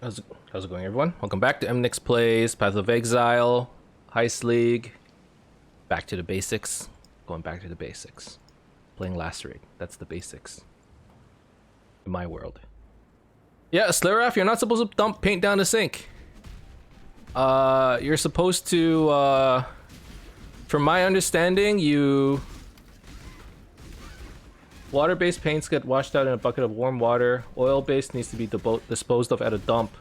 How's it going, everyone? Welcome back to Emnix Plays Path of Exile, Heist League. Back to the basics. Going back to the basics. Playing Lacerate. That's the basics. In my world. Yeah, Slaraf, you're not supposed to dump paint down the sink. You're supposed to, from my understanding, water-based paints get washed out in a bucket of warm water. Oil-based needs to be disposed of at a dump.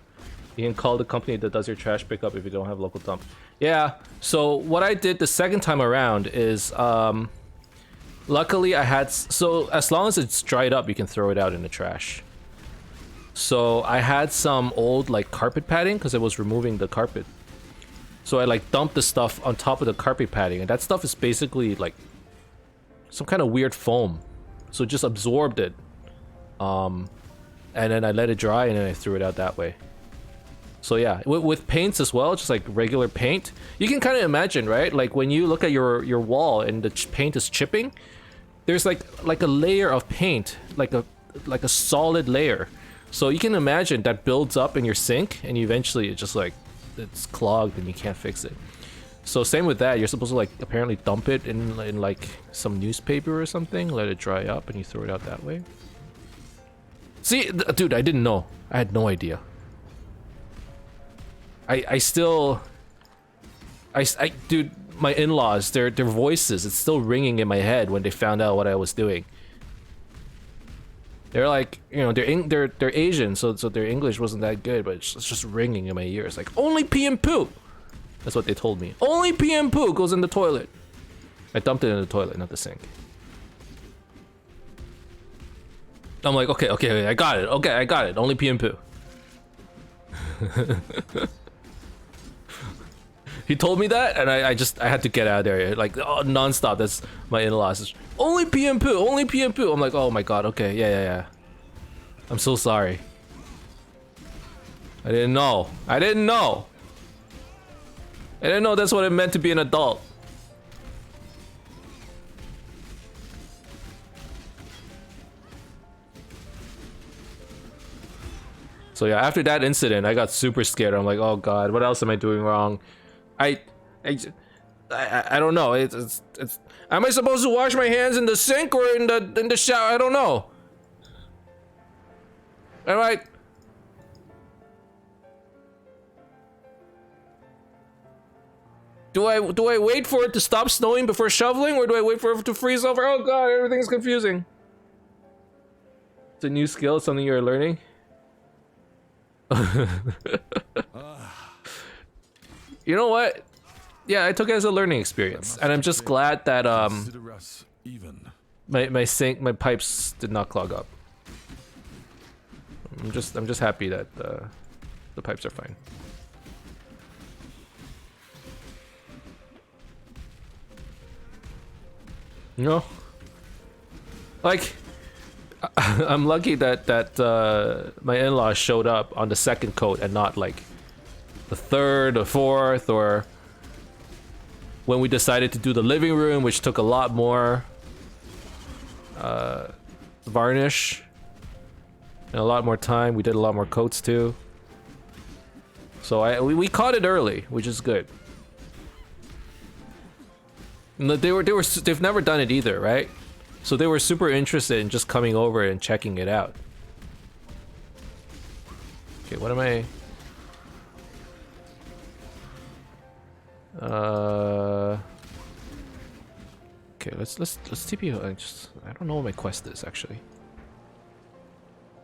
You can call the company that does your trash pickup if you don't have local dump. Yeah, so what I did the second time around is, luckily I had... So as long as it's dried up, you can throw it out in the trash. So I had some old, like, carpet padding because I was removing the carpet. So I, like, dumped the stuff on top of the carpet padding. And that stuff is basically, like, some kind of weird foam. So just absorbed it, and then I let it dry, and then I threw it out that way. So yeah, with paints as well, just like regular paint, you can kind of imagine, right? Like when you look at your wall and the paint is chipping, there's like a layer of paint, like a solid layer. So you can imagine that builds up in your sink, and eventually it's just like it's clogged and you can't fix it. So same with that, you're supposed to like apparently dump it in like some newspaper or something, let it dry up, and you throw it out that way. See, dude, I didn't know. I had no idea. Dude, my in-laws, their voices, it's still ringing in my head when they found out what I was doing. They're like, you know, they're Asian, so their English wasn't that good, but it's just ringing in my ears, like only pee and poo. That's what they told me. Only pee and poo goes in the toilet. I dumped it in the toilet, not the sink. I'm like, okay, I got it. Okay, I got it. Only pee and poo. He told me that, and I had to get out of there. Like, oh, non-stop. That's my in-laws. Only pee and poo. Only pee and poo. I'm like, oh my god. Okay, yeah. I'm so sorry. I didn't know. I didn't know that's what it meant to be an adult. So yeah, after that incident, I got super scared. I'm like, oh god, what else am I doing wrong? I don't know. It's am I supposed to wash my hands in the sink or in the shower? I don't know. All right. Do I wait for it to stop snowing before shoveling, or do I wait for it to freeze over? Oh god, everything's confusing. It's a new skill, something you're learning. You know what? Yeah, I took it as a learning experience, and I'm just glad that my pipes did not clog up. I'm just happy that the pipes are fine. You know, like I'm lucky that my in-laws showed up on the second coat and not like the third or fourth, or when we decided to do the living room, which took a lot more varnish and a lot more time. We did a lot more coats too. So we caught it early, which is good. They've never done it either, right? So they were super interested in just coming over and checking it out. Okay, what am I? Okay, let's TP. I don't know what my quest is actually.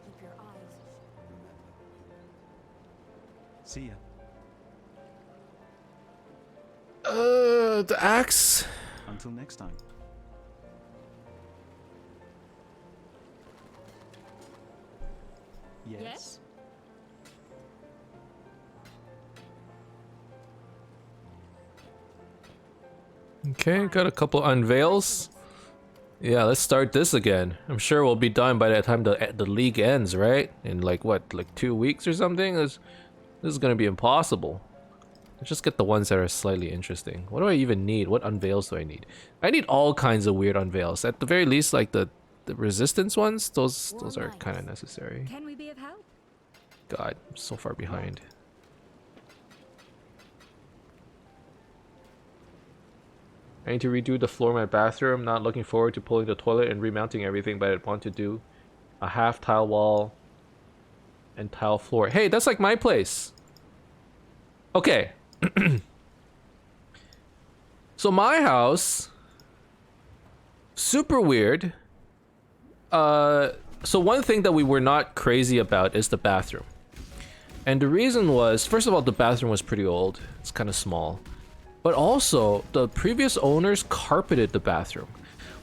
Keep your eyes. See ya. The axe. Until next time. Yes. Okay, got a couple unveils. Yeah, let's start this again. I'm sure we'll be done by the time the league ends, right? In like what, like 2 weeks or something? This is gonna be impossible. Let's just get the ones that are slightly interesting. What do I even need? What unveils do I need? I need all kinds of weird unveils. At the very least, like the resistance ones, those are kind of necessary. Can we be of help? God, I'm so far behind. I need to redo the floor in my bathroom. Not looking forward to pulling the toilet and remounting everything, but I want to do a half tile wall and tile floor. Hey, that's like my place. Okay. So my house, super weird. So one thing that we were not crazy about is the bathroom. And the reason was, first of all, the bathroom was pretty old. It's kind of small. But also, the previous owners carpeted the bathroom.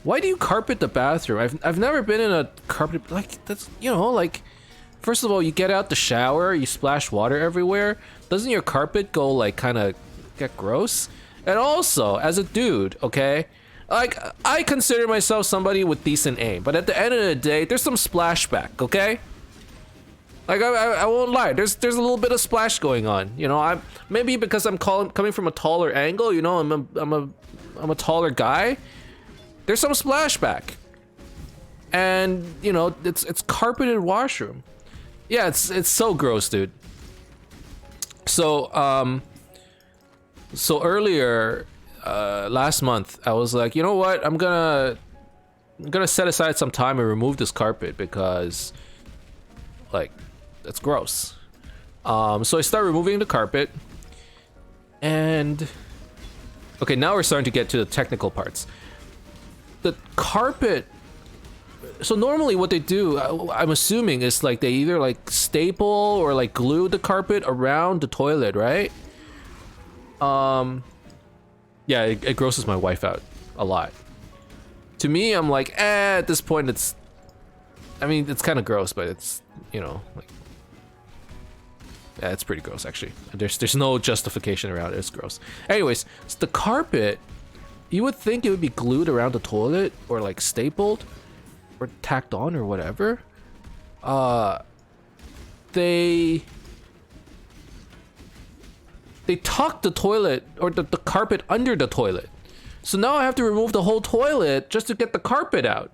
Why do you carpet the bathroom? I've never been in a carpet, like, that's, you know, like, first of all, you get out the shower, you splash water everywhere. Doesn't your carpet go, like, kind of get gross? And also, as a dude, okay, like, I consider myself somebody with decent aim, but at the end of the day, there's some splashback, okay? Like, I won't lie, there's a little bit of splash going on, you know. Maybe because I'm coming from a taller angle, you know. I'm a taller guy. There's some splashback, and you know, it's carpeted washroom. Yeah, it's so gross, dude. So so earlier last month, I was like, you know what, I'm gonna set aside some time and remove this carpet because, like, that's gross. So I start removing the carpet, and okay, now we're starting to get to the technical parts. The carpet. So normally what they do, I'm assuming, is like they either like staple or like glue the carpet around the toilet, right? Yeah, it grosses my wife out a lot. To me, I'm like, at this point, it's, I mean, it's kind of gross, but it's, you know, like, yeah, it's pretty gross actually. There's no justification around it. It's gross. Anyways, so the carpet, you would think it would be glued around the toilet or like stapled or tacked on or whatever. They tuck the toilet or the carpet under the toilet. So now I have to remove the whole toilet just to get the carpet out.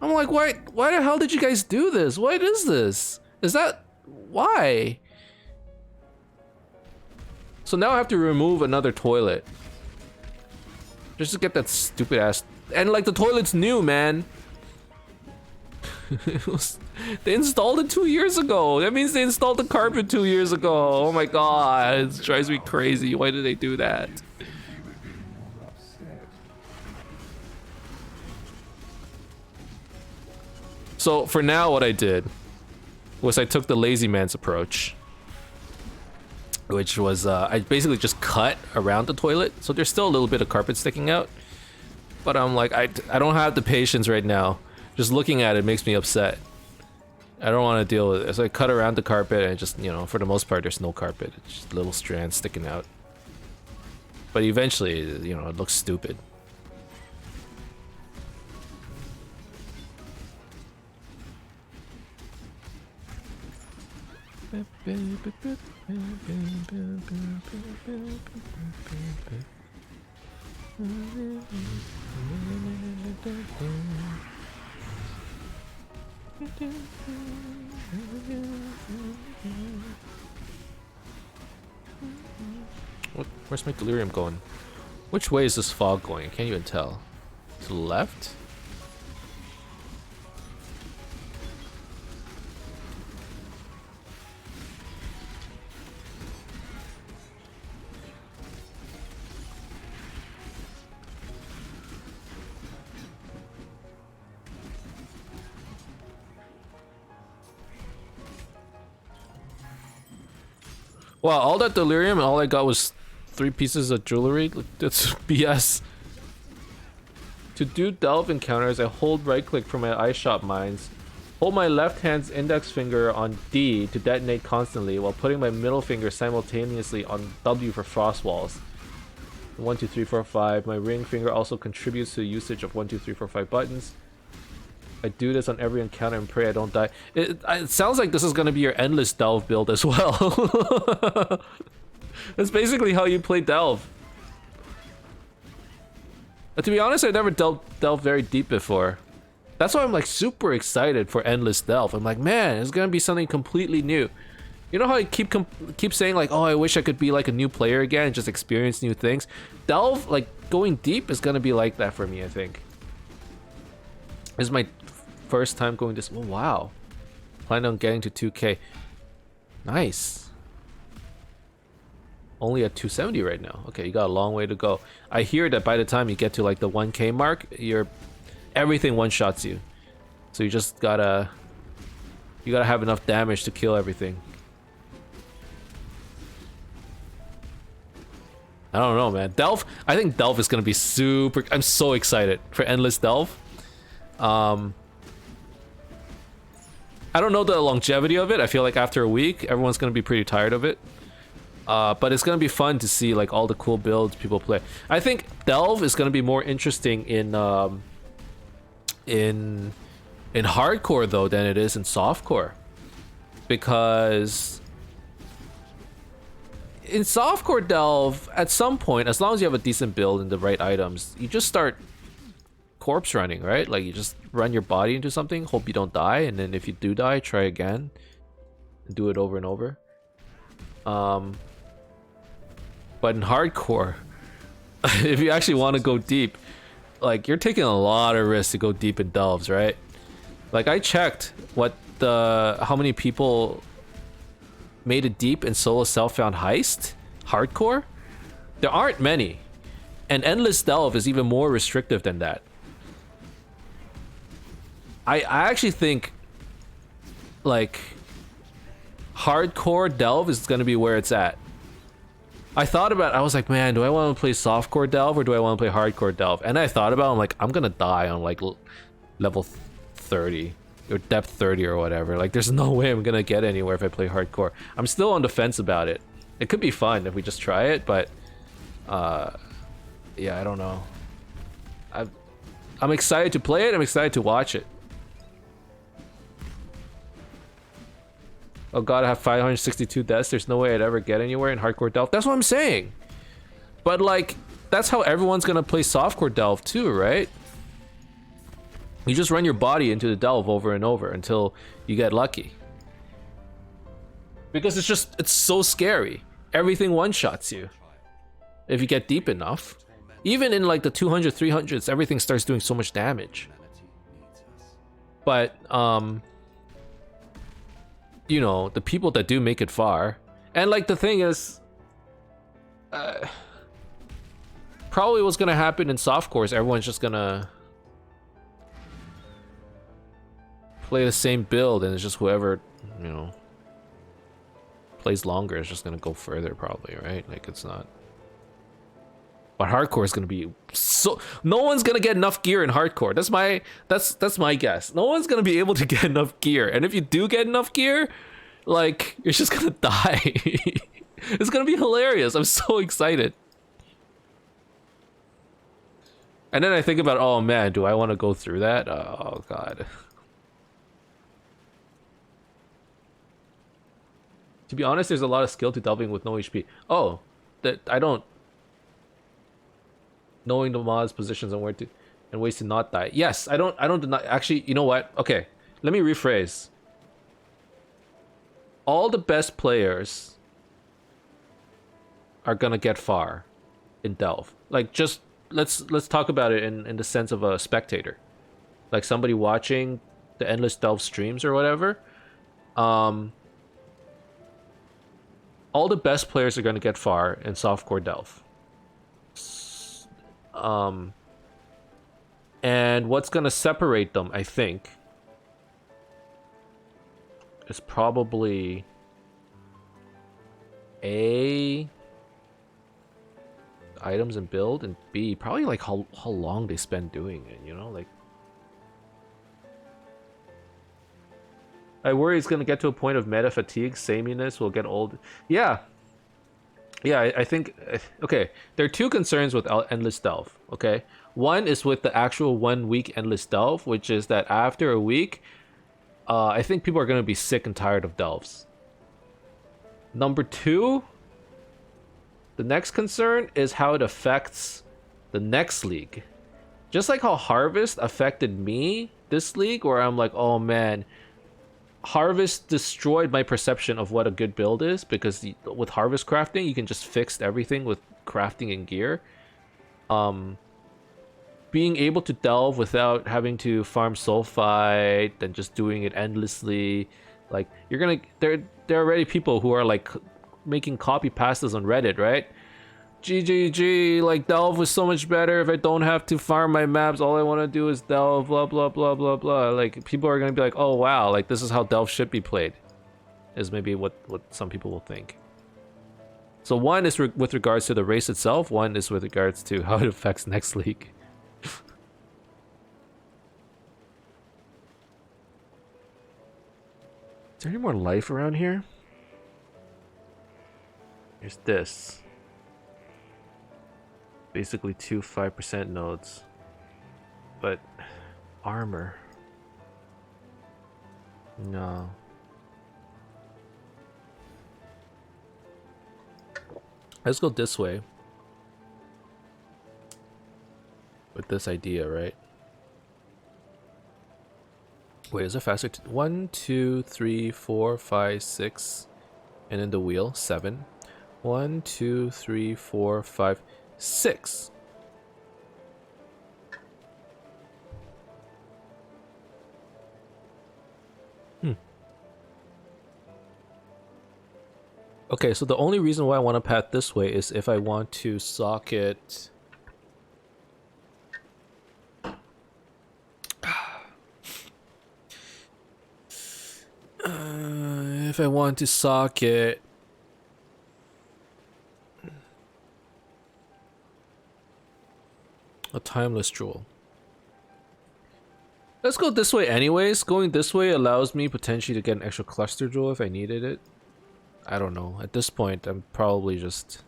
I'm like, why the hell did you guys do this? What is this? Is that why? So now I have to remove another toilet just to get that stupid ass. And like, the toilet's new, man. They installed it 2 years ago. That means they installed the carpet 2 years ago. Oh my god, it drives me crazy. Why did they do that? So for now, what I did was I took the lazy man's approach, which was I basically just cut around the toilet, so there's still a little bit of carpet sticking out. But I'm like, I don't have the patience right now. Just looking at it makes me upset. I don't want to deal with it. So I cut around the carpet and just, you know, for the most part, there's no carpet. It's just little strands sticking out. But eventually, you know, it looks stupid. Where's my delirium going? Which way is this fog going? I can't even tell. To the left? Wow, all that delirium and all I got was 3 pieces of jewelry? Like, that's BS. To do delve encounters, I hold right click for my eye shot mines. Hold my left hand's index finger on D to detonate constantly while putting my middle finger simultaneously on W for frost walls. 1, 2, 3, 4, 5. My ring finger also contributes to the usage of 1, 2, 3, 4, 5 buttons. I do this on every encounter and pray I don't die. It sounds like this is going to be your endless delve build as well. That's basically how you play delve. But to be honest, I never delved very deep before. That's why I'm like super excited for Endless Delve. I'm like, man, it's gonna be something completely new. You know how I keep saying like, oh, I wish I could be like a new player again and just experience new things. Delve, like going deep, is gonna be like that for me. I think. This is my first time going this. Oh, wow. Plan on getting to 2K. Nice. Only at 270 right now. Okay, you got a long way to go. I hear that by the time you get to like the 1K mark, everything one-shots you. So you just gotta have enough damage to kill everything. I don't know, man. Delve, I think Delve is gonna be super. I'm so excited for Endless Delve. I don't know the longevity of it. I feel like after a week, everyone's gonna be pretty tired of it. But it's gonna be fun to see like all the cool builds people play. I think Delve is gonna be more interesting in hardcore though than it is in softcore, because in softcore Delve, at some point, as long as you have a decent build and the right items, you just start corpse running, right? Like you just run your body into something, hope you don't die, and then if you do die, try again and do it over and over. But in hardcore, if you actually want to go deep, like you're taking a lot of risks to go deep in delves, right? Like I checked how many people made it deep in solo self-found heist hardcore. There aren't many, and endless delve is even more restrictive than that. I actually think like hardcore delve is gonna be where it's at. I thought about it, I was like, man, do I want to play softcore delve or do I want to play hardcore delve? And I thought about it, I'm like, I'm gonna die on like level 30 or depth 30 or whatever. Like there's no way I'm gonna get anywhere if I play hardcore. I'm still on the fence about it. It could be fun if we just try it, but yeah, I don't know. I'm excited to play it, I'm excited to watch it. Oh god, I have 562 deaths. There's no way I'd ever get anywhere in hardcore delve. That's what I'm saying. But like, that's how everyone's gonna play softcore delve too, right? You just run your body into the delve over and over until you get lucky. Because it's so scary. Everything one-shots you. If you get deep enough. Even in like the 200, 300s, everything starts doing so much damage. But, you know, the people that do make it far, and like the thing is, probably what's gonna happen in softcore is everyone's just gonna play the same build, and it's just whoever, you know, plays longer is just gonna go further, probably, right? Like it's not. But hardcore is gonna be so. No one's gonna get enough gear in hardcore. That's my guess. No one's gonna be able to get enough gear, and if you do get enough gear, like you're just gonna die. It's gonna be hilarious. I'm so excited. And then I think about, oh man, do I want to go through that? Oh god. To be honest, there's a lot of skill to delving with no HP. Oh, that I don't. Knowing the mods, positions, and ways to not die. Yes, I don't actually. You know what? Okay, let me rephrase. All the best players are gonna get far in delve. Like, just let's talk about it in the sense of a spectator, like somebody watching the endless delve streams or whatever. All the best players are gonna get far in softcore delve. And what's gonna separate them, I think, is probably A, items and build, and B, probably like how long they spend doing it, you know? Like, I worry it's gonna get to a point of meta fatigue, sameness will get old. Yeah, I think, okay, there are two concerns with endless delve, okay? One is with the actual 1 week endless delve, which is that after a week, I think people are going to be sick and tired of delves. Number two, the next concern is how it affects the next league. Just like how Harvest affected me this league where I'm like, oh man, Harvest destroyed my perception of what a good build is, because with Harvest crafting, you can just fix everything with crafting and gear. Being able to delve without having to farm sulfite and just doing it endlessly, like there are already people who are like making copy pastas on Reddit, right? GGG, like delve was so much better if I don't have to farm my maps, all I want to do is delve, blah blah blah blah blah. Like people are gonna be like, oh wow, like this is how delve should be played, is maybe what some people will think. So one is with regards to the race itself, one is with regards to how it affects next league. Is there any more life around here? There's this. Basically two 5% nodes. But armor. No. Let's go this way. With this idea, right? Wait, is it faster? 1, 2, 3, 4, 5, 6. And then the wheel, 7. 1, 2, 3, 4, 5, 6. Okay, so the only reason why I want to path this way is if I want to socket... if I want to socket... a timeless jewel. Let's go this way anyways. Going this way allows me potentially to get an extra cluster jewel if I needed it. I don't know. At this point, I'm probably just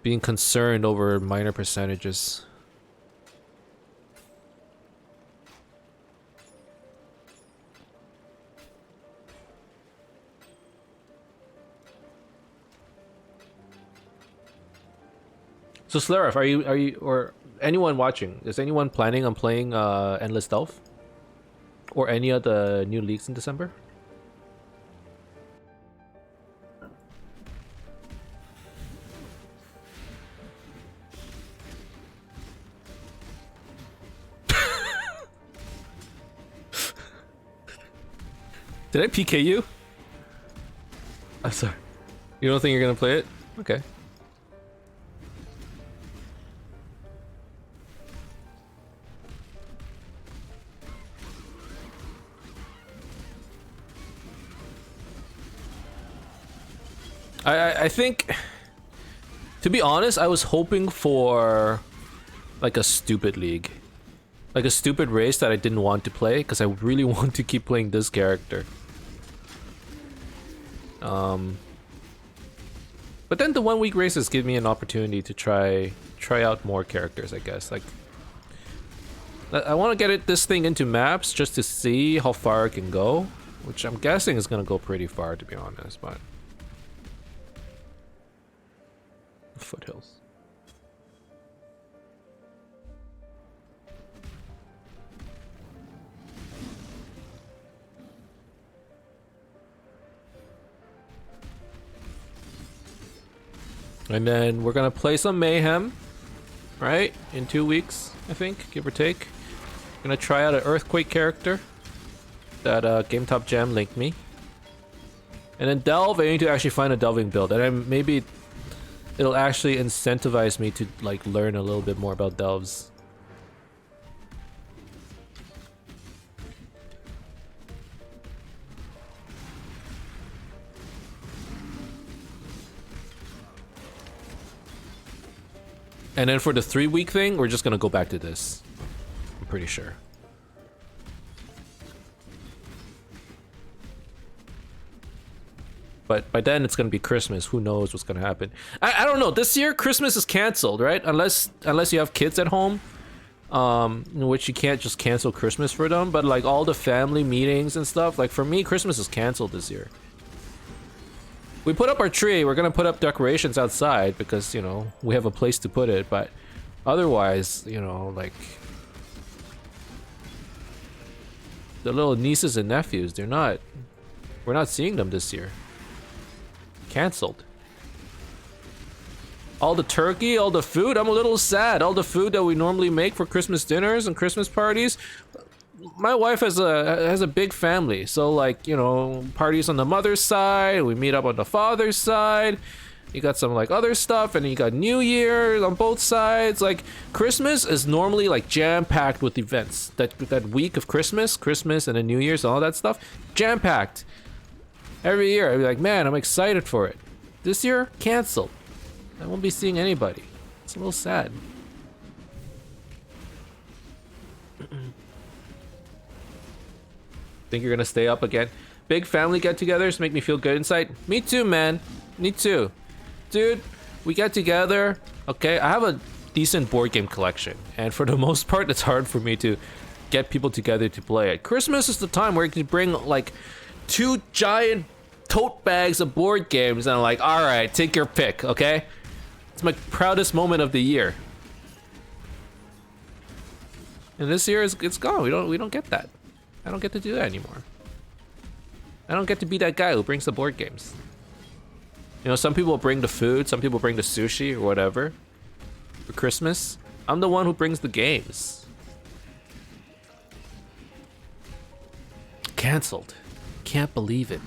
being concerned over minor percentages. So Slarif, are you or anyone watching? Is anyone planning on playing Endless Delve? Or any of the new leagues in December? Did I PK you? I'm sorry. You don't think you're gonna play it? Okay. I think, to be honest, I was hoping for like a stupid league. Like a stupid race that I didn't want to play because I really want to keep playing this character. But then the 1 week races give me an opportunity to try out more characters, I guess. Like, I want to get this thing into maps just to see how far it can go, which I'm guessing is gonna go pretty far, to be honest. But foothills. And then we're gonna play some Mayhem, right? In 2 weeks, I think, give or take. Gonna try out an Earthquake character that Game Top Jam linked me. And then Delve, I need to actually find a delving build, and then maybe it'll actually incentivize me to like learn a little bit more about delves. And then for the 3 week thing, we're just gonna go back to this. I'm pretty sure. But by then it's gonna be Christmas. Who knows what's gonna happen? I don't know. This year Christmas is canceled, right? Unless you have kids at home, in which you can't just cancel Christmas for them. But like all the family meetings and stuff, like for me, Christmas is canceled this year. We put up our tree. We're gonna put up decorations outside because, you know, we have a place to put it. But otherwise, you know, like The little nieces and nephews, we're not seeing them this year. Cancelled. All the turkey, all the food, I'm a little sad. All the food that we normally make for Christmas dinners and Christmas parties. My wife has a big family, so like, you know, parties on the mother's side, we meet up on the father's side. You got some like other stuff, and you got New Year on both sides. Like Christmas is normally like jam-packed with events. That week of Christmas and then New Year's, all that stuff, jam-packed. Every year I'd be like, man, I'm excited for it. This year, canceled. I won't be seeing anybody. It's a little sad. Think you're gonna stay up again? Big family get-togethers make me feel good inside. Me too, man. Me too. Dude, we get together. Okay, I have a decent board game collection, and for the most part, it's hard for me to get people together to play it. Christmas is the time where you can bring like 2 giant tote bags of board games, and I'm like, all right, take your pick. Okay, it's my proudest moment of the year. And this year it's gone. We don't get that. I don't get to do that anymore. I don't get to be that guy who brings the board games. You know, some people bring the food, some people bring the sushi or whatever for Christmas. I'm the one who brings the games. Cancelled. Can't believe it.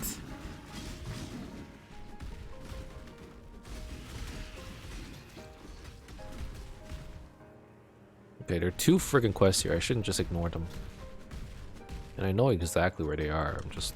Okay, there are 2 friggin' quests here. I shouldn't just ignore them. And I know exactly where they are. I'm just...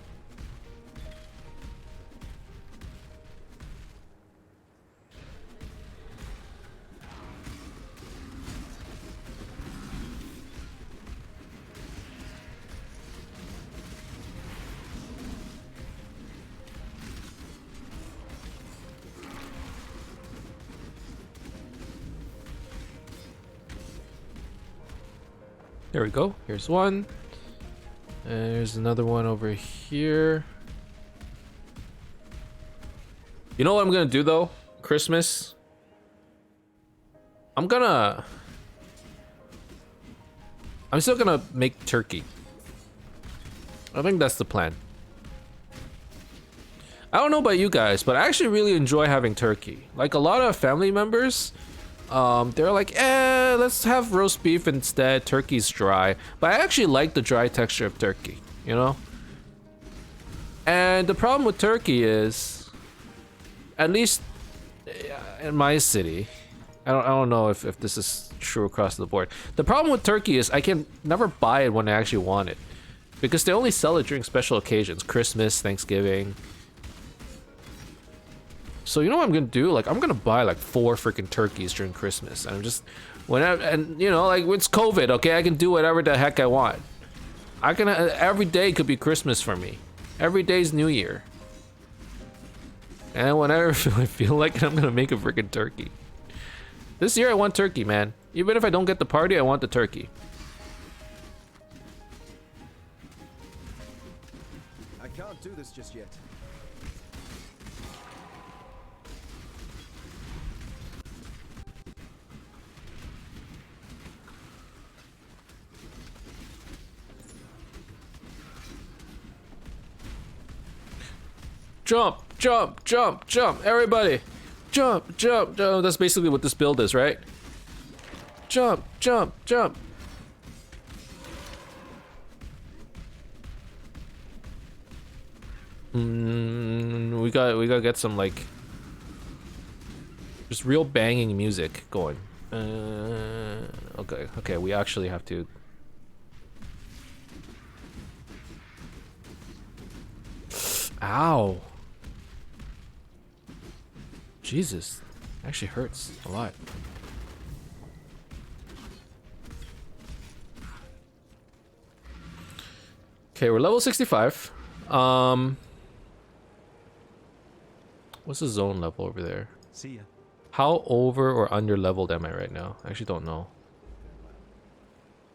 There we go. Here's one. And there's another one over here. You know what I'm gonna do though? Christmas. I'm still gonna make turkey. I think that's the plan. I don't know about you guys, but I actually really enjoy having turkey. Like a lot of family members, they're like, let's have roast beef instead. Turkey's dry. But I actually like the dry texture of turkey, you know? And the problem with turkey is, at least in my city, I don't know if this is true across the board. The problem with turkey is I can never buy it when I actually want it. Because they only sell it during special occasions. Christmas, Thanksgiving. So you know what I'm gonna do? Like I'm gonna buy like 4 freaking turkeys during Christmas, and I'm just whenever, and you know, like it's COVID, okay? I can do whatever the heck I want. I can every day could be Christmas for me. Every day's New Year. And whenever I feel like it, I'm gonna make a freaking turkey. This year I want turkey, man. Even if I don't get the party, I want the turkey. I can't do this just yet. Jump, jump, jump, jump, everybody. Jump, jump, jump. That's basically what this build is, right? Jump, jump, jump. We gotta get some like just real banging music going. Okay, we actually have to. Ow. Jesus, actually hurts a lot. Okay, we're level 65. What's the zone level over there? See ya. How over or under leveled am I right now? I actually don't know.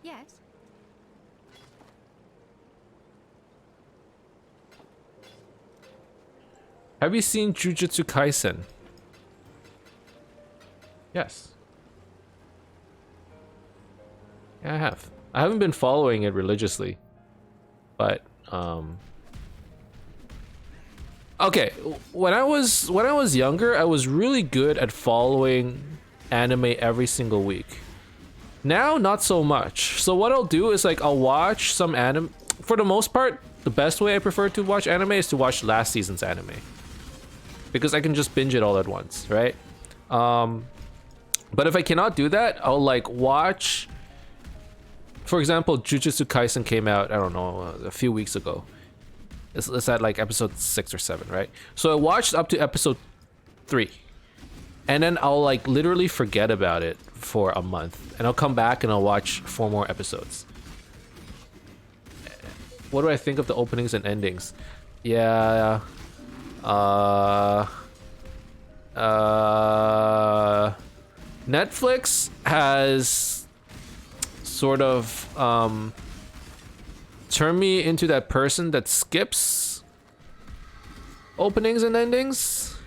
Yes. Have you seen Jujutsu Kaisen? Yes. Yeah, I have. I haven't been following it religiously. But okay, when I was younger, I was really good at following anime every single week. Now, not so much. So what I'll do is like I'll watch some anime. For the most part, the best way I prefer to watch anime is to watch last season's anime, because I can just binge it all at once, right? But if I cannot do that, I'll like watch. For example, Jujutsu Kaisen came out, I don't know, a few weeks ago. It's at like episode 6 or 7, right? So I watched up to episode 3. And then I'll like literally forget about it for a month. And I'll come back and I'll watch 4 more episodes. What do I think of the openings and endings? Yeah. Netflix has sort of turned me into that person that skips openings and endings.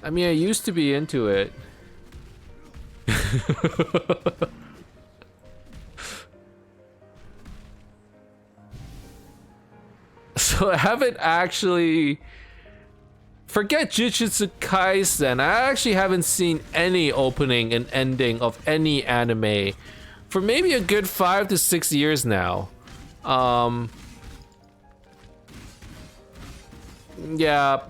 I mean, I used to be into it. So I haven't actually... Forget Jujutsu Kaisen, I actually haven't seen any opening and ending of any anime for maybe a good 5 to 6 years now. Yeah.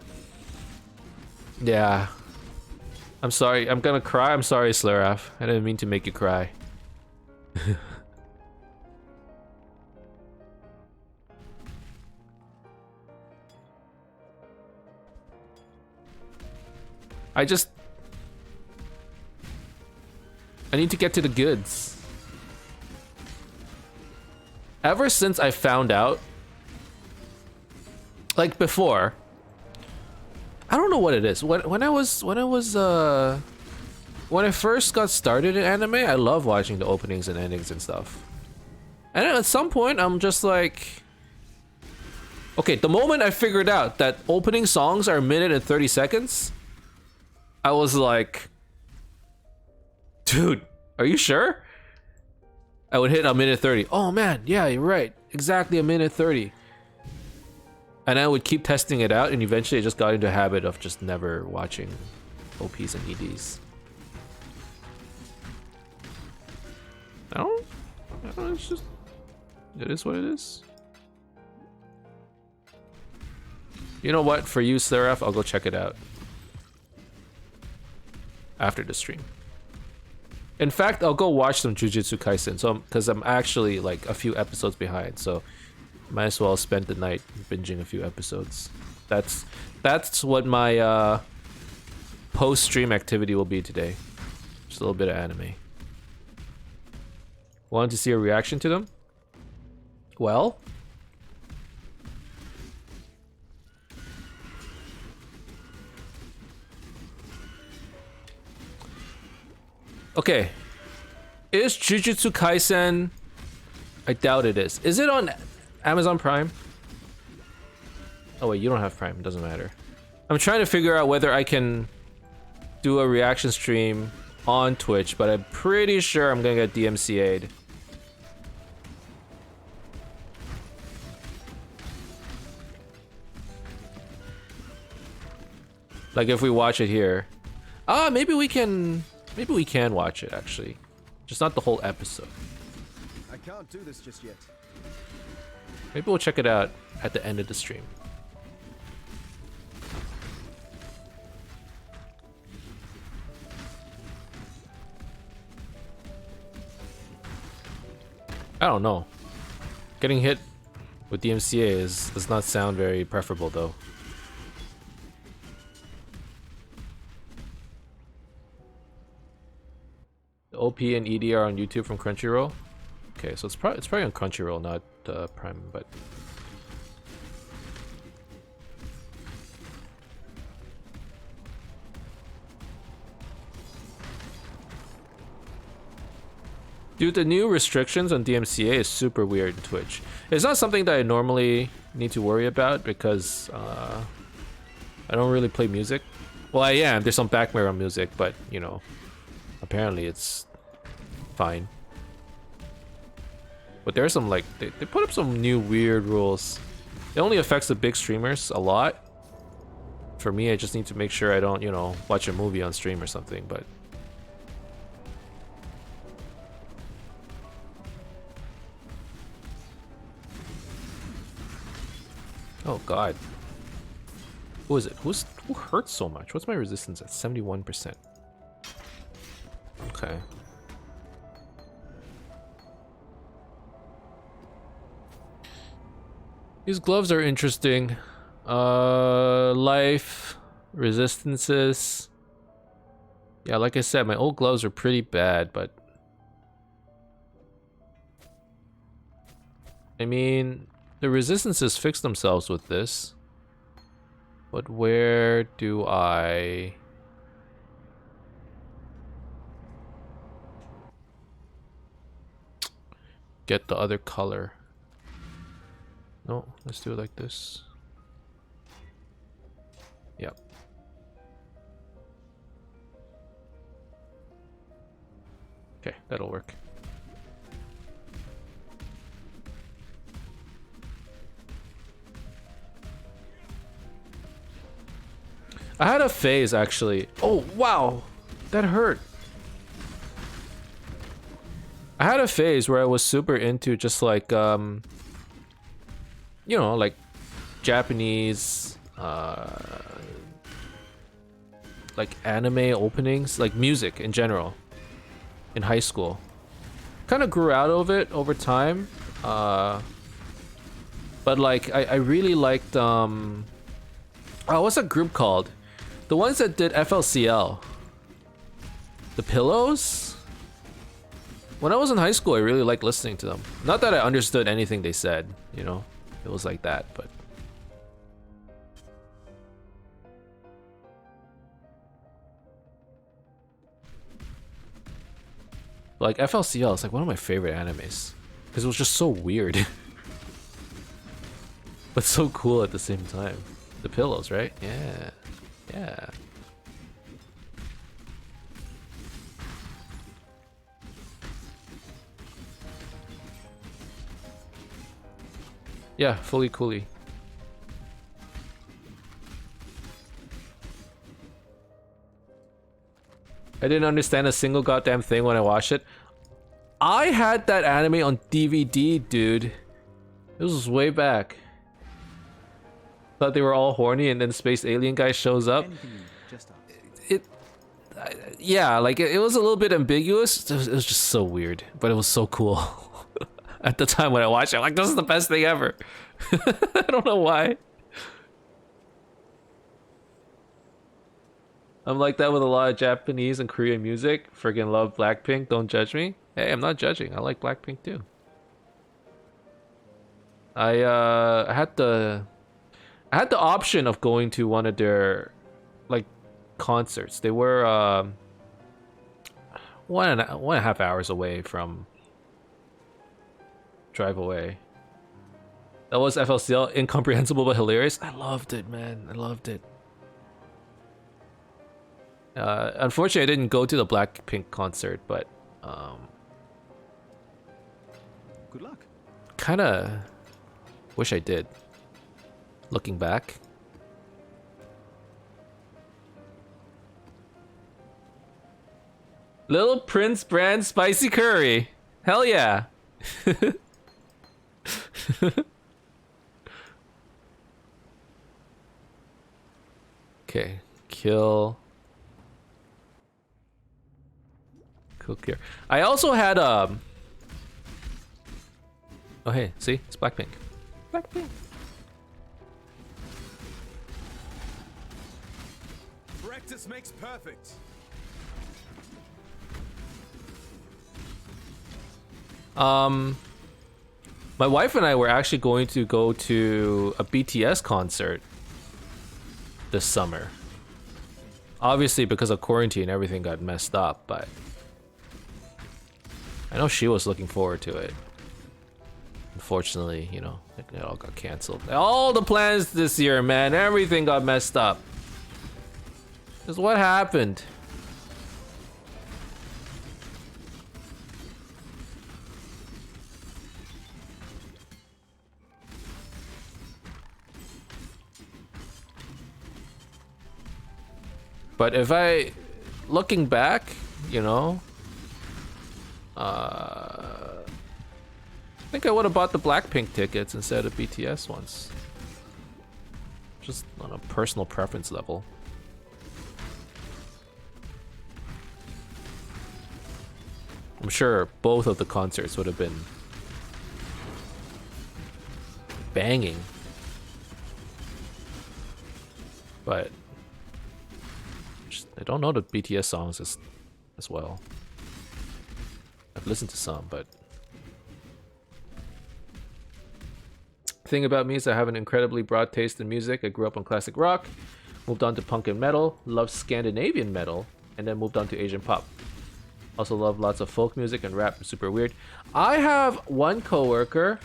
I'm sorry, I'm gonna cry. I'm sorry, Sluraf. I didn't mean to make you cry. I need to get to the goods. Ever since I found out, like before, I don't know what it is. When I first got started in anime, I love watching the openings and endings and stuff. And then at some point, I'm just like, okay, the moment I figured out that opening songs are a minute and 30 seconds, I was like, dude, are you sure? I would hit a minute 30. Oh man, yeah, you're right. Exactly a minute 30. And I would keep testing it out, and eventually I just got into a habit of just never watching OPs and EDs. I don't know, it's just, it is what it is. You know what, for you, Seraph, I'll go check it out after the stream. In fact, I'll go watch some Jujutsu Kaisen, so because I'm actually like a few episodes behind, so might as well spend the night binging a few episodes. That's what my post-stream activity will be today. Just a little bit of anime. Want to see a reaction to them? Well, okay. Is Jujutsu Kaisen? I doubt it is. Is it on Amazon Prime? Oh wait, you don't have Prime. It doesn't matter. I'm trying to figure out whether I can do a reaction stream on Twitch, but I'm pretty sure I'm gonna get DMCA'd. Like if we watch it here. Maybe we can watch it actually. Just not the whole episode. I can't do this just yet. Maybe we'll check it out at the end of the stream. I don't know. Getting hit with DMCA does not sound very preferable though. The OP and ED are on YouTube from Crunchyroll. Okay, so it's probably on Crunchyroll, not Prime, but dude, the new restrictions on DMCA is super weird in Twitch. It's not something that I normally need to worry about because I don't really play music. Well, I am. There's some background music, but you know, apparently it's fine. But there's some like they put up some new weird rules. It only affects the big streamers a lot. For me, I just need to make sure I don't, you know, watch a movie on stream or something, but oh god. Who is it? Who hurts so much? What's my resistance at? 71%. Okay. These gloves are interesting. Life, resistances. Yeah, like I said, my old gloves are pretty bad, but I mean, the resistances fix themselves with this. But where do I get the other color? No, let's do it like this. Yep. Okay, that'll work. I had a phase actually. Oh wow, that hurt. I had a phase where I was super into just like you know, like Japanese like anime openings, like music in general in high school. Kind of grew out of it over time. But like I really liked oh, what's that group called? The ones that did FLCL. The Pillows? When I was in high school, I really liked listening to them. Not that I understood anything they said, you know? It was like that, but... Like, FLCL is like one of my favorite animes. Because it was just so weird. But so cool at the same time. The Pillows, right? Yeah. Yeah. Yeah, fully coolie. I didn't understand a single goddamn thing when I watched it. I had that anime on DVD, dude. This was way back. Thought they were all horny, and then Space Alien guy shows up. Yeah, like it was a little bit ambiguous. It was just so weird, but it was so cool. At the time when I watched it, I'm like, this is the best thing ever. I don't know why. I'm like that with a lot of Japanese and Korean music. Friggin' love Blackpink, don't judge me. Hey, I'm not judging. I like Blackpink too. I had the option of going to one of their like concerts. They were 1.5 hours away from drive away. That was FLCL, incomprehensible but hilarious. I loved it, man. I loved it. Unfortunately, I didn't go to the Blackpink concert, but Good luck. Kinda wish I did. Looking back. Little Prince brand spicy curry. Hell yeah. Okay, kill clear. I also had oh hey, see, it's Blackpink. Blackpink. Practice makes perfect. My wife and I were actually going to go to a BTS concert this summer. Obviously, because of quarantine, everything got messed up, but I know she was looking forward to it. Unfortunately, you know, it all got canceled. All the plans this year, man, everything got messed up. This is what happened. But if I, looking back, you know, I think I would have bought the Blackpink tickets instead of BTS ones. Just on a personal preference level. I'm sure both of the concerts would have been banging. But I don't know the BTS songs as well. I've listened to some, but the thing about me is I have an incredibly broad taste in music. I grew up on classic rock, moved on to punk and metal, loved Scandinavian metal, and then moved on to Asian pop. Also love lots of folk music and rap. Super weird. I have one coworker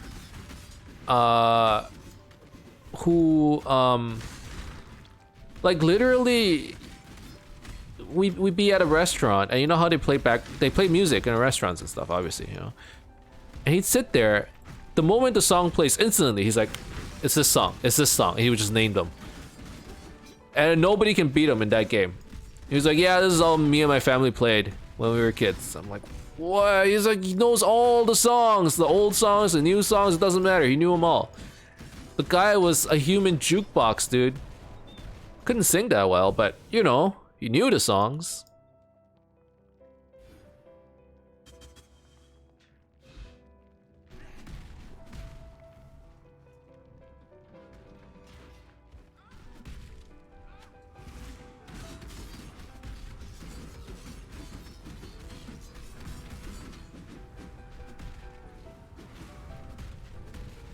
who like literally we'd be at a restaurant, and you know how they play music in restaurants and stuff, obviously, you know. And he'd sit there, the moment the song plays, instantly he's like, it's this song, and he would just name them. And nobody can beat him in that game. He was like, yeah, this is all me and my family played when we were kids. I'm like, what? He's like, he knows all the songs, the old songs, the new songs, it doesn't matter, he knew them all. The guy was a human jukebox, dude. Couldn't sing that well, but you know, he knew the songs.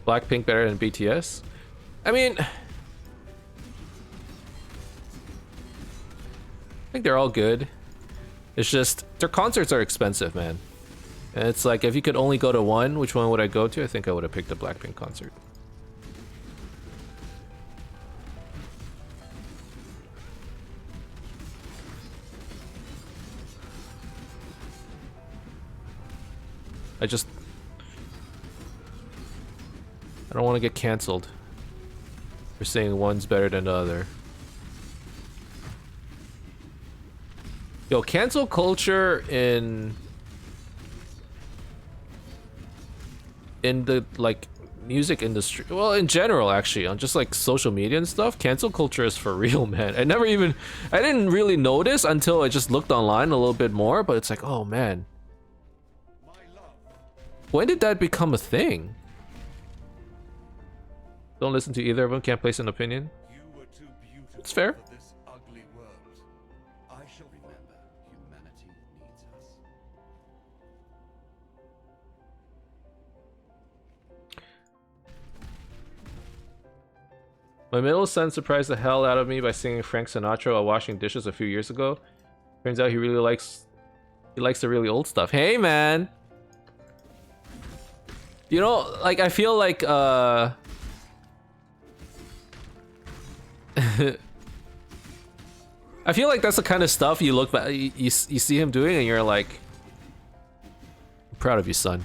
Blackpink better than BTS? I mean, I think they're all good. It's just their concerts are expensive, man. And it's like, if you could only go to one, which one would I go to? I think I would have picked the Blackpink concert. I don't want to get canceled for saying one's better than the other. Yo, cancel culture in the like music industry, well, in general, actually, on just like social media and stuff, cancel culture is for real, man. I didn't really notice until I just looked online a little bit more, but it's like, oh man, when did that become a thing? Don't listen to either of them, can't place an opinion. It's fair. This ugly world. I shall remember humanity needs us. My middle son surprised the hell out of me by singing Frank Sinatra while washing dishes a few years ago. Turns out he likes the really old stuff. Hey man! You know, like, I feel like I feel like that's the kind of stuff you look back, you see him doing, and you're like, I'm proud of you, son.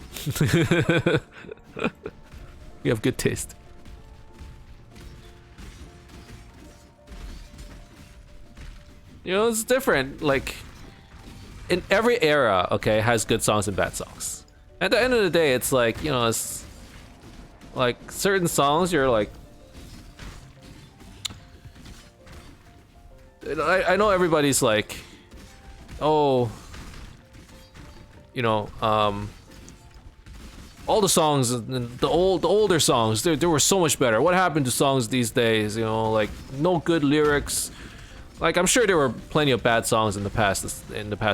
You have good taste. You know, it's different. Like, in every era, okay, has good songs and bad songs. At the end of the day, it's like, you know, it's like certain songs you're like, I know everybody's like, oh, you know, all the songs, the older songs, they were so much better. What happened to songs these days? You know, like, no good lyrics. Like, I'm sure there were plenty of bad songs in the past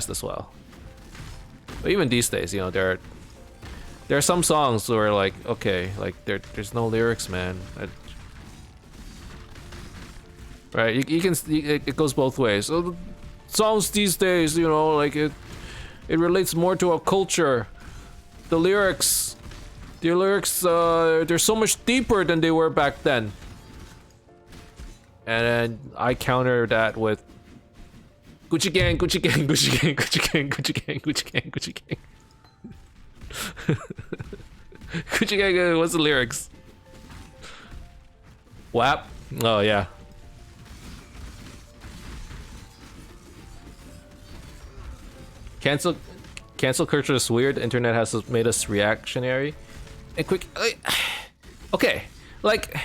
as well. But even these days, you know, there are some songs where, like, okay, like, there's no lyrics, man. Right, it goes both ways. So the songs these days, you know, like, it relates more to a culture. The lyrics, they're so much deeper than they were back then. And then I counter that with Gucci Gang, Gucci Gang, Gucci Gang, Gucci Gang, Gucci Gang, Gucci Gang, Gucci Gang. Gucci Gang, what's the lyrics? WAP? Oh yeah. Cancel culture is weird. The internet has made us reactionary and quick. Okay, like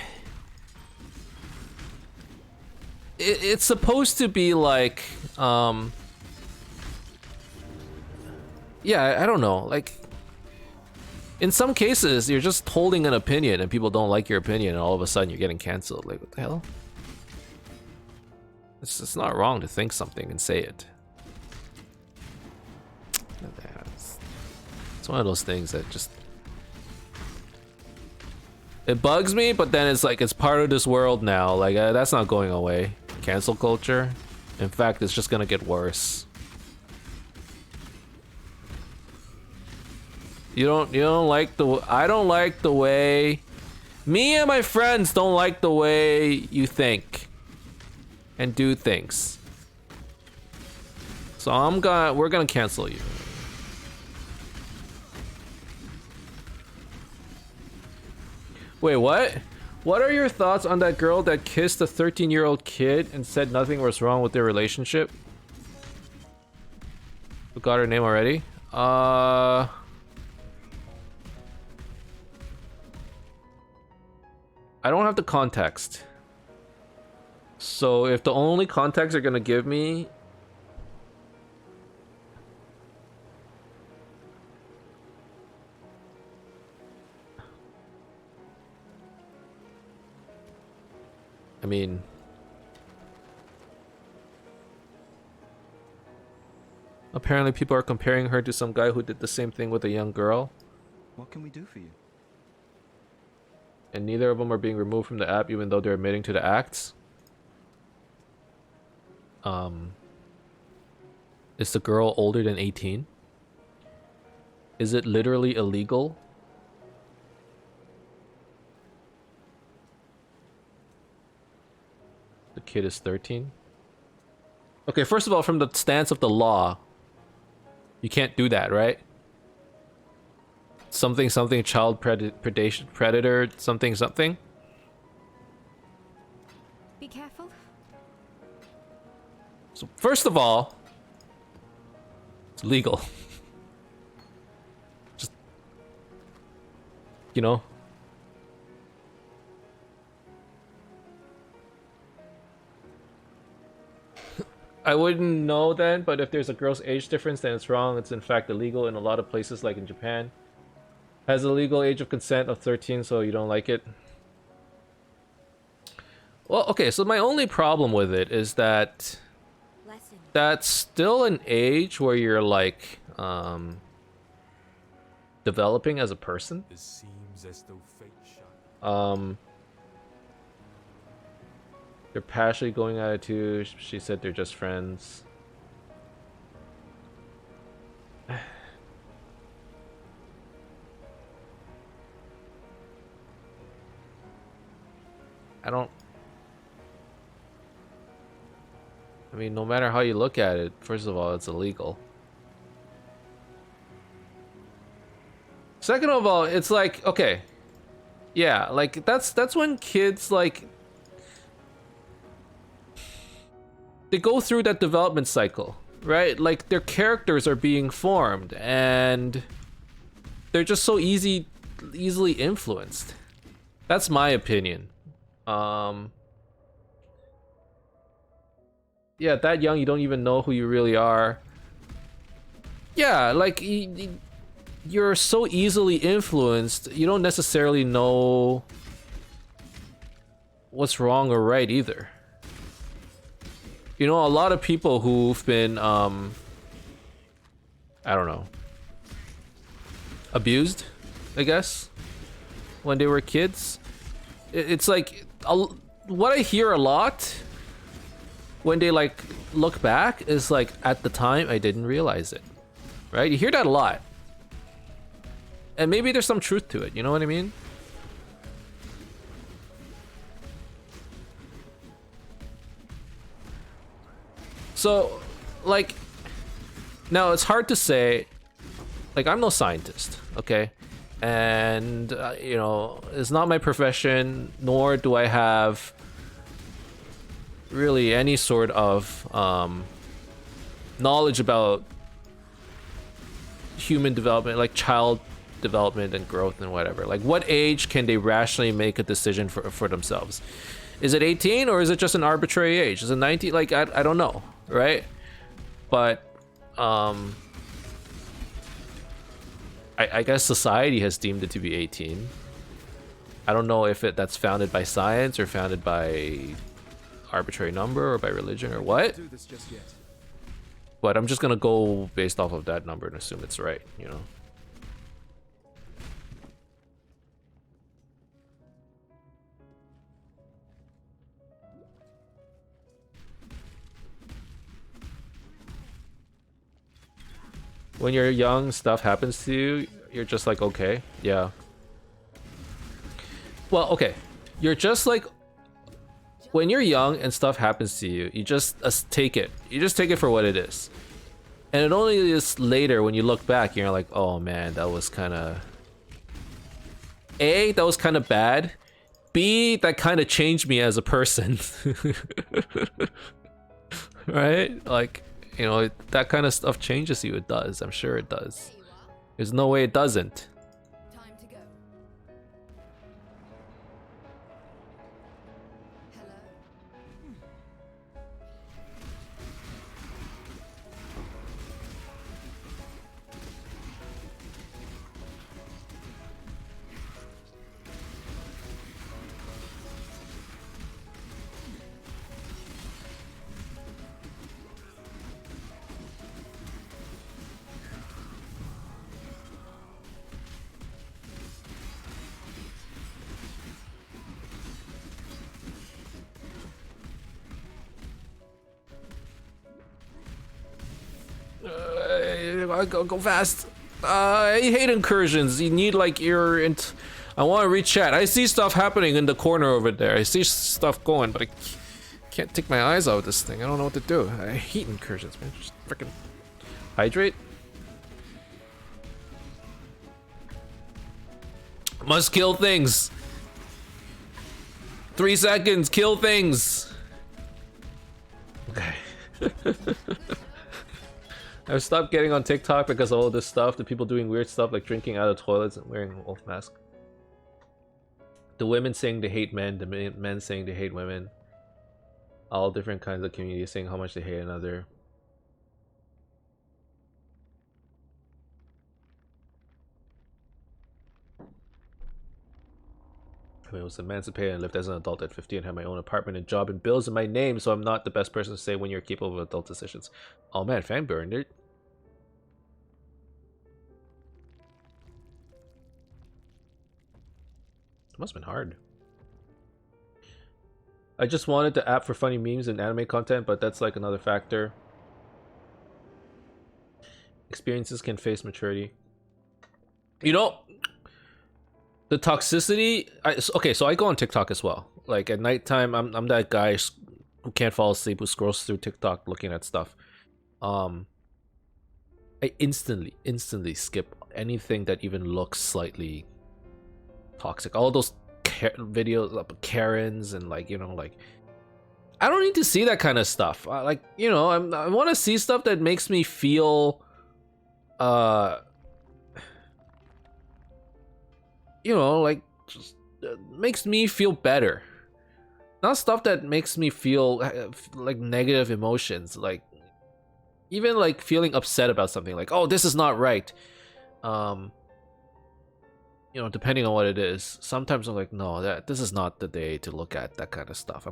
it's supposed to be like, yeah, I don't know. Like, in some cases, you're just holding an opinion and people don't like your opinion, and all of a sudden you're getting canceled. Like, what the hell? It's not wrong to think something and say it. It's one of those things that just... It bugs me, but then it's like, it's part of this world now. Like, that's not going away. Cancel culture. In fact, it's just gonna get worse. You don't like the... I don't like the way... Me and my friends don't like the way you think and do things. So we're gonna cancel you. Wait, what? What are your thoughts on that girl that kissed a 13-year-old kid and said nothing was wrong with their relationship? We got her name already? I don't have the context. So if the only context you're gonna give me... I mean... Apparently people are comparing her to some guy who did the same thing with a young girl. What can we do for you? And neither of them are being removed from the app even though they're admitting to the acts. Is the girl older than 18? Is it literally illegal? The kid is 13? Okay, first of all, from the stance of the law, you can't do that, right? Something child predation predator something. Be careful. So first of all, it's legal. Just, you know. I wouldn't know then, but if there's a girl's age difference, then it's wrong. It's in fact illegal in a lot of places, like in Japan. Has a legal age of consent of 13, so you don't like it. Well, okay, so my only problem with it is that that's still an age where you're like developing as a person. It seems as though fate shot. They're passionately going at it too. She said they're just friends. I mean, no matter how you look at it, first of all, it's illegal. Second of all, it's like, okay. Yeah, like that's when kids like they go through that development cycle, right? Like their characters are being formed and they're just so easily influenced. That's my opinion. Yeah, that young, you don't even know who you really are. Yeah, like you're so easily influenced, you don't necessarily know what's wrong or right either. You know, a lot of people who've been, I don't know, abused, I guess, when they were kids. It's like, what I hear a lot when they like look back is like, at the time I didn't realize it, right? You hear that a lot. And maybe there's some truth to it, you know what I mean? So, like, now it's hard to say, like, I'm no scientist, okay? And, you know, it's not my profession, nor do I have really any sort of knowledge about human development, like child development and growth and whatever. Like, what age can they rationally make a decision for themselves? Is it 18 or is it just an arbitrary age? Is it 19? Like, I don't know, right? But I guess society has deemed it to be 18. I don't know if that's founded by science or founded by arbitrary number or by religion or what. Do this just yet. But I'm just gonna go based off of that number and assume it's right, you know. When you're young, stuff happens to you, you're just like, okay, yeah. Well, okay, you're just like, when you're young and stuff happens to you, you just take it. You just take it for what it is. And it only is later when you look back, you're like, oh man, that was kind of... A, that was kind of bad. B, that kind of changed me as a person. Right? Like, you know, that kind of stuff changes you. It does. I'm sure it does. There's no way it doesn't. Time to go. Hello. Go fast. I hate incursions. You need like I want to read chat. I see stuff happening in the corner over there. I see stuff going, but I can't take my eyes out of this thing. I don't know what to do. I hate incursions, man. Just freaking hydrate. Must kill things. 3 seconds. Kill things. Okay. I've stopped getting on TikTok because of all this stuff. The people doing weird stuff like drinking out of toilets and wearing a wolf mask. The women saying they hate men. The men saying they hate women. All different kinds of communities saying how much they hate another. I was emancipated and lived as an adult at 50 and had my own apartment and job and bills in my name, so I'm not the best person to say when you're capable of adult decisions. Oh man, fanburn, dude. It must have been hard. I just wanted the app for funny memes and anime content, but that's like another factor. Experiences can face maturity. You know, the toxicity. Okay, so I go on TikTok as well. Like at nighttime, I'm that guy who can't fall asleep, who scrolls through TikTok looking at stuff. I instantly skip anything that even looks slightly toxic. All those videos of Karens and like, you know, like I don't need to see that kind of stuff. Like, you know, I want to see stuff that makes me feel you know, like just makes me feel better. Not stuff that makes me feel like negative emotions, like even like feeling upset about something, like, oh, this is not right. You know, depending on what it is. Sometimes I'm like, no, this is not the day to look at that kind of stuff.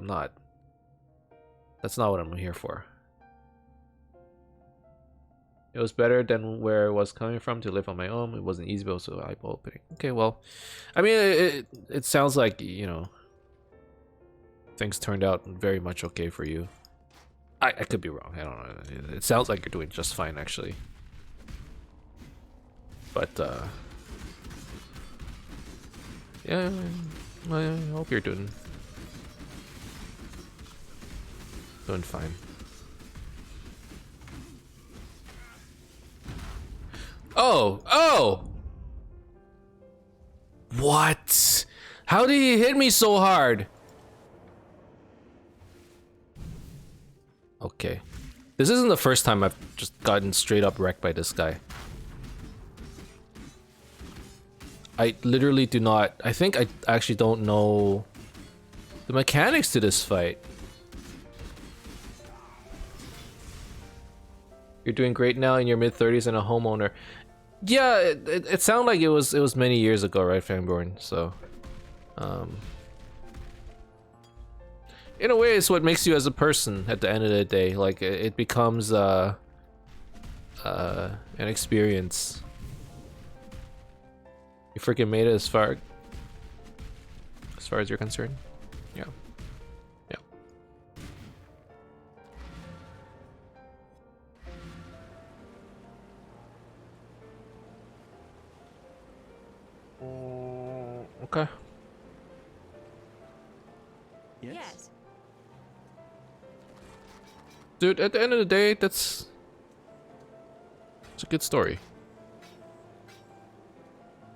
That's not what I'm here for. It was better than where I was coming from to live on my own. It wasn't easy, but also eye-opening. Okay, well, I mean, it sounds like, you know, things turned out very much okay for you. I could be wrong. I don't know. It sounds like you're doing just fine, actually. But, yeah, I hope you're doing fine. Oh! What? How did he hit me so hard? Okay. This isn't the first time I've just gotten straight up wrecked by this guy. I literally do not. I think I actually don't know the mechanics to this fight. You're doing great now in your mid-30s and a homeowner. Yeah, it sounded like it was many years ago, right, Fangborn? So, in a way, it's what makes you as a person at the end of the day. Like, it becomes an experience. You freaking made it as far as you're concerned. Yeah. Yeah. Okay. Yes. Dude, at the end of the day, it's a good story.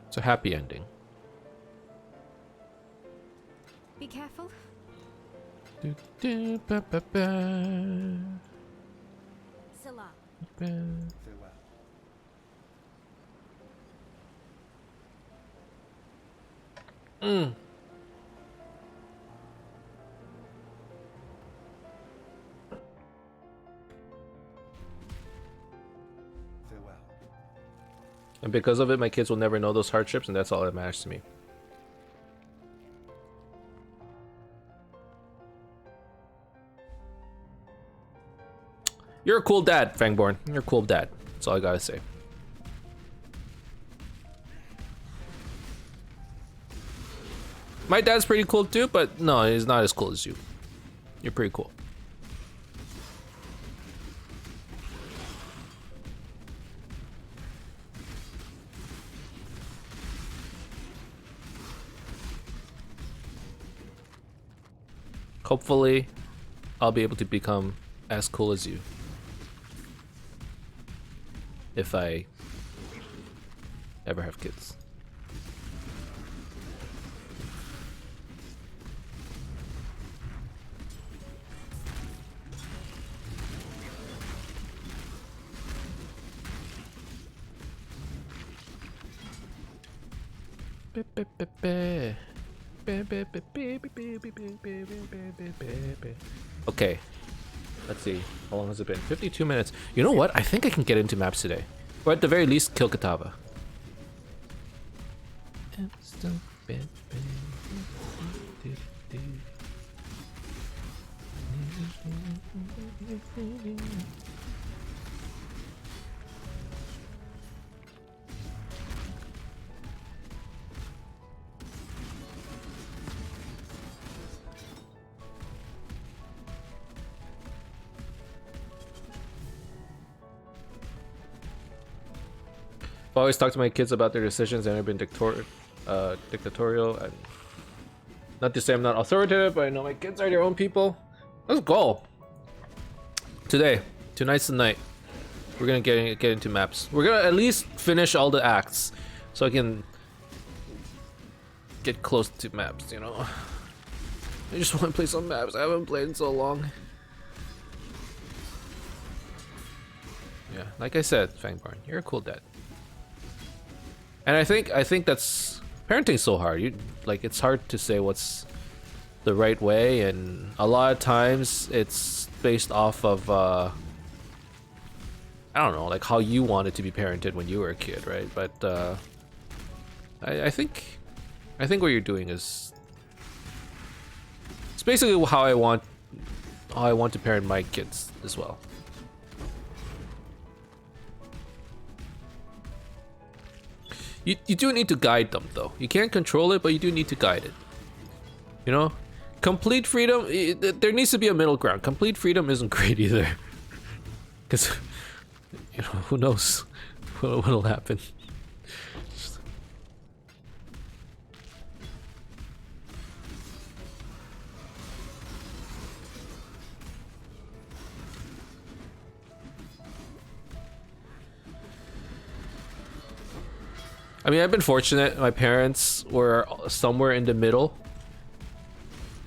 It's a happy ending. Be careful. Salah. Farewell. Farewell. And because of it, my kids will never know those hardships, and that's all that matters to me. You're a cool dad, Fangborn. You're a cool dad. That's all I gotta say. My dad's pretty cool too, but no, he's not as cool as you. You're pretty cool. Hopefully, I'll be able to become as cool as you. If I ever have kids. Okay, let's see. How long has it been? 52 minutes. You know what? I think I can get into maps today. Or at the very least, kill Katava. I always talk to my kids about their decisions and I've been dictatorial. And not to say I'm not authoritative, but I know my kids are their own people. Let's go. Tonight's the night. We're gonna get into maps. We're gonna at least finish all the acts, so I can get close to maps. You know, I just want to play some maps. I haven't played in so long. Yeah, like I said, Fangbarn, you're a cool dad. And I think that's parenting's so hard. It's hard to say what's the right way, and a lot of times it's based off of I don't know, like how you wanted to be parented when you were a kid, right? But I think what you're doing is it's basically how I want to parent my kids as well. You do need to guide them, though. You can't control it, but you do need to guide it. You know? Complete freedom, there needs to be a middle ground. Complete freedom isn't great either. Because, you know, who knows what'll happen. I mean, I've been fortunate. My parents were somewhere in the middle.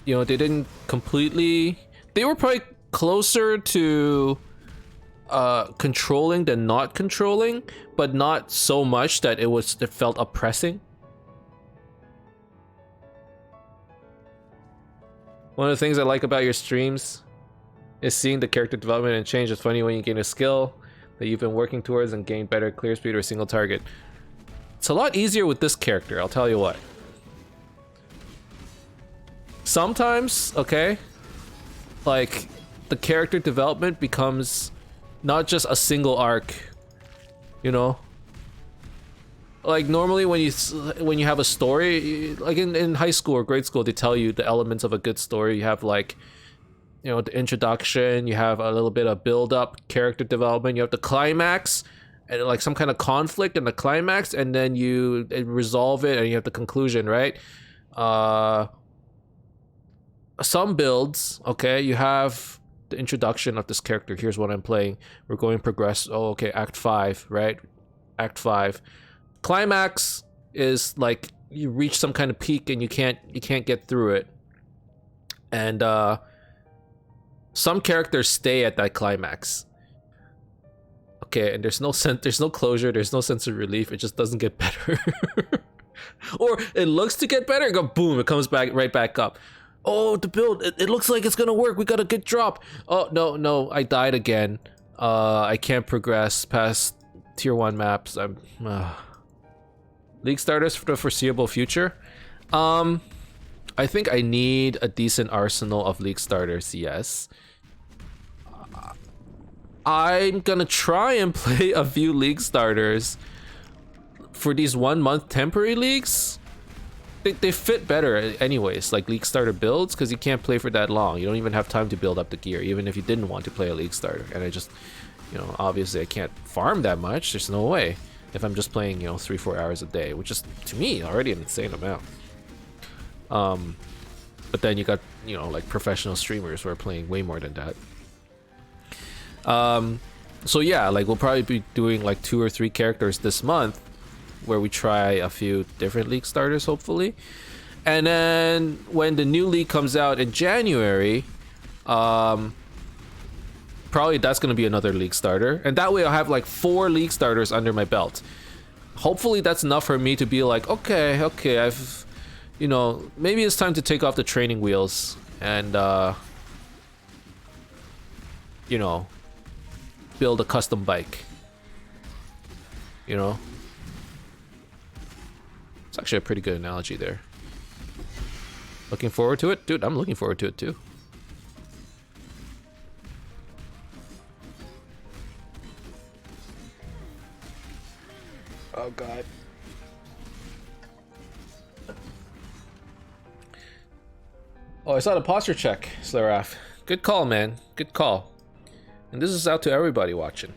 You know, they didn't completely... They were probably closer to controlling than not controlling, but not so much that it felt oppressing. One of the things I like about your streams is seeing the character development and change. It's funny when you gain a skill that you've been working towards and gain better clear speed or a single target. It's a lot easier with this character, I'll tell you what. Sometimes, okay, like the character development becomes not just a single arc, you know? Like normally when you have a story, like in high school or grade school, they tell you the elements of a good story. You have like, you know, the introduction, you have a little bit of build up, character development, you have the climax and like some kind of conflict in the climax, and then you resolve it and you have the conclusion, right? Some builds, okay, you have the introduction of this character. Here's what I'm playing. We're going to progress. Oh, okay, Act 5, right? Act 5. Climax is like you reach some kind of peak and you can't get through it. And some characters stay at that climax. Okay, and there's no closure, there's no sense of relief. It just doesn't get better. Or it looks to get better, go boom, it comes back right back up. Oh, the build, it looks like it's gonna work. We got a good drop. Oh, no, I died again. I can't progress past tier 1 maps. I'm League starters for the foreseeable future. I think I need a decent arsenal of League starters, yes. I'm gonna try and play a few League starters for these 1 month temporary leagues. They fit better anyways, like League starter builds, because you can't play for that long. You don't even have time to build up the gear, even if you didn't want to play a League starter. And I just, you know, obviously I can't farm that much. There's no way if I'm just playing, you know, 3-4 hours a day, which is to me already an insane amount. But then you got, you know, like professional streamers who are playing way more than that. So yeah, like we'll probably be doing like 2 or 3 characters this month, where we try a few different League starters, hopefully. And then when the new league comes out in January, probably that's gonna be another League starter. And that way I'll have like 4 League starters under my belt. Hopefully that's enough for me to be like, okay, I've, you know, maybe it's time to take off the training wheels and, you know, build a custom bike, you know? It's actually a pretty good analogy there. Looking forward to it? Dude, I'm looking forward to it too. Oh god. Oh, I saw the posture check, Slaraf. Good call, man. Good call. And this is out to everybody watching.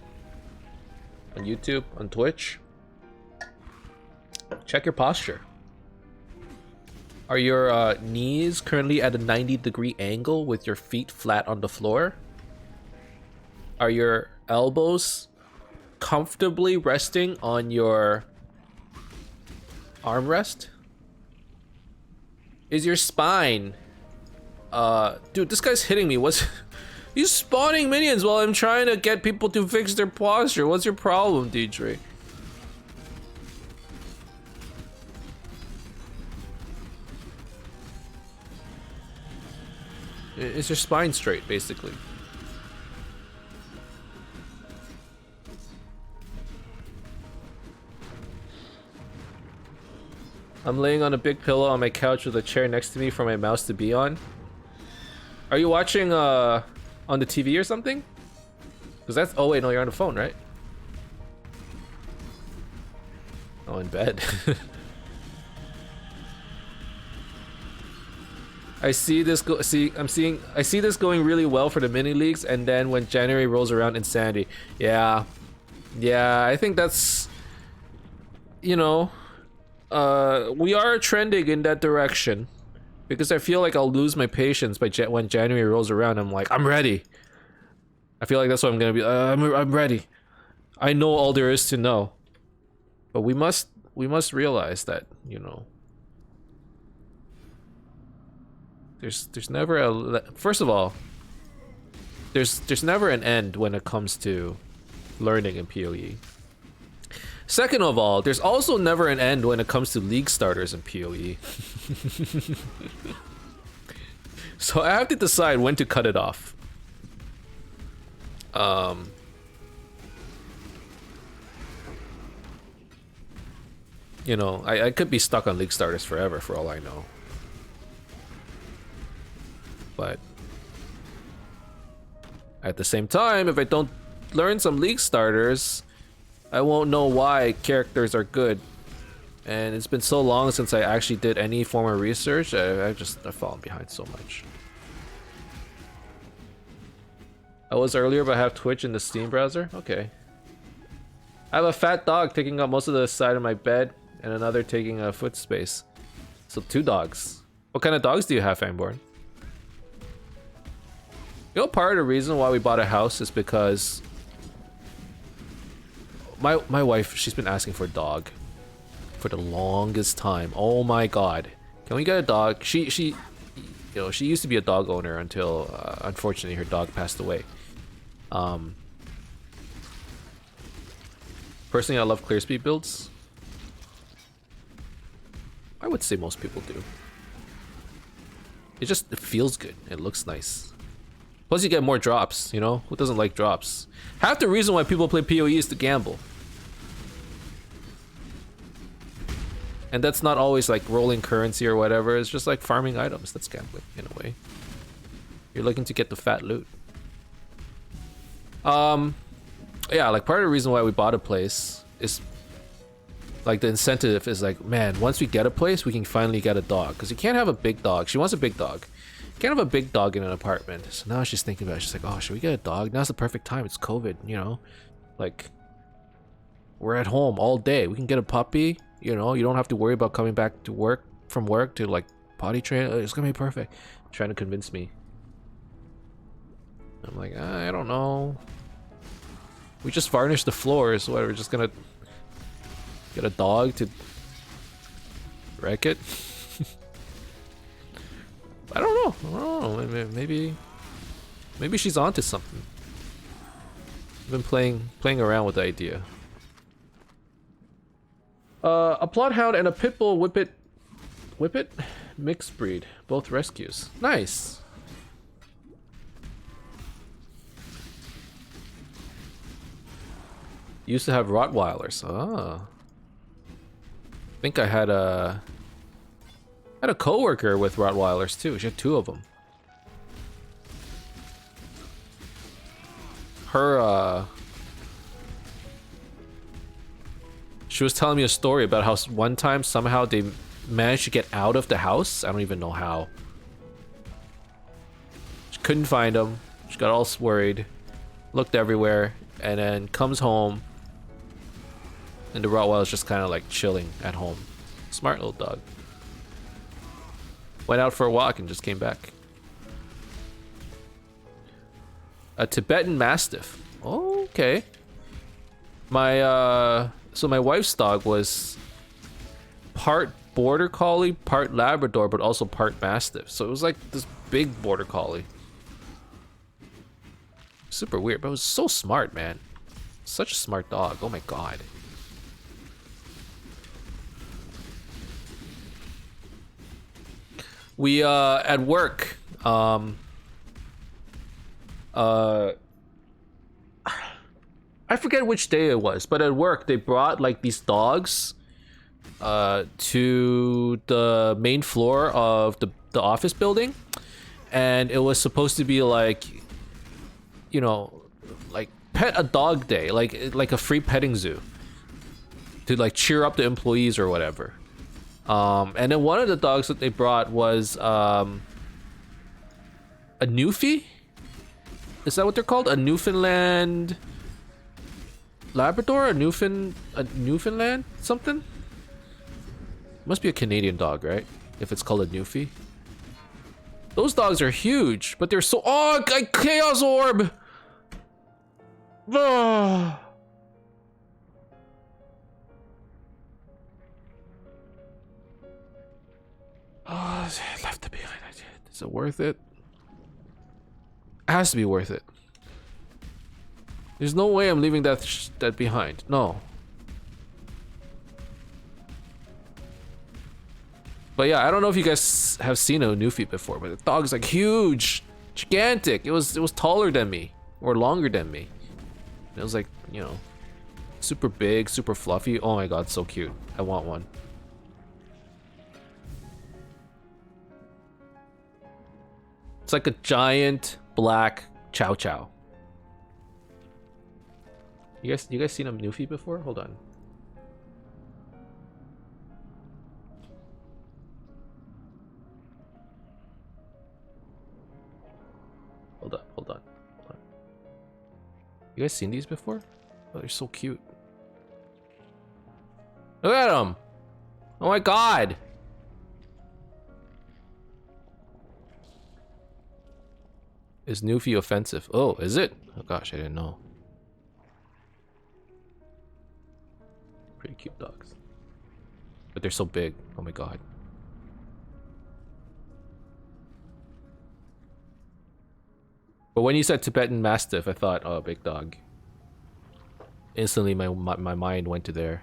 On YouTube, on Twitch. Check your posture. Are your knees currently at a 90-degree angle with your feet flat on the floor? Are your elbows comfortably resting on your armrest? Is your spine... dude, this guy's hitting me. What's... He's spawning minions while I'm trying to get people to fix their posture. What's your problem, DJ? Is your spine straight, basically? I'm laying on a big pillow on my couch with a chair next to me for my mouse to be on. Are you watching on the TV or something? Because that's... Oh wait, no, you're on the phone, right? Oh, in bed. I see this I see this going really well for the mini leagues, and then when January rolls around, insanity. Yeah, I think that's, you know, we are trending in that direction, because I feel like I'll lose my patience by when January rolls around. I'm like, I'm ready. I feel like that's what I'm gonna be. I'm ready. I know all there is to know, but we must realize that, you know. There's never a... First of all, there's never an end when it comes to learning in PoE. Second of all, there's also never an end when it comes to league starters in PoE. So I have to decide when to cut it off. You know, I could be stuck on League starters forever for all I know. But at the same time, if I don't learn some League starters, I won't know why characters are good. And it's been so long since I actually did any form of research, I've fallen behind so much. I was earlier, but I have Twitch in the Steam browser? Okay. I have a fat dog taking up most of the side of my bed, and another taking a foot space. So 2 dogs. What kind of dogs do you have, Fanborn? You know, part of the reason why we bought a house is because my wife, she's been asking for a dog for the longest time. Oh my god. Can we get a dog? She you know, she used to be a dog owner until unfortunately her dog passed away. Personally, I love clear speed builds. I would say most people do. It feels good. It looks nice. Plus you get more drops, you know? Who doesn't like drops? Half the reason why people play PoE is to gamble. And that's not always like rolling currency or whatever. It's just like farming items. That's gambling in a way. You're looking to get the fat loot. Yeah, like part of the reason why we bought a place is like the incentive is like, man, once we get a place, we can finally get a dog. Because you can't have a big dog. She wants a big dog. You can't have a big dog in an apartment. So now she's thinking about it. She's like, oh, should we get a dog? Now's the perfect time. It's COVID, you know? Like, we're at home all day. We can get a puppy. You know, you don't have to worry about coming back to work from work to like potty train. It's gonna be perfect. Trying to convince me. I'm like, I don't know. We just varnished the floors. What? We're just gonna get a dog to wreck it? I don't know. Maybe she's onto something. I've been playing around with the idea. A Bloodhound and a Pitbull Whippet mixed breed, both rescues. Nice. Used to have Rottweilers. Ah. I think I had a coworker with Rottweilers too. She had 2 of them. She was telling me a story about how one time somehow they managed to get out of the house. I don't even know how. She couldn't find them. She got all worried, looked everywhere, and then comes home, and the Rottweiler's just kind of like chilling at home. Smart little dog. Went out for a walk and just came back. A Tibetan Mastiff. Oh, okay. So my wife's dog was part Border Collie, part Labrador, but also part Mastiff. So it was like this big Border Collie. Super weird, but it was so smart, man. Such a smart dog. Oh my god. We at work I forget which day it was, but at work they brought like these dogs to the main floor of the office building, and it was supposed to be like, you know, like pet a dog day, like a free petting zoo to like cheer up the employees or whatever. And then one of the dogs that they brought was a Newfie? Is that what they're called? A Newfoundland Labrador? A Newfoundland something? Must be a Canadian dog, right? If it's called a Newfie. Those dogs are huge, but they're so— oh, Chaos Orb! Oh. Oh, I left it behind. Is it worth it? It has to be worth it. There's no way I'm leaving that behind. No. But yeah, I don't know if you guys have seen a Newfie before, but the dog's like huge, gigantic. It was taller than me, or longer than me. It was like, you know, super big, super fluffy. Oh my god, so cute. I want one. It's like a giant black chow chow. You guys seen a Newfie before? Hold on. Hold on. You guys seen these before? Oh, they're so cute. Look at them! Oh my god! Is Newfie offensive? Oh, is it? Oh gosh, I didn't know. Pretty cute dogs. But they're so big. Oh my god. But when you said Tibetan Mastiff, I thought, oh, big dog. Instantly, my mind went to there.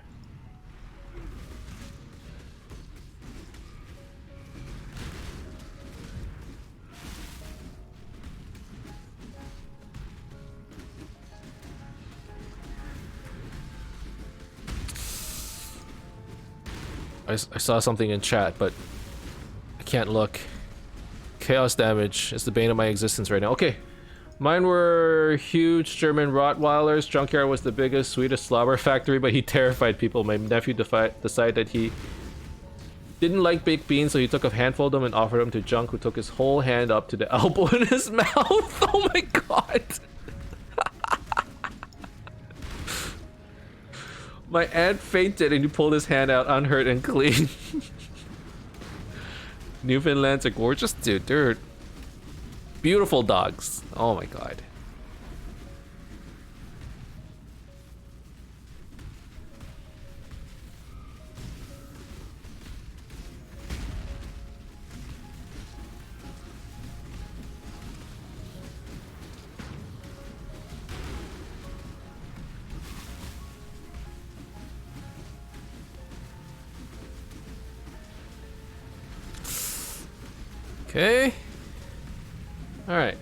I saw something in chat, but I can't look. Chaos damage is the bane of my existence right now. Okay. Mine were huge German Rottweilers. Junkyard was the biggest, sweetest slobber factory, but he terrified people. My nephew decided that he didn't like baked beans, so he took a handful of them and offered them to Junk, who took his whole hand up to the elbow in his mouth. Oh my god. My aunt fainted and he pulled his hand out unhurt and clean. Newfoundlands are gorgeous, dude. They're beautiful dogs. Oh my god. Okay. All right.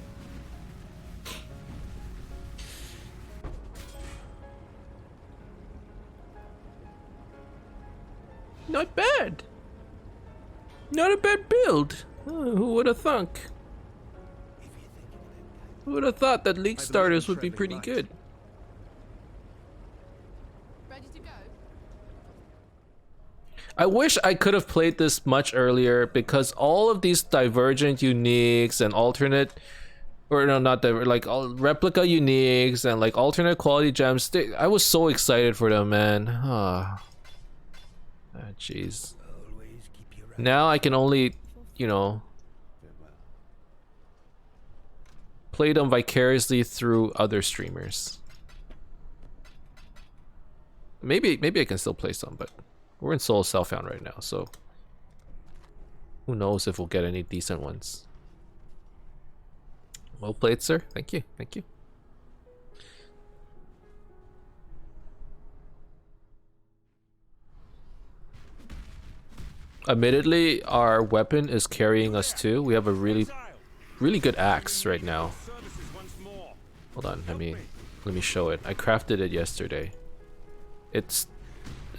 Not bad. Not a bad build. Oh, who would have thunk? Who would have thought that league starters would be pretty good? Ready to go? I wish I could have played this much earlier, because all of these divergent uniques and alternate, or no, not the like all replica uniques and like alternate quality gems. I was so excited for them, man. Jeez. Now I can only, you know, play them vicariously through other streamers. Maybe I can still play some, but we're in Soul Self-Found right now, so who knows if we'll get any decent ones. Well played, sir. Thank you. Thank you. Admittedly, our weapon is carrying us too. We have a really good axe right now. Hold on, let me show it. I crafted it yesterday. It's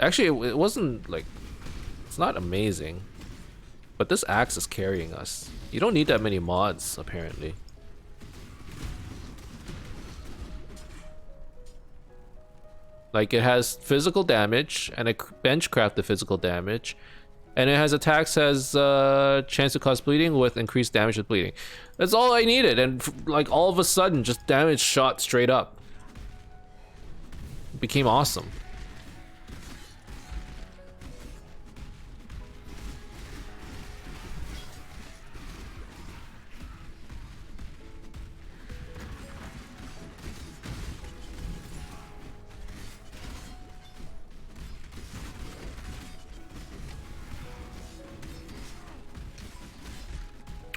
actually, it wasn't like, it's not amazing, but this axe is carrying us. You don't need that many mods, apparently. Like, it has physical damage, and I bench craft the physical damage, and it has attacks has chance to cause bleeding with increased damage with bleeding. That's all I needed, and like all of a sudden, just damage shot straight up. It became awesome.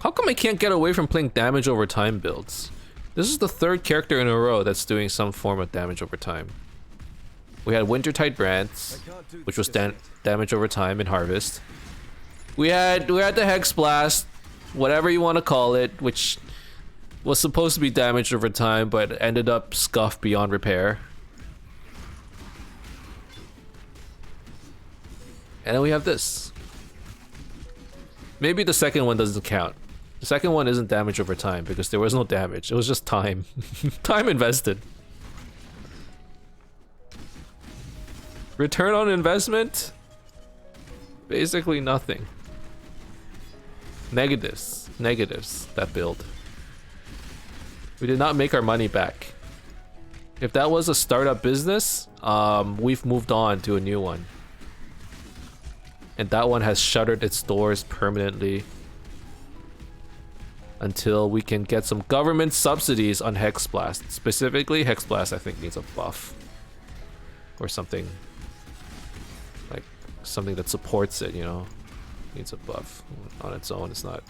How come I can't get away from playing damage over time builds? This is the third character in a row that's doing some form of damage over time. We had Wintertide Brands, which was damage over time in Harvest. We had the Hex Blast, whatever you want to call it, which was supposed to be damaged over time, but ended up scuffed beyond repair. And then we have this. Maybe the second one doesn't count. The second one isn't damage over time because there was no damage. It was just time. Time invested. Return on investment? Basically nothing. Negatives. Negatives, that build. We did not make our money back. If that was a startup business, we've moved on to a new one. And that one has shuttered its doors permanently until we can get some government subsidies on Hex Blast. Specifically, Hex Blast I think needs a buff. Or something. Like, something that supports it, you know? Needs a buff. On its own, it's not.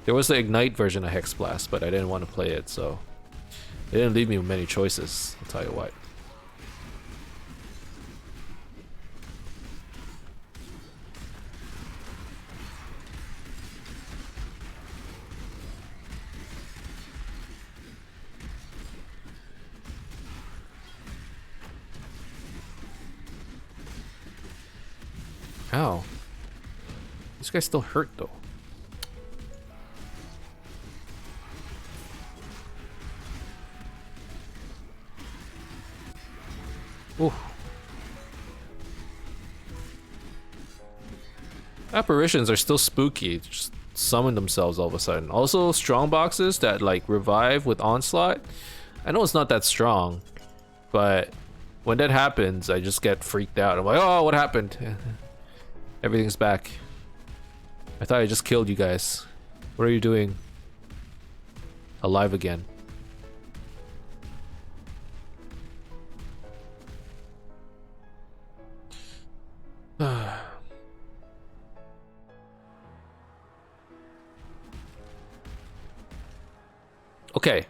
There was the Ignite version of Hex Blast, but I didn't want to play it, so it didn't leave me with many choices, I'll tell you what. Ow. This guy's still hurt though. Ooh. Apparitions are still spooky. Just summon themselves all of a sudden. Also, strong boxes that like revive with onslaught. I know it's not that strong, but when that happens, I just get freaked out. I'm like, oh, what happened? Everything's back. I thought I just killed you guys. What are you doing? Alive again. Okay.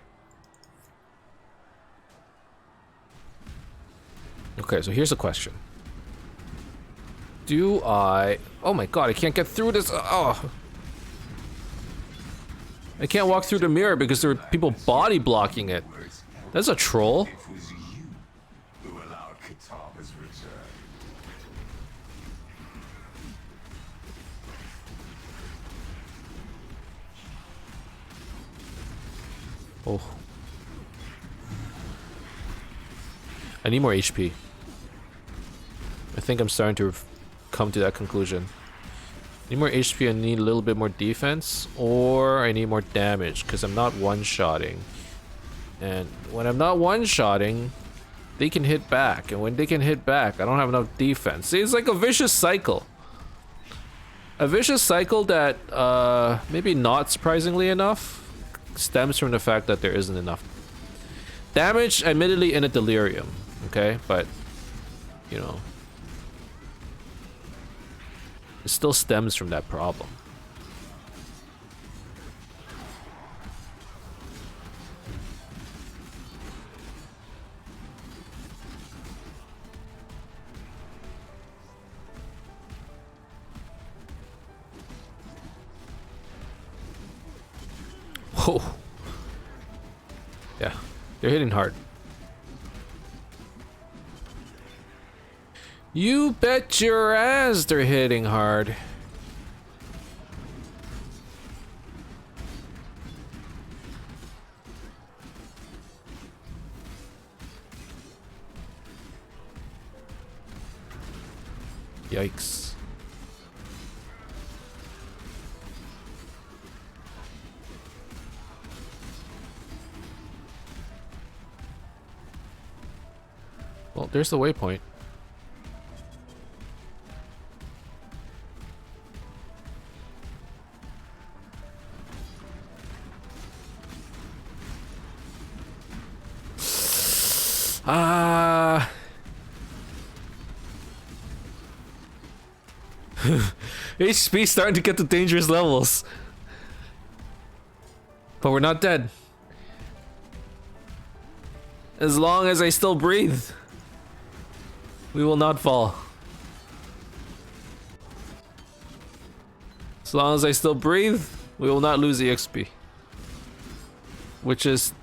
Okay, so here's a question. Do I... Oh my god, I can't get through this. Oh. I can't walk through the mirror because there are people body blocking it. That's a troll. It was you who allowed Kitava's return. Oh. I need more HP. I think I'm starting to come to that conclusion. I need more HP, I need a little bit more defense, or I need more damage, because I'm not one-shotting. And when I'm not one-shotting, they can hit back, and when they can hit back, I don't have enough defense. See, it's like a vicious cycle. A vicious cycle that, maybe not surprisingly enough, stems from the fact that there isn't enough damage, admittedly in a delirium, okay? But, you know, it still stems from that problem. Oh. Yeah, they're hitting hard. You bet your ass they're hitting hard. Yikes. Well, there's the waypoint. HP starting to get to dangerous levels. But we're not dead. As long as I still breathe, we will not fall. As long as I still breathe, we will not lose EXP. Which is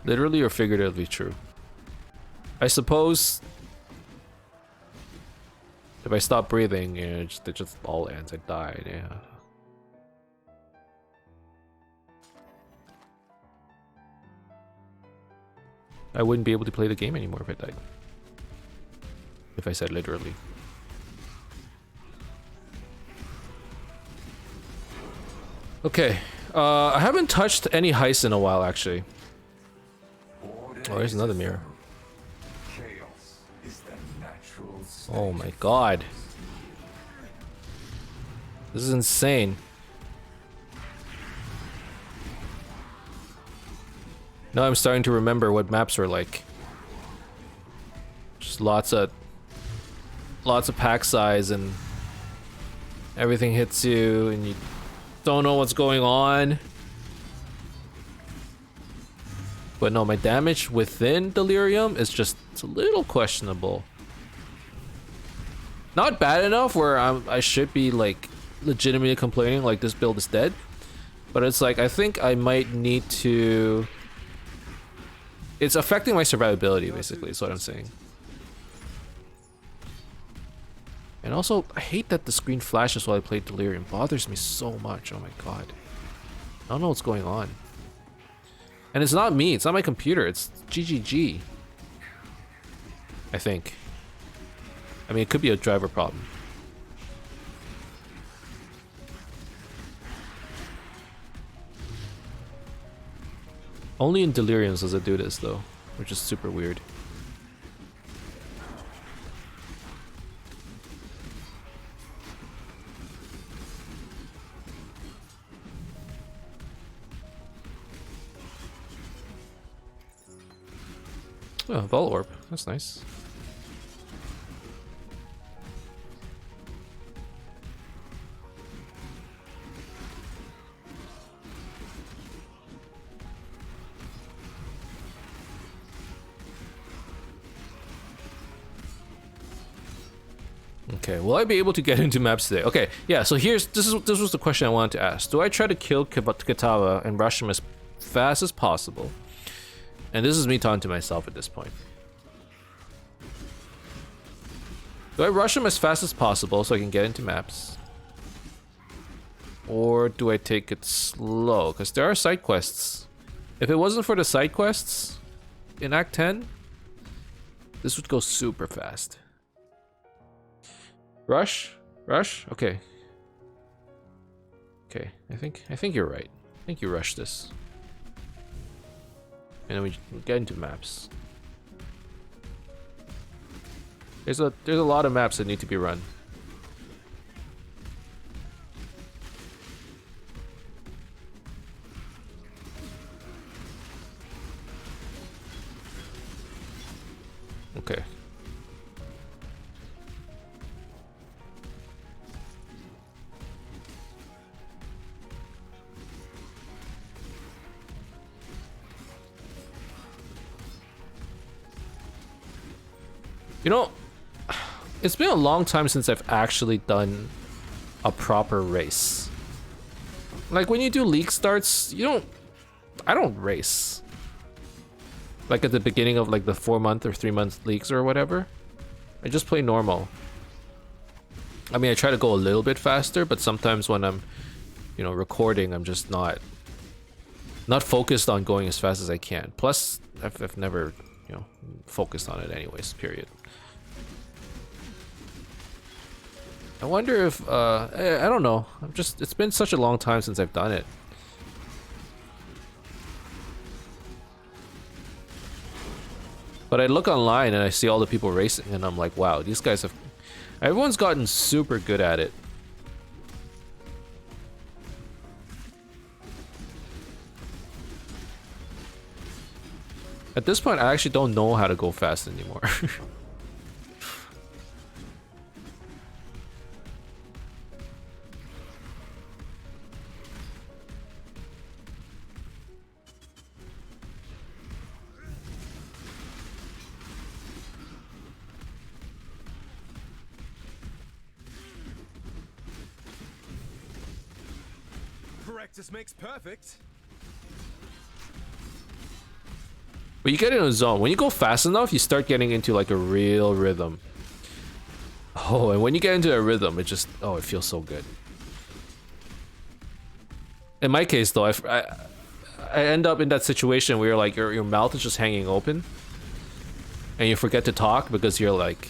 literally or figuratively true. I suppose if I stop breathing, it just all ends. I died, yeah. I wouldn't be able to play the game anymore if I died. If I said literally. Okay, I haven't touched any heists in a while, actually. Oh, there's another mirror. Chaos is the natural state. Oh my god. This is insane. Now I'm starting to remember what maps were like. Just lots of pack size and everything hits you and you don't know what's going on. But no, my damage within Delirium is just, it's a little questionable. Not bad enough where I should be like legitimately complaining like this build is dead. But it's like, I think I might need to... It's affecting my survivability, basically, is what I'm saying. And also, I hate that the screen flashes while I play Delirium. It bothers me so much, oh my god. I don't know what's going on. And it's not me, it's not my computer, it's GGG. I think. I mean, it could be a driver problem. Only in Deliriums does it do this though, which is super weird. Oh, Vol Orb, that's nice. Okay, will I be able to get into maps today? Okay, yeah, so this was the question I wanted to ask. Do I try to kill Katawa and rush him as fast as possible? And this is me talking to myself at this point. Do I rush him as fast as possible so I can get into maps? Or do I take it slow? Because there are side quests. If it wasn't for the side quests in Act 10, this would go super fast. Rush? Rush? Okay. Okay, I think you're right. I think you rush this. And then we get into maps. There's a lot of maps that need to be run. Okay. You know, it's been a long time since I've actually done a proper race. Like when you do league starts, I don't race. Like at the beginning of like the 4-month or 3-month leagues or whatever. I just play normal. I mean, I try to go a little bit faster, but sometimes when I'm, recording, I'm just not focused on going as fast as I can. Plus, I've never, focused on it anyways, period. I wonder if, I don't know. It's been such a long time since I've done it. But I look online and I see all the people racing and I'm like, wow, these guys everyone's gotten super good at it. At this point, I actually don't know how to go fast anymore. Practice makes perfect. But you get in a zone. When you go fast enough, you start getting into like a real rhythm. Oh, and when you get into a rhythm, it just, oh, it feels so good. In my case though, I end up in that situation where you're like, your mouth is just hanging open. And you forget to talk because you're like...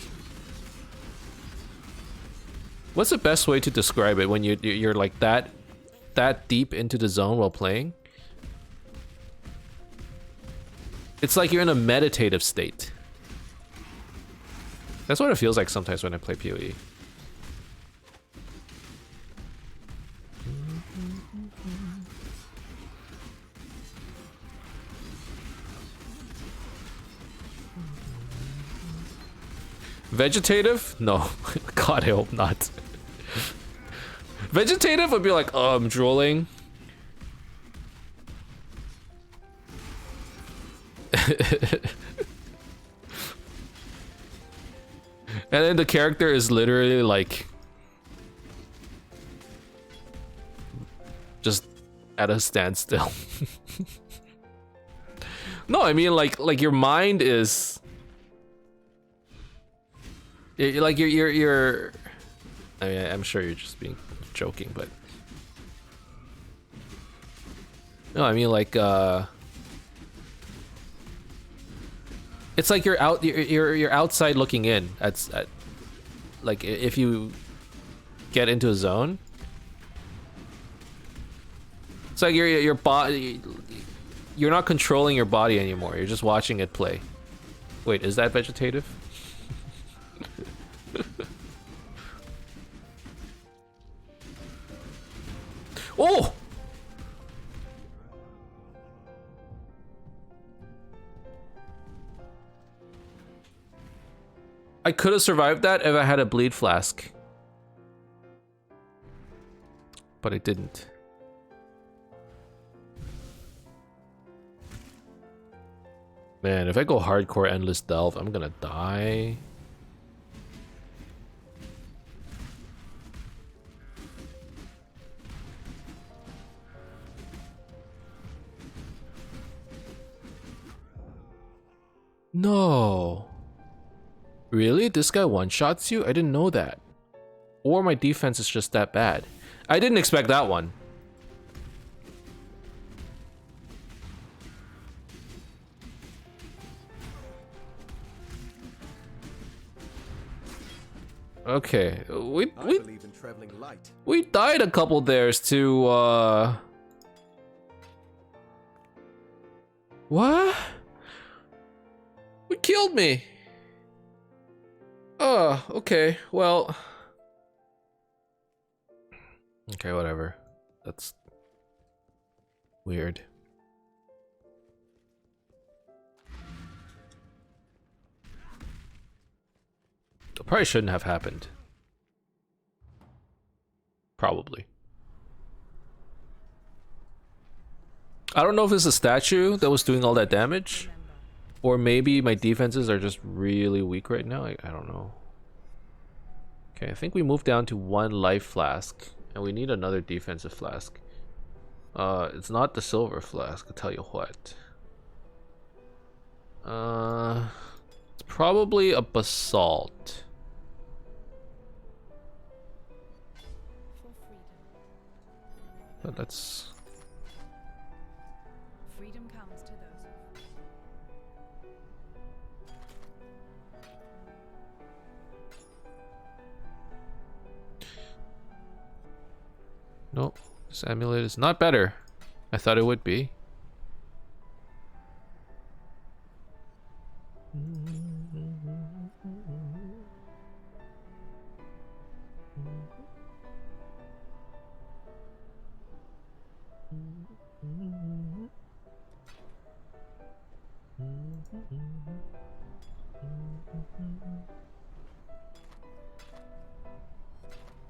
What's the best way to describe it when you're like that deep into the zone while playing? It's like you're in a meditative state. That's what it feels like sometimes when I play PoE. Vegetative? No. God, I hope not. Vegetative would be like, oh, I'm drooling. And then the character is literally like just at a standstill. No, I mean like your mind is like you're I mean, I'm sure you're just being joking, but no, I mean like it's like you're outside looking in at like if you get into a zone. It's like your body, you're not controlling your body anymore. You're just watching it play. Wait, is that vegetative? Oh! I could have survived that if I had a bleed flask. But I didn't. Man, if I go hardcore endless delve, I'm gonna die. No. Really? This guy one-shots you? I didn't know that. Or my defense is just that bad. I didn't expect that one. Okay, believe in traveling light. we died a couple dares to what? We killed me. Oh, okay. Well, okay, whatever. That's weird. It probably shouldn't have happened. Probably. I don't know if it's a statue that was doing all that damage, or maybe my defenses are just really weak right now. I don't know. Okay, I think we moved down to 1 life flask, and we need another defensive flask. It's not the silver flask, I'll tell you what. It's probably a basalt. But that's... Freedom comes to those. Nope, this amulet is not better. I thought it would be.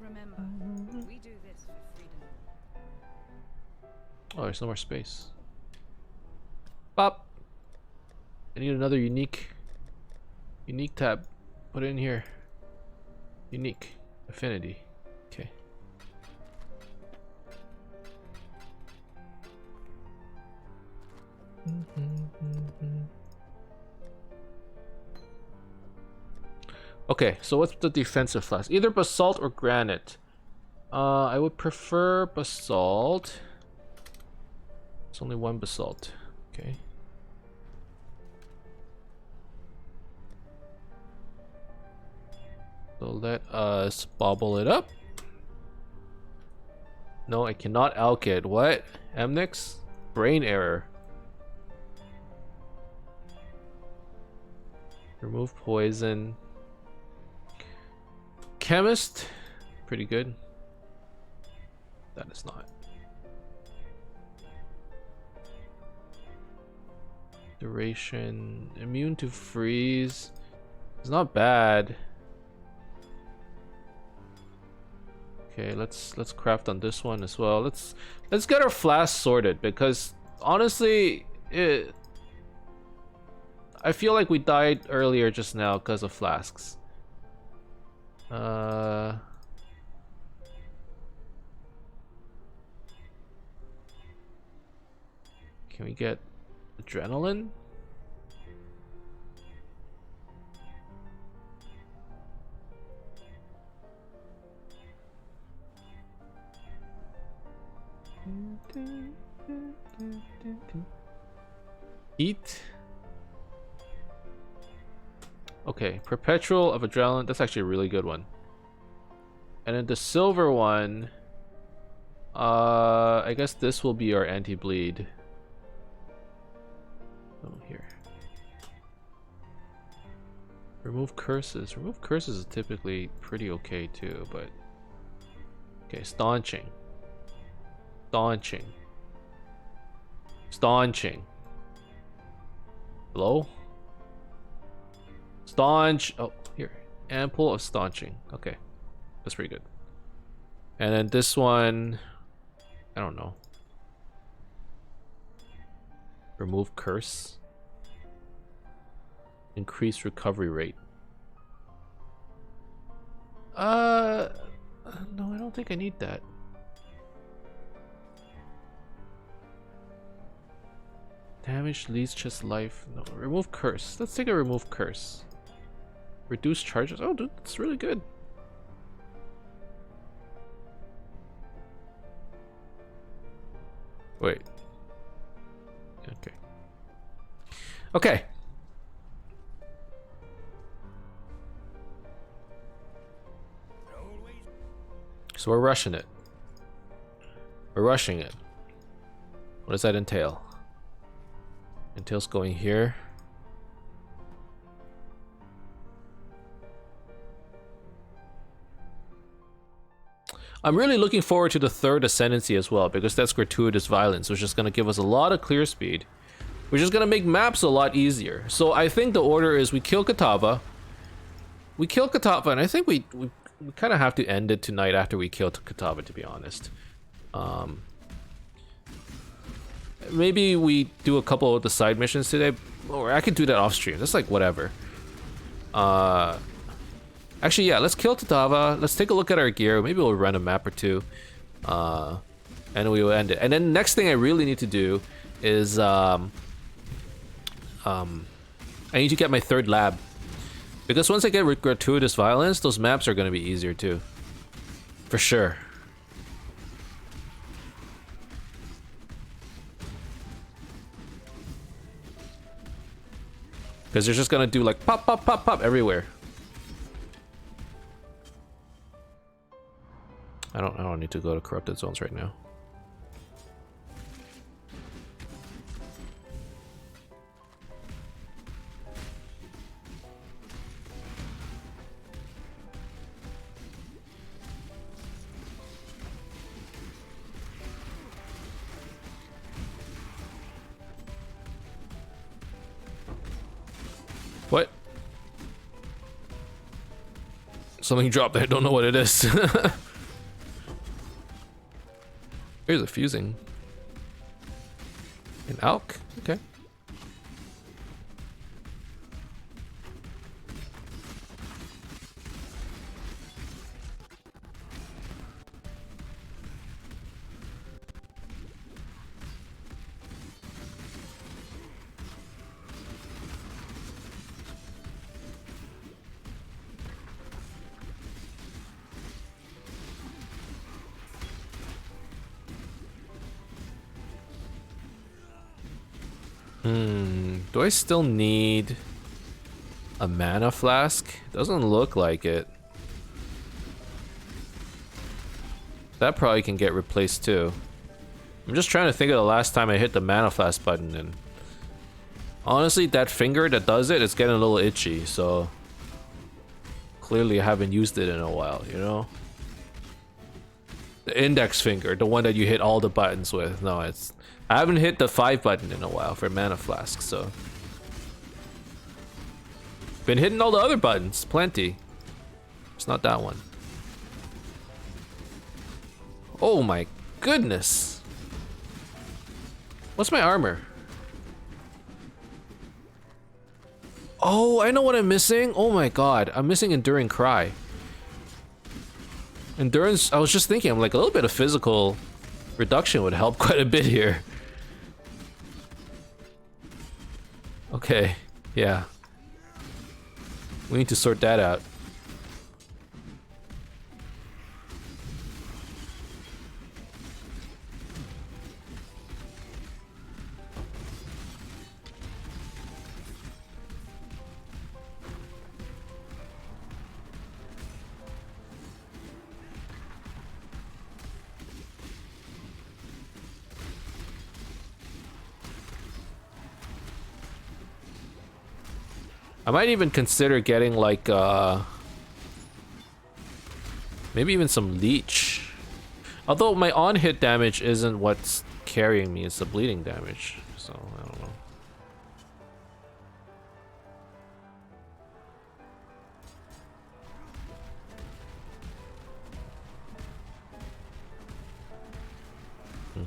Remember, we do this for freedom. Oh, there's no more space. Pop! I need another unique tab. Put it in here. Unique. Affinity. Okay. Okay, so what's the defensive flask? Either basalt or granite. I would prefer basalt. It's only one basalt. Okay. So let us bobble it up. No, I cannot alk it. What? Emnix? Brain error. Remove poison. Chemist? Pretty good. That is not. Duration. Immune to freeze. It's not bad. Okay, let's craft on this one as well. Let's get our flasks sorted, because honestly, I feel like we died earlier just now because of flasks. Can we get adrenaline? Heat. Okay, perpetual of adrenaline. That's actually a really good one. And then the silver one, I guess this will be our anti-bleed. Oh, here. Remove curses. Remove curses is typically pretty okay too, but okay, staunching. Staunching. Staunching. Hello? Staunch. Oh, here. Ample of staunching. Okay. That's pretty good. And then this one, I don't know. Remove curse. Increase recovery rate. No, I don't think I need that. Damage leads just life. No, remove curse. Let's take a remove curse. Reduce charges. Oh, dude, that's really good. Wait. Okay. Okay. So we're rushing it. We're rushing it. What does that entail? Entails going here. I'm really looking forward to the third ascendancy as well, because that's gratuitous violence, which is going to give us a lot of clear speed, which is going to make maps a lot easier. So I think the order is we kill Katava. We kill Katava, and I think we kind of have to end it tonight after we kill Katava, to be honest. Maybe we do a couple of the side missions today, or I could do that off stream. That's like whatever. Actually, yeah, let's kill Tatava. Let's take a look at our gear. Maybe we'll run a map or two. And we will end it. And then next thing I really need to do is I need to get my third lab. Because once I get gratuitous violence, those maps are going to be easier too. For sure. Because they're just going to do like pop, pop, pop, pop everywhere. I don't need to go to corrupted zones right now. What? Something dropped. I don't know what it is. Here's a fusing. An alk? Okay. Do I still need a mana flask? Doesn't look like it. That probably can get replaced too. I'm just trying to think of the last time I hit the mana flask button, and honestly, that finger that does it, it's getting a little itchy, so clearly I haven't used it in a while, you know? The index finger, the one that you hit all the buttons with. No, I haven't hit the 5 button in a while for mana flask, so been hitting all the other buttons, plenty. It's not that one. Oh my goodness. What's my armor? Oh, I know what I'm missing. Oh my god, I'm missing Enduring Cry. Endurance, I was just thinking, I'm like, a little bit of physical reduction would help quite a bit here. Okay, yeah. We need to sort that out. I might even consider getting like maybe even some leech. Although my on-hit damage isn't what's carrying me, it's the bleeding damage. So I don't know.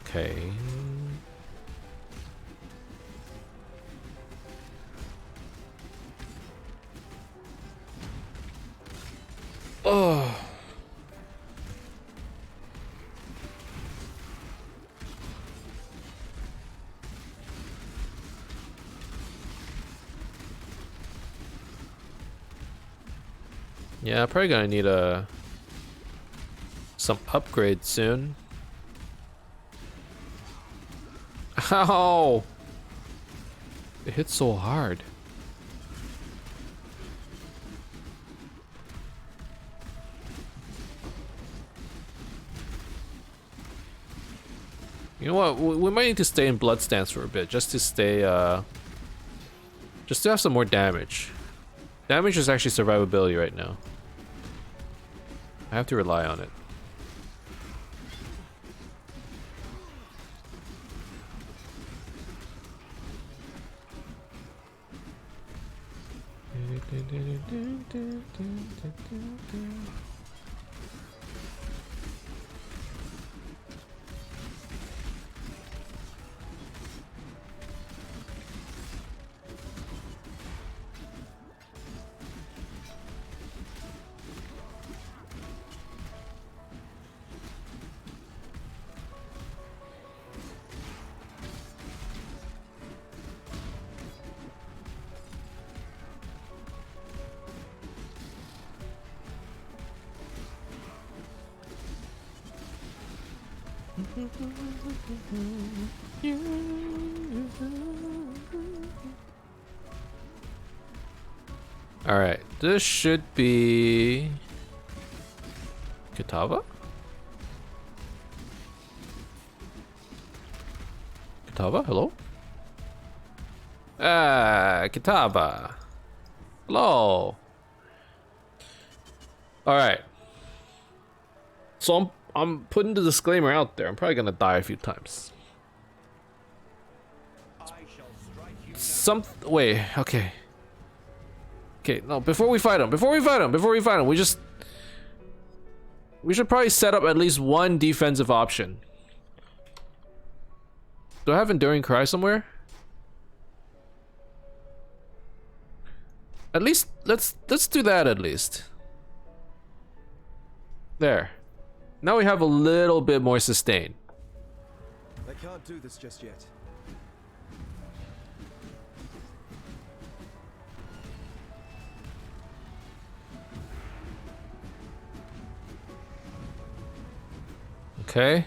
Okay. Oh. Yeah, probably gonna need some upgrade soon. Ow! It hit so hard. You know what? We might need to stay in Blood Stance for a bit, just to stay, just to have some more damage. Damage is actually survivability right now. I have to rely on it. All right, this should be Kitava? Kitava, hello? Ah, Kitava. Hello. All right. So I'm putting the disclaimer out there. I'm probably gonna die a few times. Wait, okay. Okay, no, before we fight him, we should probably set up at least one defensive option. Do I have Enduring Cry somewhere? At least, let's do that at least. There. Now we have a little bit more sustain. I can't do this just yet. Okay.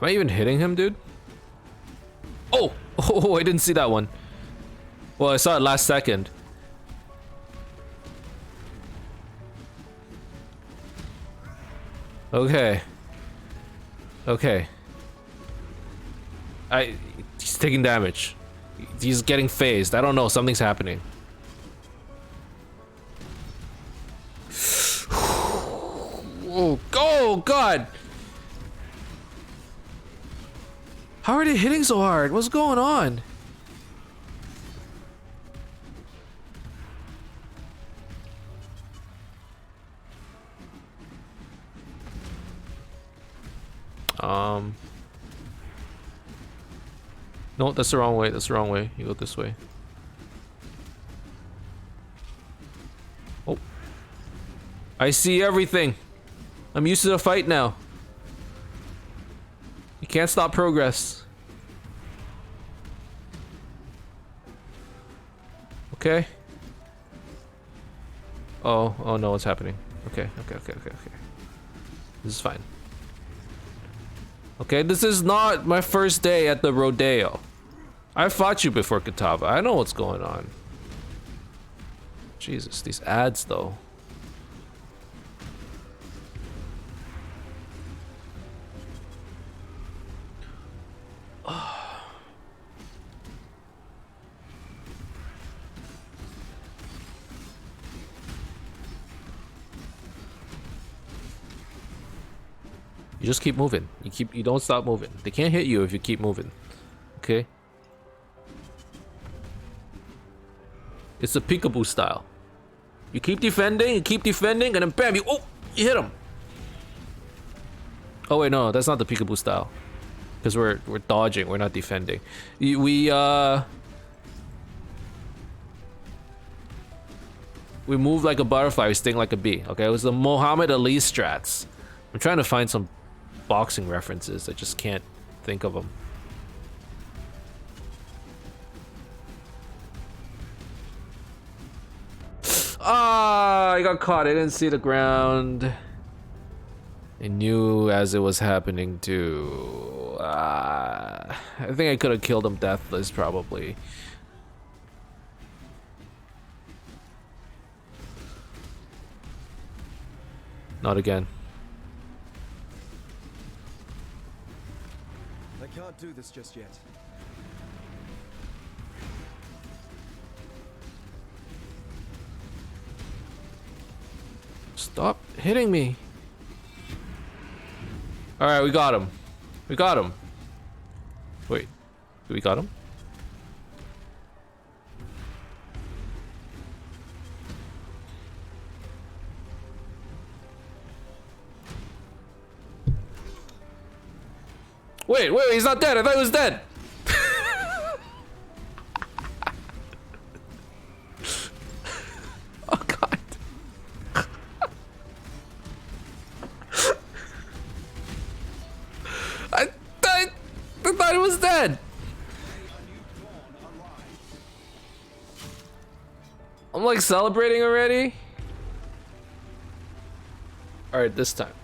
Am I even hitting him, dude? Oh! Oh, I didn't see that one. Well, I saw it last second. Okay. Okay. He's taking damage. He's getting phased. I don't know. Something's happening. Oh, oh God! How are they hitting so hard? What's going on? No, that's the wrong way. That's the wrong way. You go this way. Oh. I see everything. I'm used to the fight now. You can't stop progress. Okay. Oh no, what's happening? Okay. This is fine. Okay, this is not my first day at the rodeo. I fought you before, Katava. I know what's going on. Jesus, these ads though. You just keep moving. You don't stop moving. They can't hit you if you keep moving. Okay? It's a peekaboo style. You keep defending, and then bam, you hit him. Oh wait, no, that's not the peekaboo style. Because we're dodging, we're not defending. We move like a butterfly, we sting like a bee. Okay, it was the Muhammad Ali strats. I'm trying to find some boxing references. I just can't think of them. Ah, I got caught. I didn't see the ground. I knew as it was happening too. I think I could have killed him deathless probably. Not again. I can't do this just yet. Stop hitting me. Alright, we got him. We got him. Wait, we got him? Wait, he's not dead. I thought he was dead. Oh God. I thought he was dead. I'm like celebrating already. All right, this time.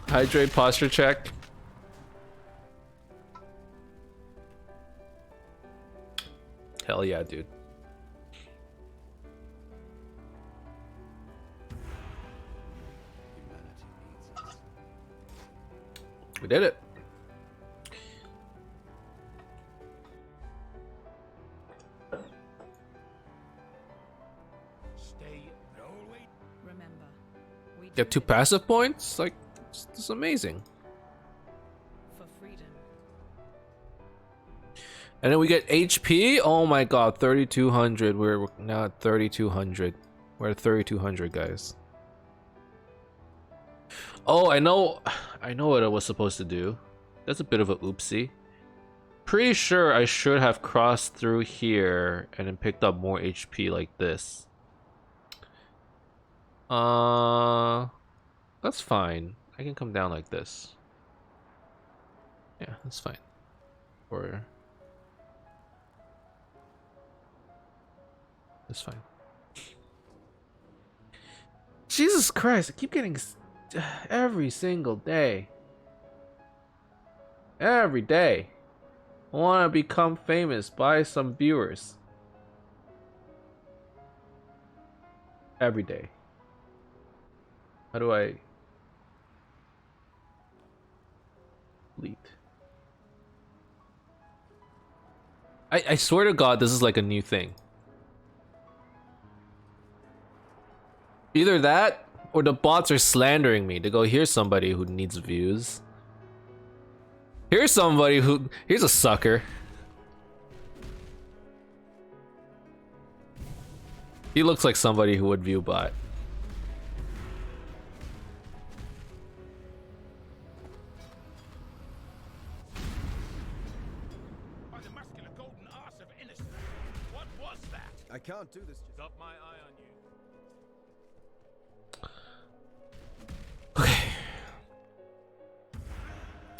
Hydrate, posture check. Hell yeah, dude. We did it. Remember, we Get 2 passive points? Like, this is amazing. for freedom. And then we get HP. Oh my God, 3,200. We're now at 3,200. We're at 3,200, guys. Oh, I know what I was supposed to do. That's a bit of a oopsie. Pretty sure I should have crossed through here and then picked up more HP like this. That's fine. I can come down like this. Yeah, that's fine. Or that's fine. Jesus Christ, I keep getting every single day. Every day. I want to become famous by some viewers. Every day. How do I delete? I swear to God, this is like a new thing. Either that, or the bots are slandering me to go, here's somebody who needs views. Here's somebody who... Here's a sucker. He looks like somebody who would view bot. By the muscular golden arse of innocence. What was that? I can't do this just Got my eye on you.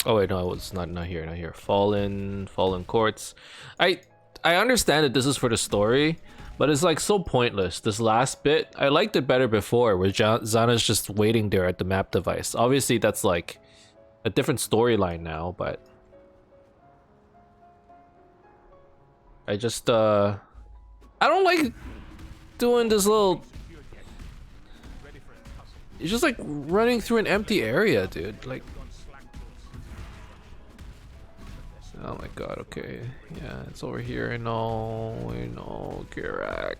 Oh wait, no, it's not here, not here. Fallen Courts. I understand that this is for the story, but it's like so pointless. This last bit, I liked it better before, where Zana's just waiting there at the map device. Obviously, that's like a different storyline now, but I just I don't like doing this little. It's just like running through an empty area, dude. Like. Oh my god, okay. Yeah, it's over here. I know, Kirak.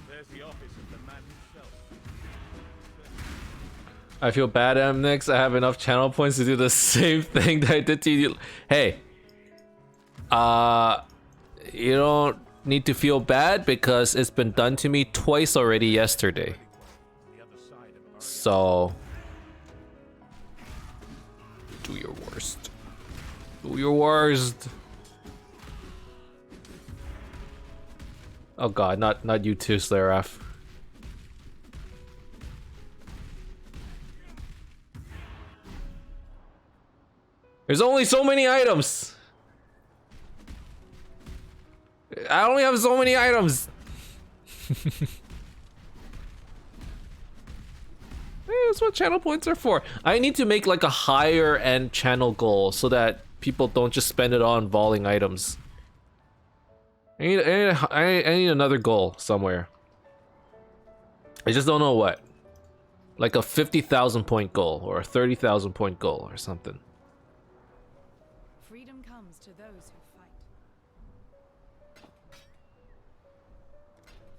There's the office of the man himself. I feel bad, Emnix. I have enough channel points to do the same thing that I did to you. Hey, you don't need to feel bad because it's been done to me twice already yesterday. So, do your worst. Do your worst. Oh god, not you too, Slaraf. There's only so many items. I only have so many items. That's what channel points are for. I need to make like a higher end channel goal so that people don't just spend it on volleying items. I need another goal somewhere. I just don't know what. Like a 50,000 point goal or a 30,000 point goal or something. Freedom comes to those who fight.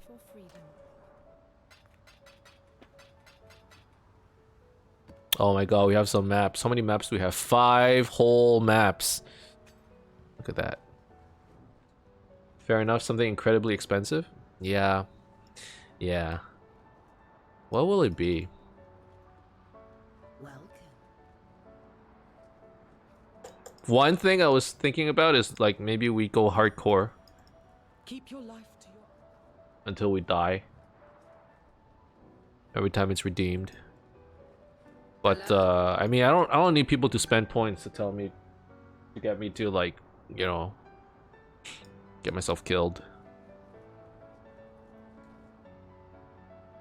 For freedom. Oh my god, we have some maps. How many maps do we have? 5 whole maps. Look at that. Fair enough, something incredibly expensive? Yeah. Yeah. What will it be? Welcome. One thing I was thinking about is like maybe we go hardcore Keep your life to your... until we die. Every time it's redeemed. But I mean I don't need people to spend points to tell me to get me to like, you know, get myself killed.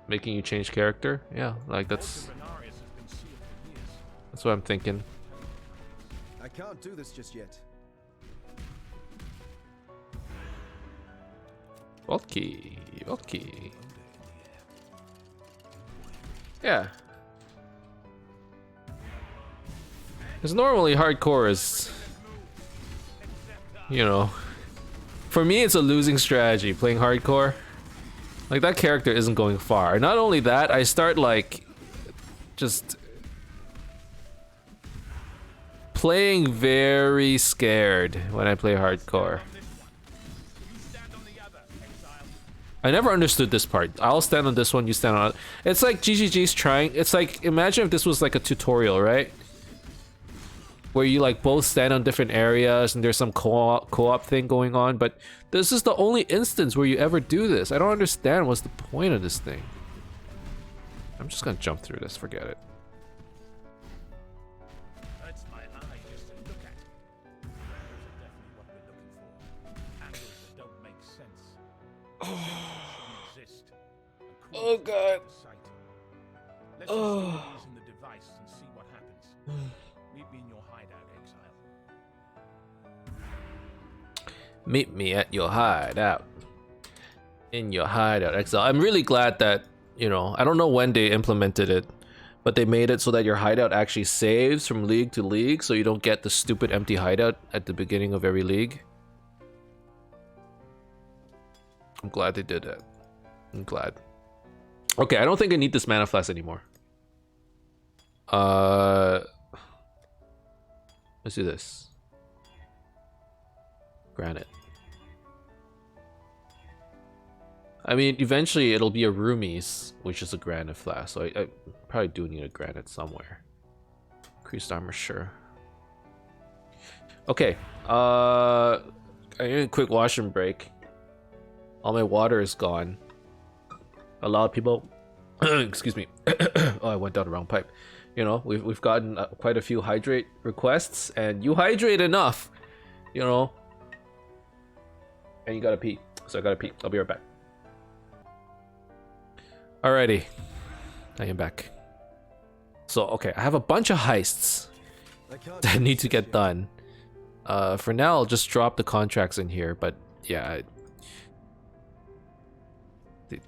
Making you change character? Yeah, like that's what I'm thinking. I can't do this just yet. Okay. Yeah. Because normally hardcore is, you know, for me it's a losing strategy playing hardcore. Like that character isn't going far. Not only that, I start like just playing very scared when I play hardcore. I never understood this part. I'll stand on this one, you stand on it. It's like GGG's trying. It's like, imagine if this was like a tutorial, right? Where you like both stand on different areas and there's some co-op thing going on, but this is the only instance where you ever do this. I don't understand what's the point of this thing. I'm just gonna jump through this, forget it. Hurts my eye just to look at. Those are definitely what we're looking for. Angles that don't make sense. Exist. Oh god. Let's install these in the device and see what happens. Meet me in your hideout, Exile. Meet me at your hideout. In your hideout, Exile. I'm really glad that, you know, I don't know when they implemented it, but they made it so that your hideout actually saves from league to league, so you don't get the stupid empty hideout at the beginning of every league. I'm glad they did that. I'm glad. Okay, I don't think I need this mana flask anymore. Let's do this. Granite. I mean, eventually it'll be a Roomies, which is a granite flask, so I probably do need a granite somewhere. Increased armor, sure. Okay, I need a quick wash and break. All my water is gone. A lot of people, excuse me. Oh, I went down the wrong pipe. You know, we've gotten quite a few hydrate requests, and you hydrate enough, you know. And you gotta pee, so I gotta pee. I'll be right back. Alrighty, I am back. So, okay, I have a bunch of heists that need to get done. For now, I'll just drop the contracts in here, but yeah,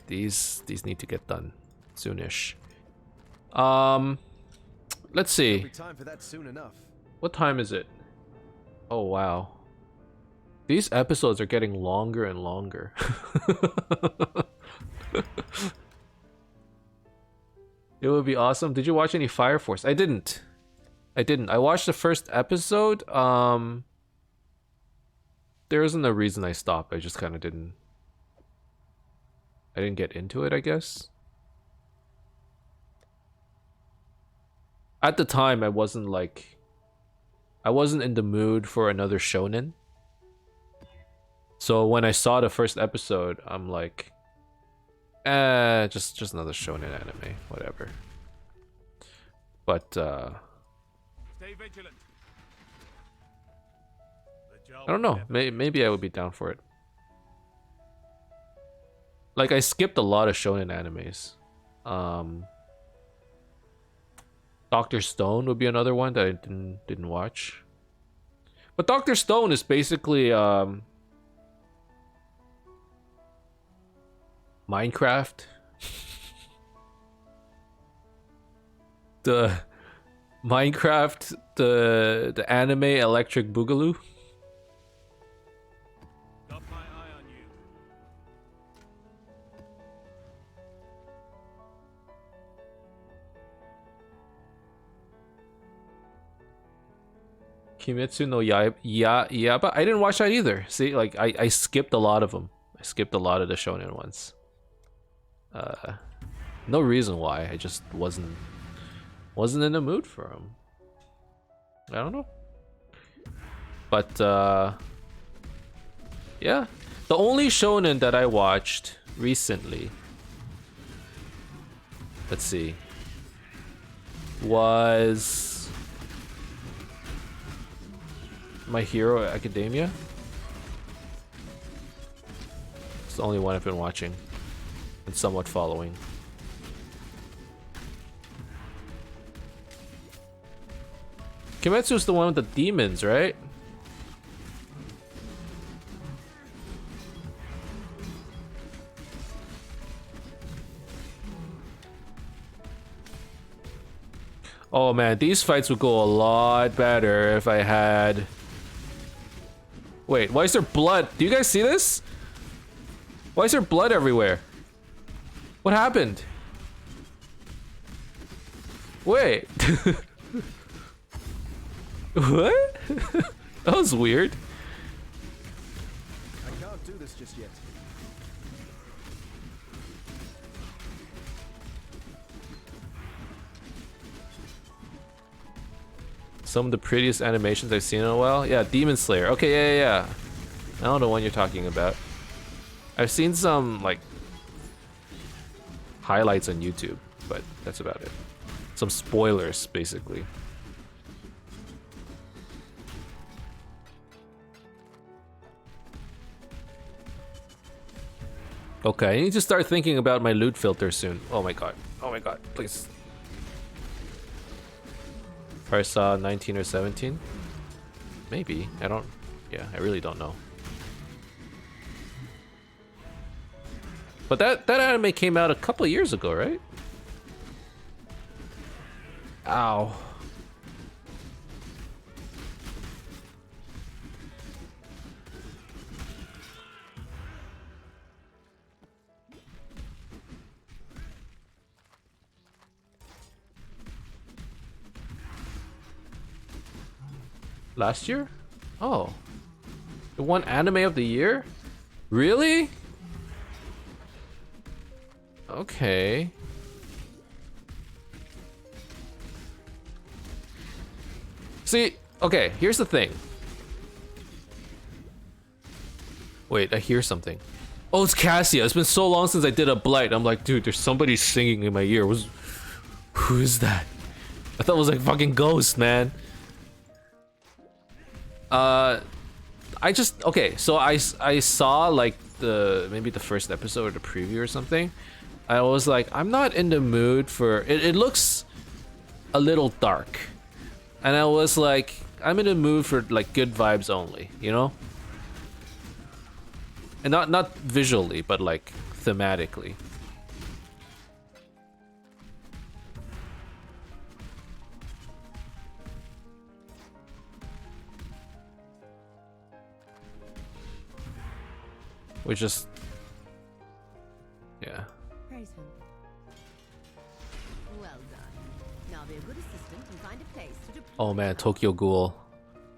these need to get done soonish. Let's see. Be time for that soon enough. What time is it? Oh wow. These episodes are getting longer and longer. It would be awesome. Did you watch any Fire Force? I didn't. I watched the first episode. There isn't a reason I stopped. I just kind of didn't. I didn't get into it, I guess. At the time, I wasn't in the mood for another shonen. So when I saw the first episode, I'm like, just another shonen anime, whatever. But Stay vigilant. I don't know. Maybe I would be down for it. Like, I skipped a lot of shonen animes. Dr. Stone would be another one that I didn't watch. But Dr. Stone is basically Minecraft. the Minecraft, the anime Electric Boogaloo. Got my eye on you. Kimetsu no Yaiba. I didn't watch that either. See, like I skipped a lot of them. I skipped a lot of the shonen ones. No reason why. I just wasn't in the mood for them. I don't know. But yeah, the only shonen that I watched recently, let's see, was My Hero Academia. It's the only one I've been watching and somewhat following. Kimetsu's the one with the demons, right? Oh man, these fights would go a lot better if I had... Wait, why is there blood? Do you guys see this? Why is there blood everywhere? What happened? Wait. What? That was weird. I can't do this just yet. Some of the prettiest animations I've seen in a while. Yeah, Demon Slayer. Okay, yeah. I don't know what you're talking about. I've seen some like highlights on YouTube, but that's about it. Some spoilers, basically. Okay, I need to start thinking about my loot filter soon. Oh my god, please. Probably saw 19 or 17? Maybe, I really don't know. But that anime came out a couple of years ago, right? Ow. Last year? Oh. It won anime of the year? Really? Okay. See, okay, here's the thing. Wait, I hear something. Oh, it's Cassia. It's been so long since I did a blight. I'm like, dude, there's somebody singing in my ear. Who is that? I thought it was like fucking Ghost, man. So I saw like maybe the first episode or the preview or something. I was like, I'm not in the mood for it. It looks a little dark, and I was like, I'm in the mood for like good vibes only, you know, and not visually, but like thematically. Which just, yeah. Praise him. Well done. Now be a good assistant and find a place to deploy. Oh man, Tokyo Ghoul.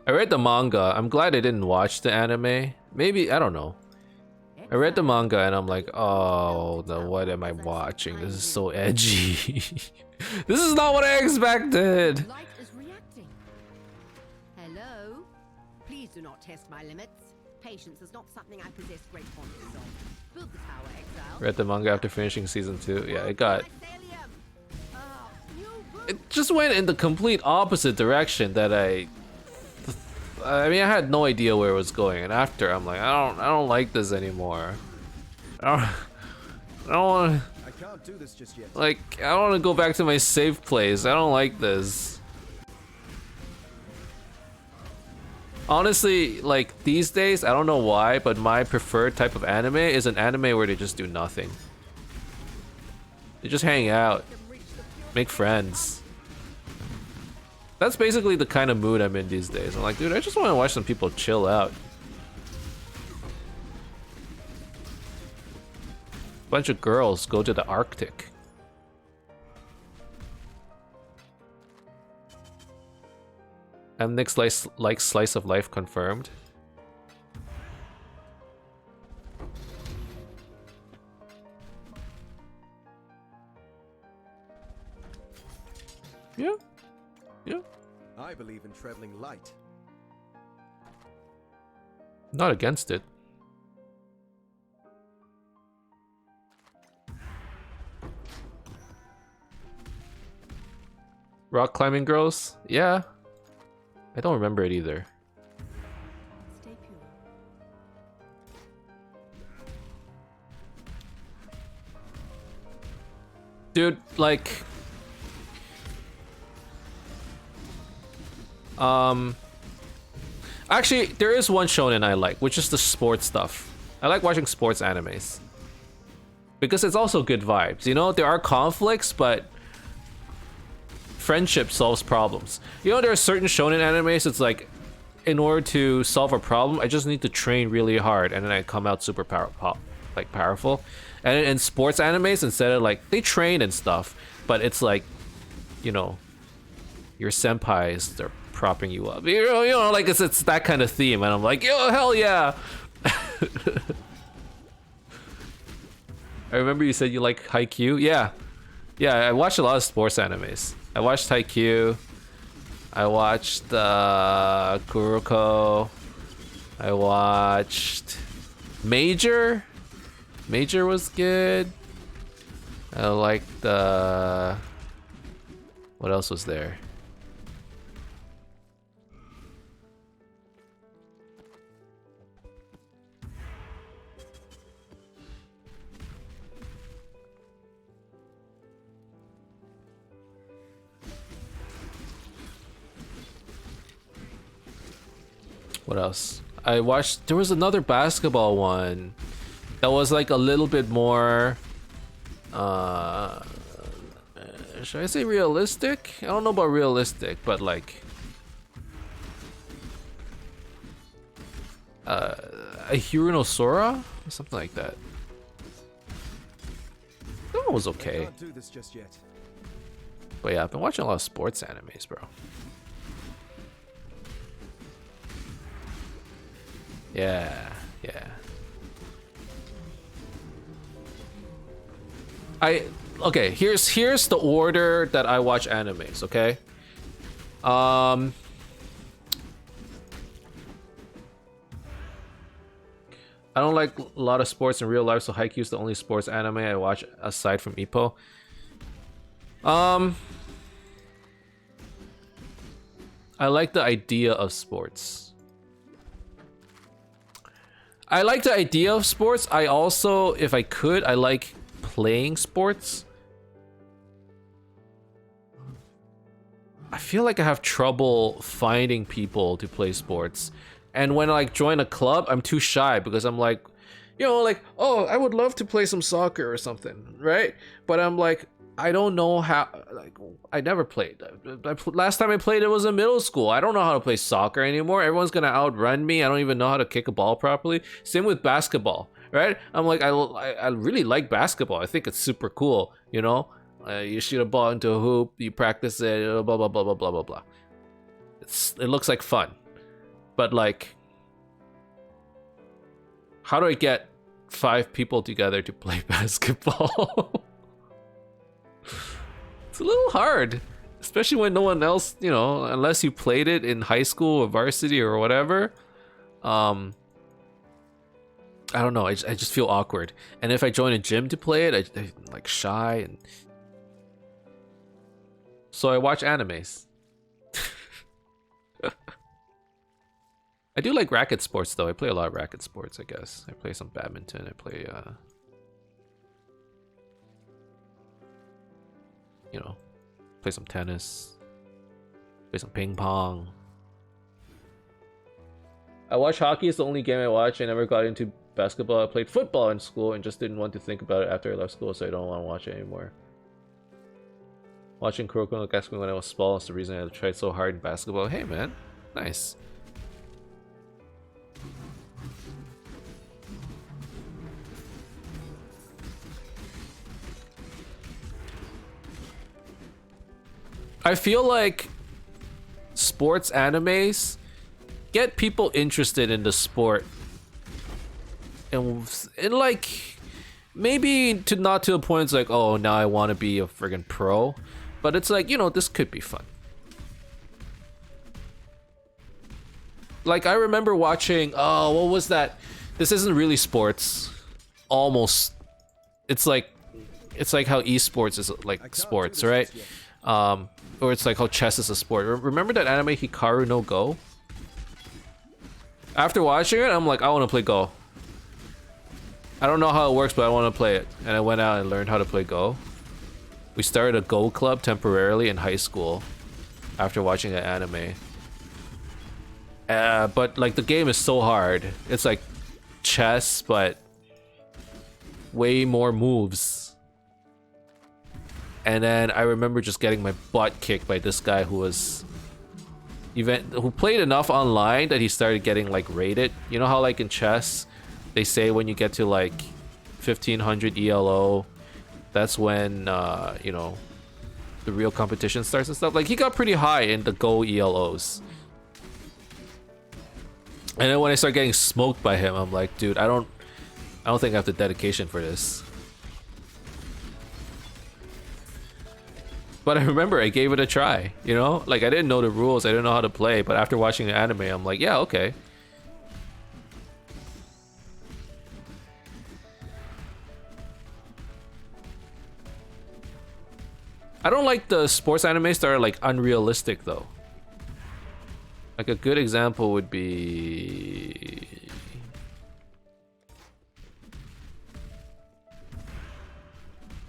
I read the manga. I'm glad I didn't watch the anime. Maybe, I don't know. I read the manga and I'm like, oh no, what am I watching? This is so edgy. This is not what I expected. Light is reacting. Hello? Please do not test my limits. Patience is not something I possess great quantities of. Build the tower, Exile. Read the manga after finishing season 2. Yeah, it just went in the complete opposite direction that I mean, I had no idea where it was going, and after I'm like, I don't like this anymore. I don't want. I can't do this just yet. Like, I don't want to go back to my safe place. I don't like this. Honestly, like these days, I don't know why, but my preferred type of anime is an anime where they just do nothing. They just hang out, make friends. That's basically the kind of mood I'm in these days. I'm like, dude, I just want to watch some people chill out. Bunch of girls go to the Arctic. Emnix likes slice of life confirmed. Yeah. I believe in traveling light. Not against it. Rock climbing girls? Yeah. I don't remember it either. Stay pure. Dude, like... Actually, there is one shonen I like, which is the sports stuff. I like watching sports animes. Because it's also good vibes, you know? There are conflicts, but... friendship solves problems. You know, there are certain shonen animes, it's like, in order to solve a problem, I just need to train really hard, and then I come out super powerful. And in sports animes, instead of like, they train and stuff, but it's like, you know, your senpais, they're propping you up. You know, like it's that kind of theme, and I'm like, yo, hell yeah! I remember you said you like Haikyuu? Yeah, I watch a lot of sports animes. I watched Haikyuu. I watched Kuroko. I watched Major. Major was good. I liked what else was there? What else? I watched, there was another basketball one that was like a little bit more should I say realistic? I don't know about realistic, but like a Hiro Sora? Something like that. That one was okay. Can't do this just yet. But yeah, I've been watching a lot of sports animes, bro. Yeah, yeah. Okay, here's the order that I watch animes, okay? I don't like a lot of sports in real life, so Haikyuu's the only sports anime I watch aside from Ippo. I like the idea of sports. I like the idea of sports. I also, if I could, I like playing sports. I feel like I have trouble finding people to play sports. And when I like join a club, I'm too shy because I'm like, you know, like, oh, I would love to play some soccer or something, right? But I'm like, I don't know how, like, I never played. Last time I played, it was in middle school. I don't know how to play soccer anymore. Everyone's gonna outrun me. I don't even know how to kick a ball properly. Same with basketball, right? I'm like, I really like basketball. I think it's super cool, you know? You shoot a ball into a hoop, you practice it, blah, blah, blah, blah, blah, blah, blah. It looks like fun. But like, how do I get 5 people together to play basketball? It's a little hard, especially when no one else, you know, unless you played it in high school or varsity or whatever. I don't know, I just feel awkward. And if I join a gym to play it, I'm like shy, and so I watch animes. I do like racket sports though. I play a lot of racket sports, I guess. I play some badminton, I play you know, play some tennis, play some ping pong. I watch hockey, it's the only game I watch. I never got into basketball. I played football in school and just didn't want to think about it after I left school, so I don't want to watch it anymore. Watching Kuroko no Kasumi when I was small is the reason I tried so hard in basketball. Hey man, nice. I feel like sports animes get people interested in the sport, and like maybe not to the point it's like, oh, now I want to be a friggin' pro, but it's like, you know, this could be fun. Like I remember watching, oh, what was that? This isn't really sports. Almost. It's like how esports is like sports, right? Or it's like how chess is a sport. Remember that anime Hikaru no Go? After watching it, I'm like, I want to play Go. I don't know how it works, but I want to play it. And I went out and learned how to play Go. We started a Go club temporarily in high school after watching that anime. But like the game is so hard. It's like chess, but way more moves. And then I remember just getting my butt kicked by this guy who played enough online that he started getting like rated. You know how like in chess, they say when you get to like 1500 ELO, that's when you know, the real competition starts and stuff. Like he got pretty high in the Go ELOs. And then when I start getting smoked by him, I'm like, dude, I don't think I have the dedication for this. But I remember I gave it a try, you know? Like, I didn't know the rules, I didn't know how to play, but after watching the anime, I'm like, yeah, okay. I don't like the sports animes that are, like, unrealistic, though. Like, a good example would be...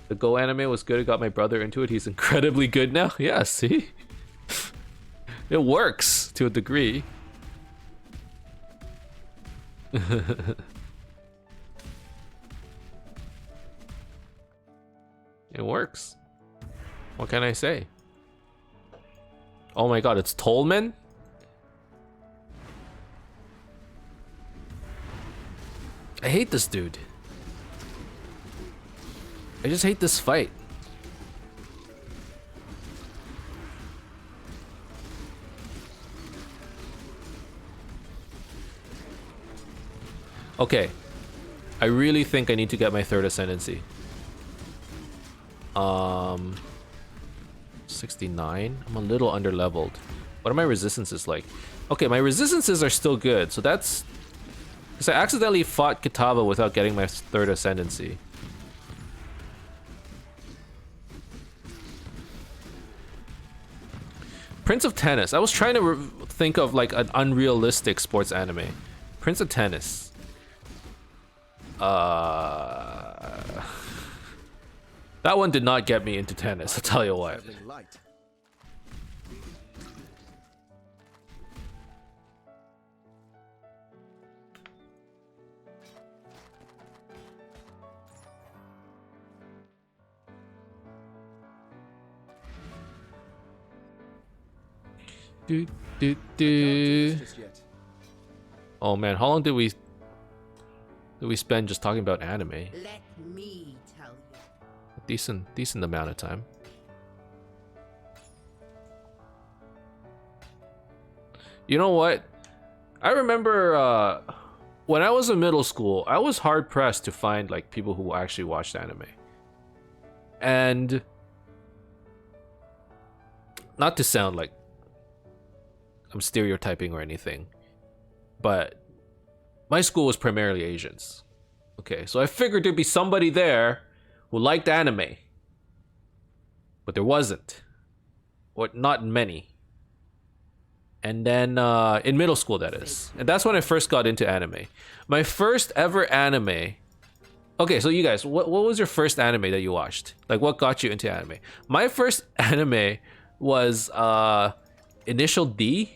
The Go anime was good. It got my brother into it. He's incredibly good now. Yeah, see? It works to a degree. It works. What can I say? Oh my god, it's Tolman? I hate this dude. I just hate this fight. Okay. I really think I need to get my third ascendancy. 69? I'm a little under leveled. What are my resistances like? Okay, my resistances are still good, so that's... Because I accidentally fought Kitava without getting my third ascendancy. Prince of Tennis. I was trying to think of like an unrealistic sports anime. Prince of Tennis. That one did not get me into tennis, I'll tell you what. Traveling light. Do, do, do. Just yet. Oh man, how long did we spend just talking about anime? Let me tell you. Decent amount of time. You know what? I remember when I was in middle school, I was hard pressed to find like people who actually watched anime. And not to sound like I'm stereotyping or anything, but my school was primarily Asians. Okay, so I figured there'd be somebody there who liked anime, but there wasn't, or not many. And then in middle school, that is, and that's when I first got into anime. My first ever anime. Okay, so you guys, what was your first anime that you watched? Like, what got you into anime? My first anime was Initial D.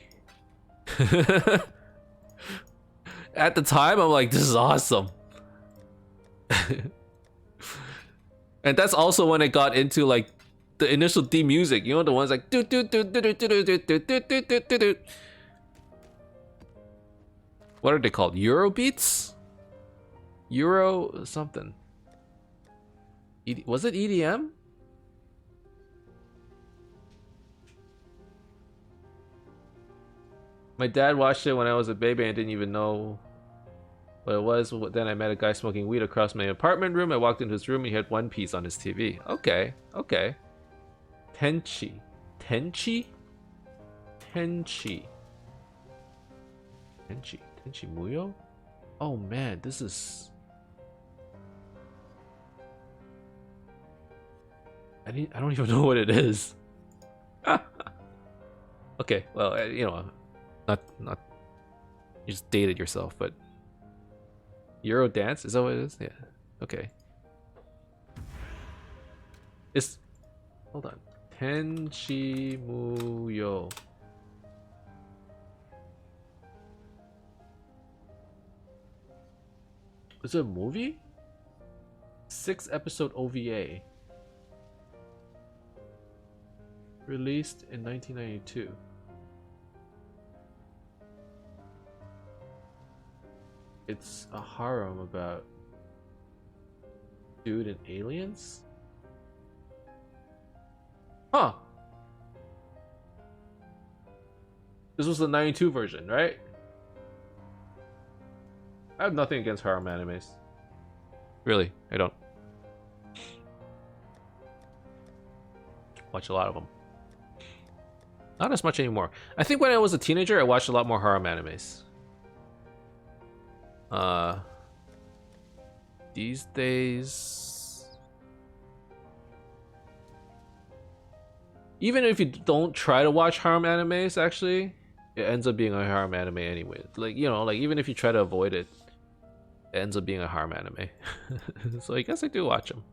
At the time, I'm like, this is awesome. And that's also when I got into like the Initial D music. You know, the ones like do do do do do do do do do do do do do. What are they called? Euro beats? Euro something. Was it EDM? My dad watched it when I was a baby and I didn't even know what it was. Then I met a guy smoking weed across my apartment room. I walked into his room and he had One Piece on his TV. Okay, okay. Tenchi. Tenchi? Tenchi. Tenchi. Tenchi Muyo? Oh man, this is... I don't even know what it is. Okay, well, you know... Not you just dated yourself, but Euro dance, is that what it is? Yeah. Okay. It's hold on. Tenchi Muyo. Is it a movie? 6-episode OVA. Released in 1992. It's a harem about dude and aliens? Huh. This was the 92 version, right? I have nothing against harem animes. Really, I don't. Watch a lot of them. Not as much anymore. I think when I was a teenager, I watched a lot more harem animes. These days, even if you don't try to watch harem animes, actually, it ends up being a harem anime anyway. Like, you know, like even if you try to avoid it, it ends up being a harem anime. So I guess I do watch them.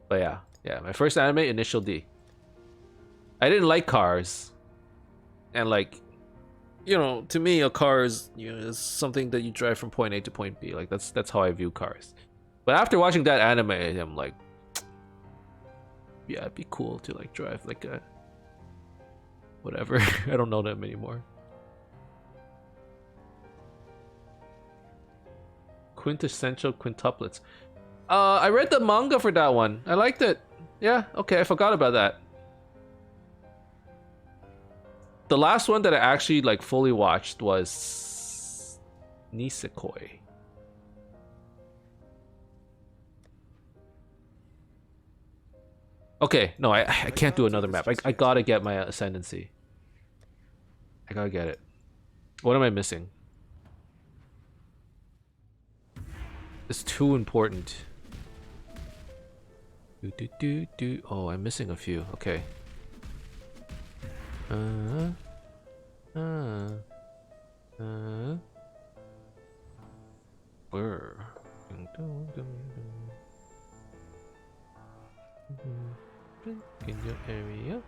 But yeah, my first anime, Initial D. I didn't like cars, and like, you know, to me, a car is, you know, is something that you drive from point A to point B. Like that's how I view cars. But after watching that anime, I'm like, yeah, it'd be cool to like drive like a whatever. I don't know them anymore. Quintessential quintuplets. I read the manga for that one. I liked it. Yeah, okay, I forgot about that. The last one that I actually like fully watched was Nisekoi. Okay, no, I can't do another map. I gotta get my ascendancy. I gotta get it. What am I missing? It's too important. Oh, I'm missing a few. Okay. Where? In your area.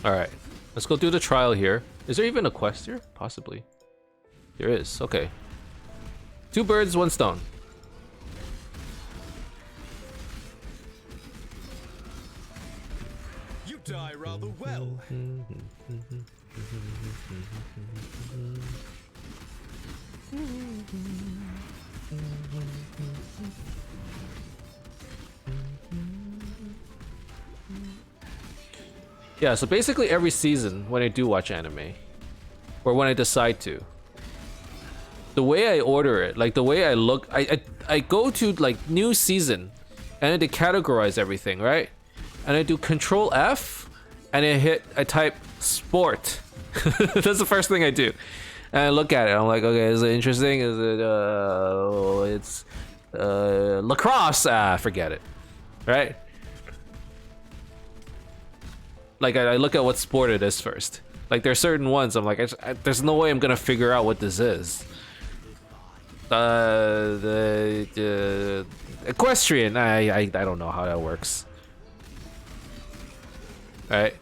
Alright, let's go do the trial here. Is there even a quest here? Possibly. There is, okay. 2 birds, 1 stone. You die rather well. Yeah, so basically every season when I do watch anime, or when I decide to, the way I order it, like the way I look, I go to like new season, and then they categorize everything, right? And I do Control F, and I type sport. That's the first thing I do, and I look at it. I'm like, okay, is it interesting? Is it it's lacrosse? Forget it, right? Like I look at what sport it is first. Like there's certain ones I'm like, there's no way I'm gonna figure out what this is. The equestrian, I don't know how that works. Right?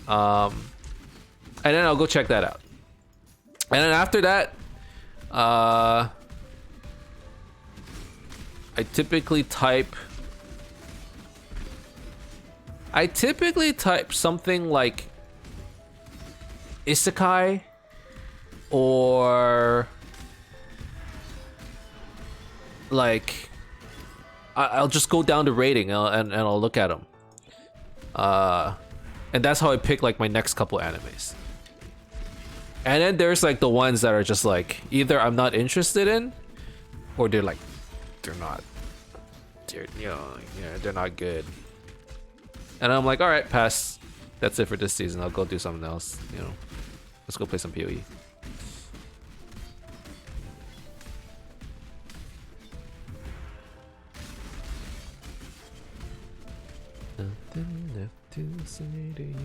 And then I'll go check that out. And then after that, I typically type something like isekai or like I'll just go down the rating and I'll look at them. And that's how I pick like my next couple animes. And then there's like the ones that are just like either I'm not interested in, or they're not good. And I'm like, all right, pass. That's it for this season. I'll go do something else. You know, let's go play some PoE. Nothing left to say to you.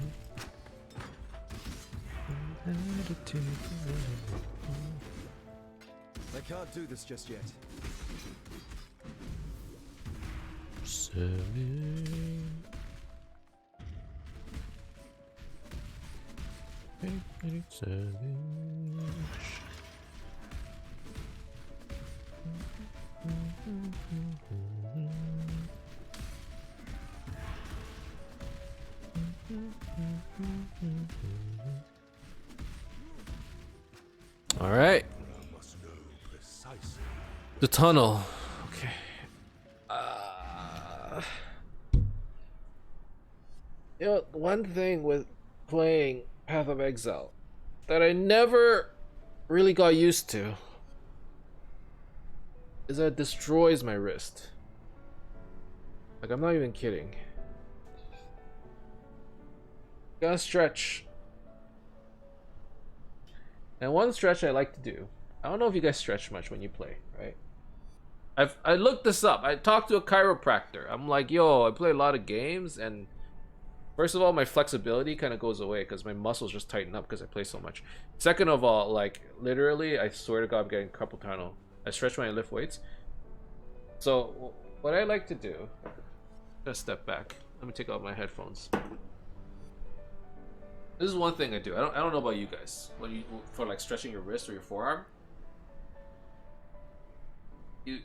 I can't do this just yet. 7 All right. The tunnel. Okay. one thing with playing Path of Exile that I never really got used to is that it destroys my wrist. Like, I'm not even kidding. Gotta stretch. And one stretch I like to do, I don't know if you guys stretch much when you play, right? I looked this up. I talked to a chiropractor. I'm like, yo, I play a lot of games, and first of all, my flexibility kind of goes away because my muscles just tighten up because I play so much. Second of all, like, literally, I swear to God, I'm getting carpal tunnel. I stretch when I lift weights. So what I like to do, just step back. Let me take off my headphones. This is one thing I do. I don't know about you guys. When you, for like stretching your wrist or your forearm, you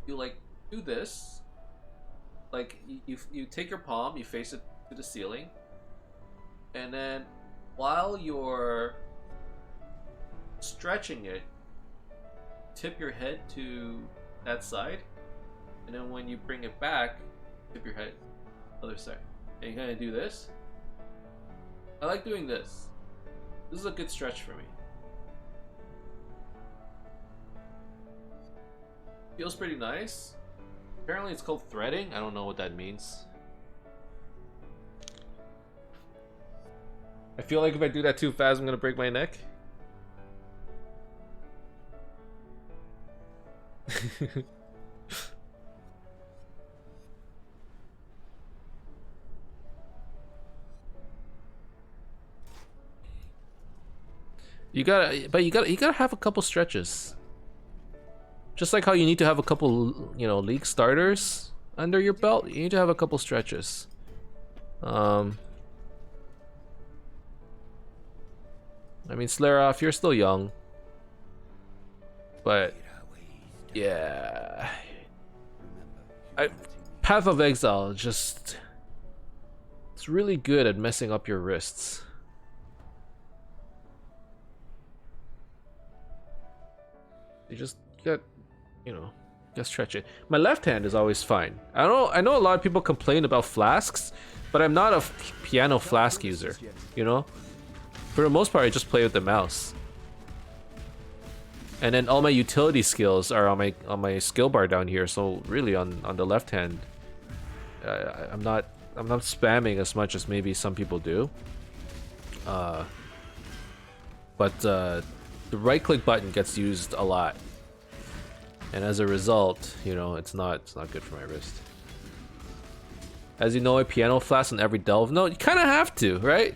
like do this. Like you take your palm, you face it to the ceiling, and then while you're stretching it, tip your head to that side, and then when you bring it back, tip your head other side. And you kind of do this. I like doing this. This is a good stretch for me. Feels pretty nice. Apparently it's called threading. I don't know what that means. I feel like if I do that too fast, I'm gonna break my neck. you gotta have a couple stretches. Just like how you need to have a couple, you know, league starters under your belt, you need to have a couple stretches. I mean, Slayeroff, you're still young, but yeah, Path of Exile just, it's really good at messing up your wrists. You got, you know, just stretch it. My left hand is always fine. I know a lot of people complain about flasks, but I'm not a piano flask user, you know? For the most part, I just play with the mouse. And then all my utility skills are on my skill bar down here, so really on the left hand, I'm not spamming as much as maybe some people do. But the right click button gets used a lot. And as a result, you know, it's not good for my wrist. As you know, a piano flask in every delve. No, you kind of have to, right?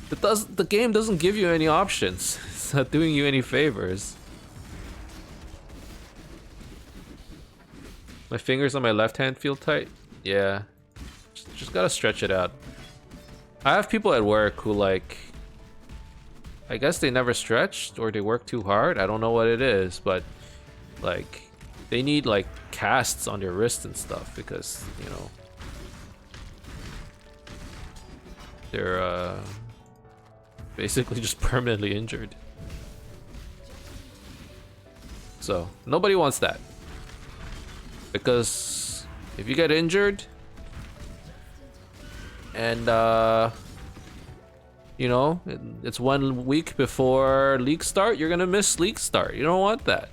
The game doesn't give you any options. It's not doing you any favors. My fingers on my left hand feel tight. Yeah, just gotta stretch it out. I have people at work who, like, I guess they never stretched or they work too hard. I don't know what it is, but like they need like casts on their wrists and stuff because, you know, they're basically just permanently injured. So nobody wants that, because if you get injured and you know, it's 1 week before league start, you're gonna miss league start. You don't want that.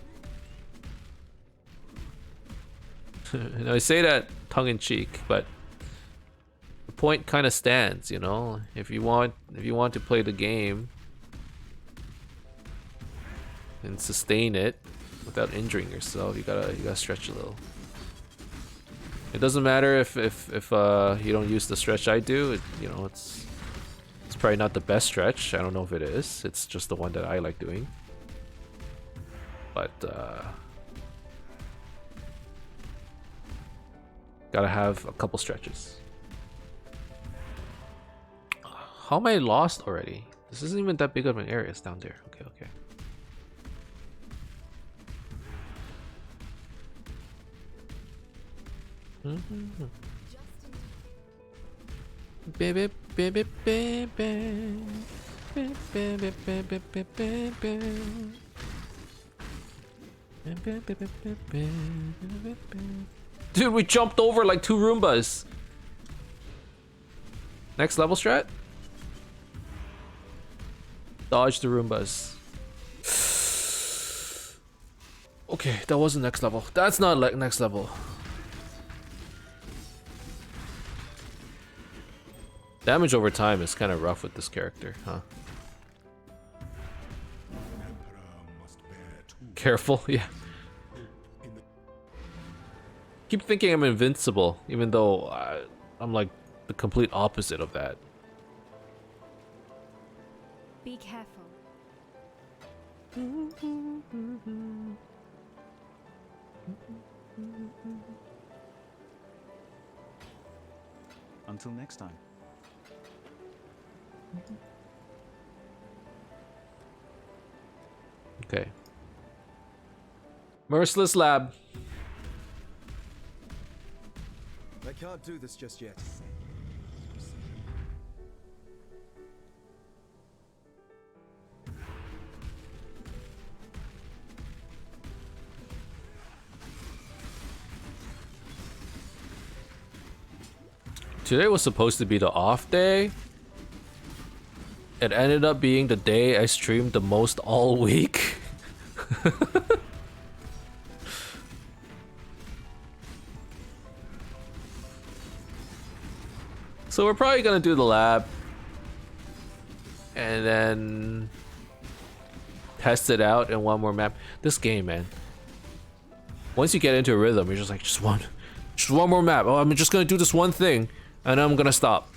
You know, I say that tongue-in-cheek, but the point kind of stands. You know, if you want to play the game and sustain it without injuring yourself, you gotta stretch a little. It doesn't matter if you don't use the stretch I do. You know, it's probably not the best stretch. I don't know if it is. It's just the one that I like doing. But gotta have a couple stretches. How am I lost already? This isn't even that big of an area. It's down there. Okay, okay. Baby, baby, baby. Baby, baby, baby, baby. Dude, we jumped over like 2 Roombas. Next level strat? Dodge the Roombas. Okay, that wasn't next level. That's not like next level. Damage over time is kind of rough with this character, huh? Careful, yeah. Keep thinking I'm invincible, even though I'm like the complete opposite of that. Be careful. Until next time. Okay. Merciless Lab. I can't do this just yet. Today was supposed to be the off day. It ended up being the day I streamed the most all week. So we're probably gonna do the lab and then test it out in one more map. This game, man. Once you get into a rhythm, you're just like, just one more map. Oh, I'm just gonna do this one thing, and I'm gonna stop.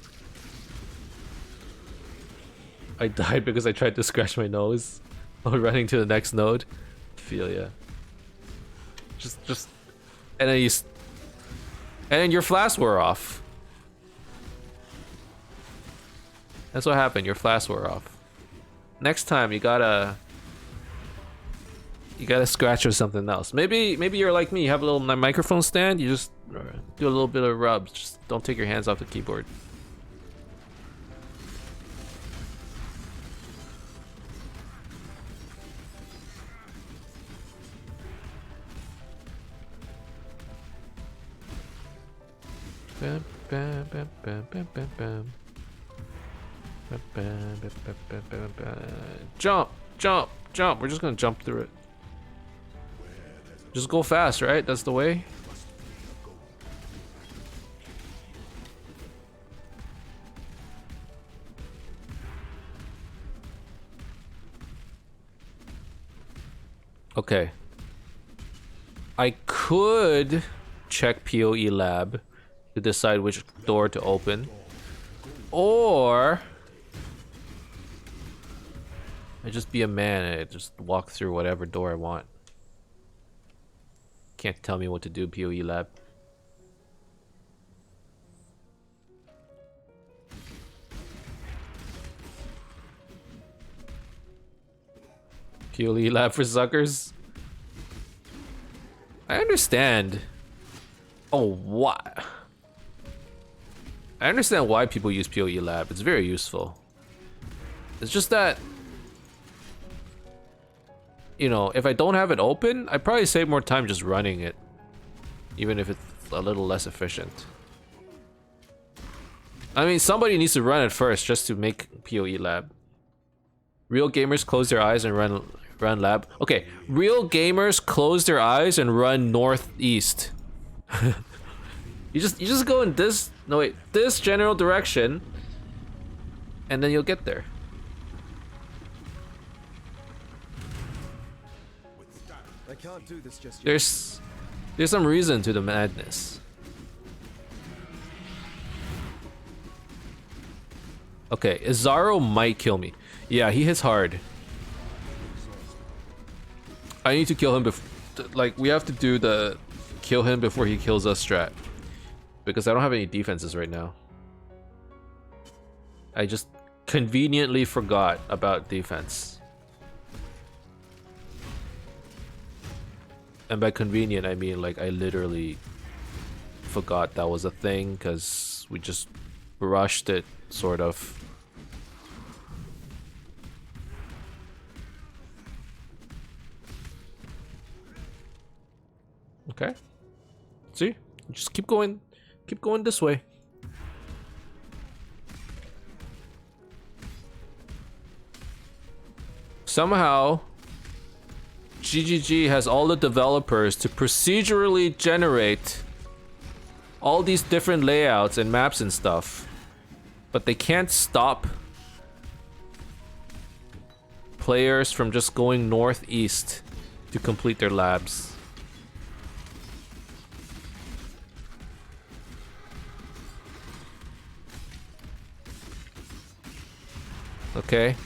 I died because I tried to scratch my nose while running to the next node. Feel ya. Just, and then and then your flasks were off. That's what happened. Your flasks were off. Next time you gotta scratch or something else. Maybe you're like me. You have a little microphone stand. You just do a little bit of rubs. Just don't take your hands off the keyboard. Bam, bam, bam, bam, bam, bam, bam. Jump, jump, jump. We're just gonna jump through it. Just go fast, right? That's the way. Okay. I could check PoE lab to decide which door to open. Or I just be a man and I just walk through whatever door I want. Can't tell me what to do, PoE lab. PoE lab for suckers? I understand. Oh, what? I understand why people use PoE lab. It's very useful. It's just that, you know, if I don't have it open, I probably save more time just running it, even if it's a little less efficient. I mean, somebody needs to run it first just to make PoE lab. Real gamers close their eyes and run lab. Okay, real gamers close their eyes and run northeast. You just go in this, no wait, this general direction, and then you'll get there. I can't do this just yet. There's some reason to the madness. Okay, Izaro might kill me. Yeah, he hits hard. I need to kill him before, like, we have to do the kill him before he kills us strat. Because I don't have any defenses right now. I just conveniently forgot about defense. And by convenient, I mean like I literally forgot that was a thing because we just rushed it, sort of. Okay. See? Just keep going this way. somehow GGG has all the developers to procedurally generate all these different layouts and maps and stuff, but they can't stop players from just going northeast to complete their labs. Okay.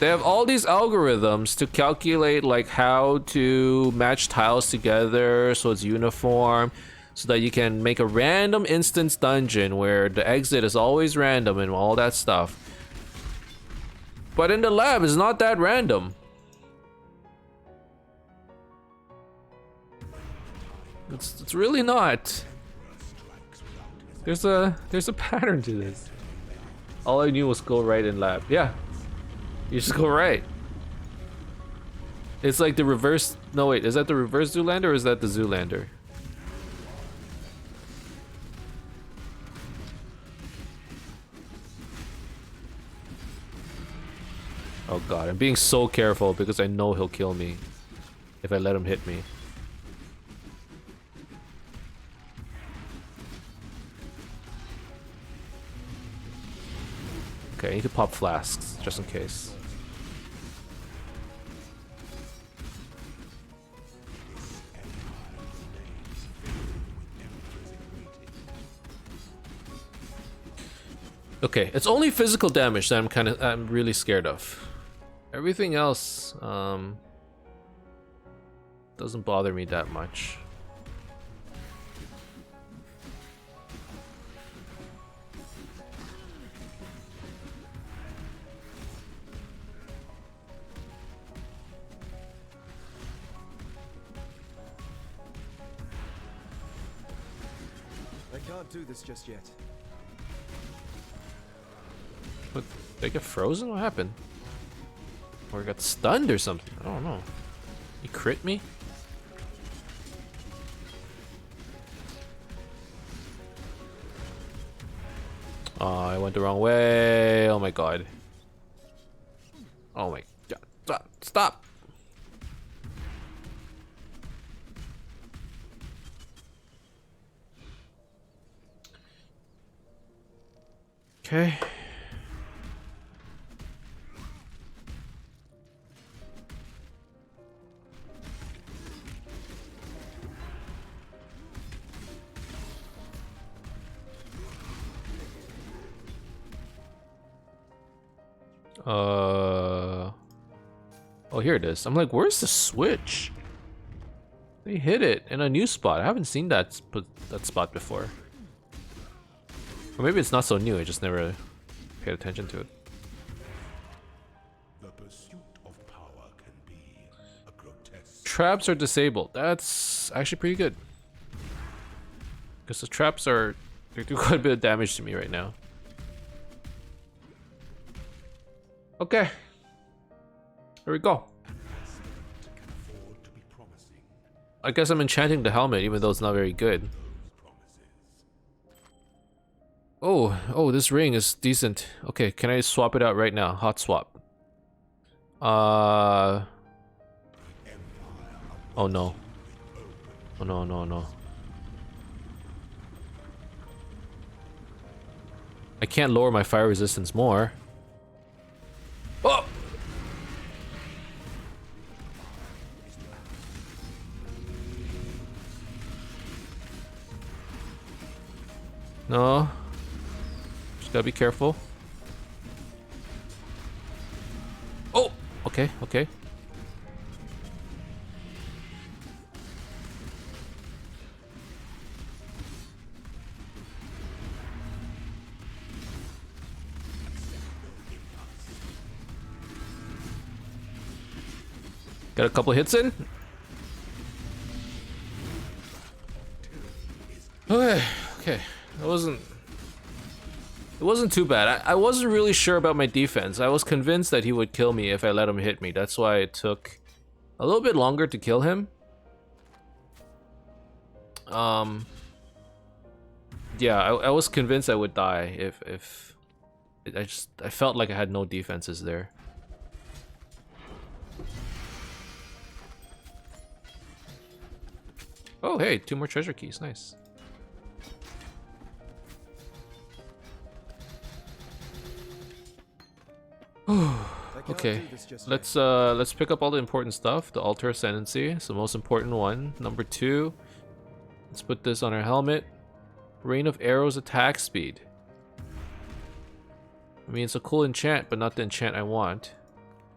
They have all these algorithms to calculate like how to match tiles together so it's uniform, so that you can make a random instance dungeon where the exit is always random and all that stuff. But in the lab, it's not that random. It's really not. There's a pattern to this. All I knew was go right in lab. Yeah. You just go right. It's like the reverse. No, wait, is that the reverse Zoolander or is that the Zoolander? Oh god, I'm being so careful because I know he'll kill me if I let him hit me. Okay, I need to pop flasks just in case. Okay, it's only physical damage that I'm really scared of. Everything else doesn't bother me that much. I can't do this just yet. What? They get frozen? What happened? Or got stunned or something? I don't know. He crit me? Oh, I went the wrong way. Oh my god. Oh my god. Stop. Stop. Okay. Oh, here it is. I'm like, where's the switch? They hit it in a new spot. I haven't seen that spot before. Or maybe it's not so new. I just never paid attention to it. The pursuit of power can be a grotesque. Traps are disabled. That's actually pretty good. Because the traps they do quite a bit of damage to me right now. Okay. Here we go. Can afford to be promising. I guess I'm enchanting the helmet even though it's not very good. Oh, this ring is decent. Okay, can I swap it out right now? Hot swap. Oh no. Oh no, no, no. I can't lower my fire resistance more. Oh! No. Just gotta be careful. Oh! Okay, okay. Got a couple hits in. Okay, okay. It wasn't too bad. I wasn't really sure about my defense. I was convinced that he would kill me if I let him hit me. That's why it took a little bit longer to kill him. Yeah, I was convinced I would die if I felt like I had no defenses there. Oh, hey, 2 more treasure keys. Nice. I can't Okay, do this just yet. let's pick up all the important stuff. The Altar Ascendancy, it's the most important one. Number 2, let's put this on our helmet. Rain of Arrows attack speed. I mean, it's a cool enchant, but not the enchant I want.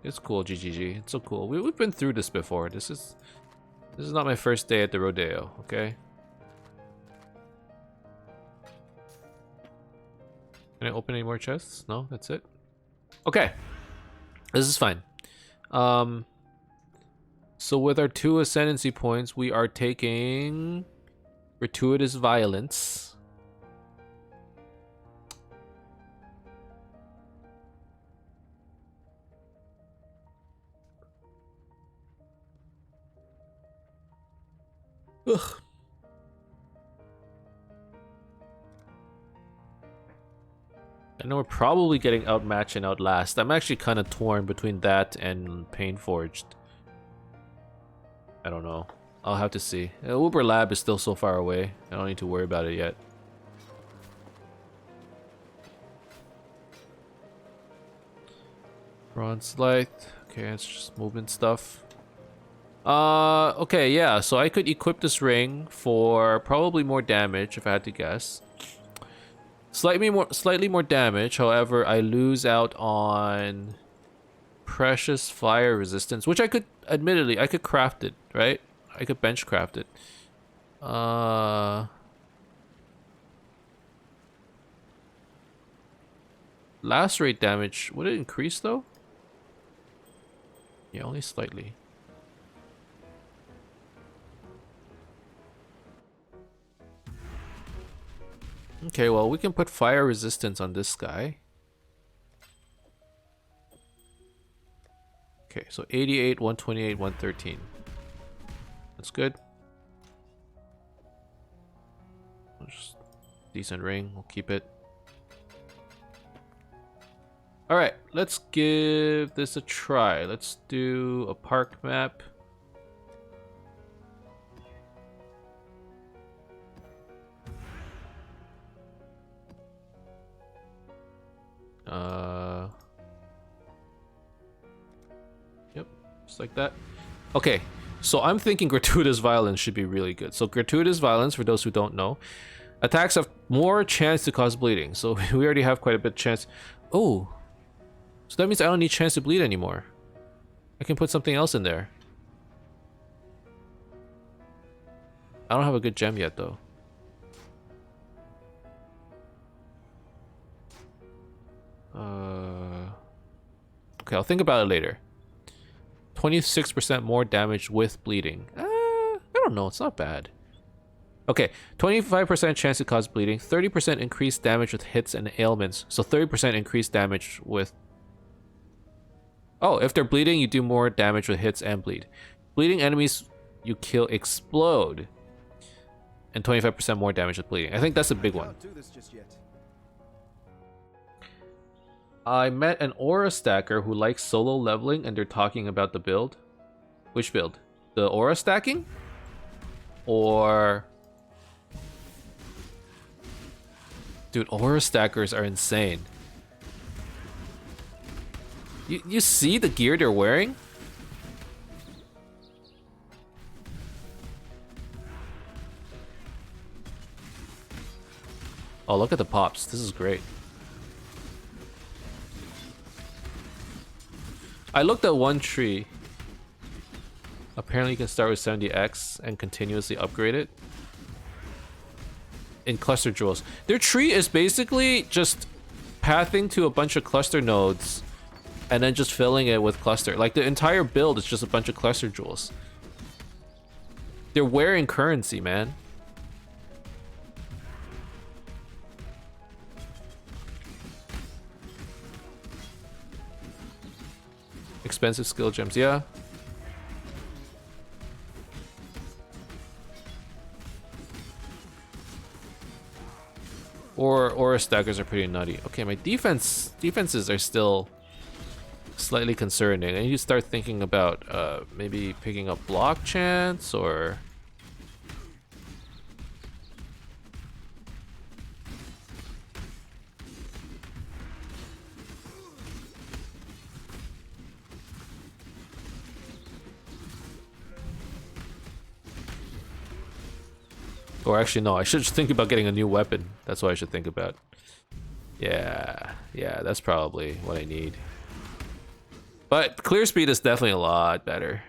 It's cool, GGG. It's so cool. We've been through this before. This is not my first day at the rodeo. Okay. Can I open any more chests? No, that's it. Okay. This is fine. So with our 2 ascendancy points, we are taking gratuitous violence. Ugh. I know we're probably getting outmatched and outlast. I'm actually kind of torn between that and Painforged. I don't know. I'll have to see. Uber Lab is still so far away. I don't need to worry about it yet. Bronze Light. Okay, it's just movement stuff. Okay, yeah. So I could equip this ring for probably more damage if I had to guess. Slightly more damage. However, I lose out on precious fire resistance, which I could, admittedly, I could craft it, right? I could bench craft it. Lacerate damage, would it increase though? Yeah, only slightly. Okay, well, we can put fire resistance on this guy. Okay, so 88, 128, 113. That's good. Just decent ring, we'll keep it. Alright, let's give this a try. Let's do a park map. Yep, just like that. Okay, so I'm thinking gratuitous violence should be really good. So gratuitous violence, for those who don't know, attacks have more chance to cause bleeding. So we already have quite a bit of chance. Oh, so that means I don't need chance to bleed anymore. I can put something else in there. I don't have a good gem yet though. Okay, I'll think about it later. 26% more damage with bleeding. I don't know, it's not bad. Okay, 25% chance to cause bleeding, 30% increased damage with hits and ailments. So 30% increased damage with... Oh, if they're bleeding, you do more damage with hits and bleed. Bleeding enemies you kill explode. And 25% more damage with bleeding. I think that's a big one. Can't do this just yet. I met an aura stacker who likes solo leveling and they're talking about the build. Which build? The aura stacking? Or... Dude, aura stackers are insane. You see the gear they're wearing? Oh, look at the pops. This is great. I looked at one tree. Apparently you can start with 70x and continuously upgrade it. In cluster jewels. Their tree is basically just pathing to a bunch of cluster nodes and then just filling it with cluster. Like the entire build is just a bunch of cluster jewels. They're wearing currency, man. Expensive skill gems, yeah. Or stackers are pretty nutty. Okay, my defenses are still slightly concerning. I need to start thinking about maybe picking up block chance or Or actually, no, I should think about getting a new weapon. That's what I should think about. Yeah, that's probably what I need. But clear speed is definitely a lot better.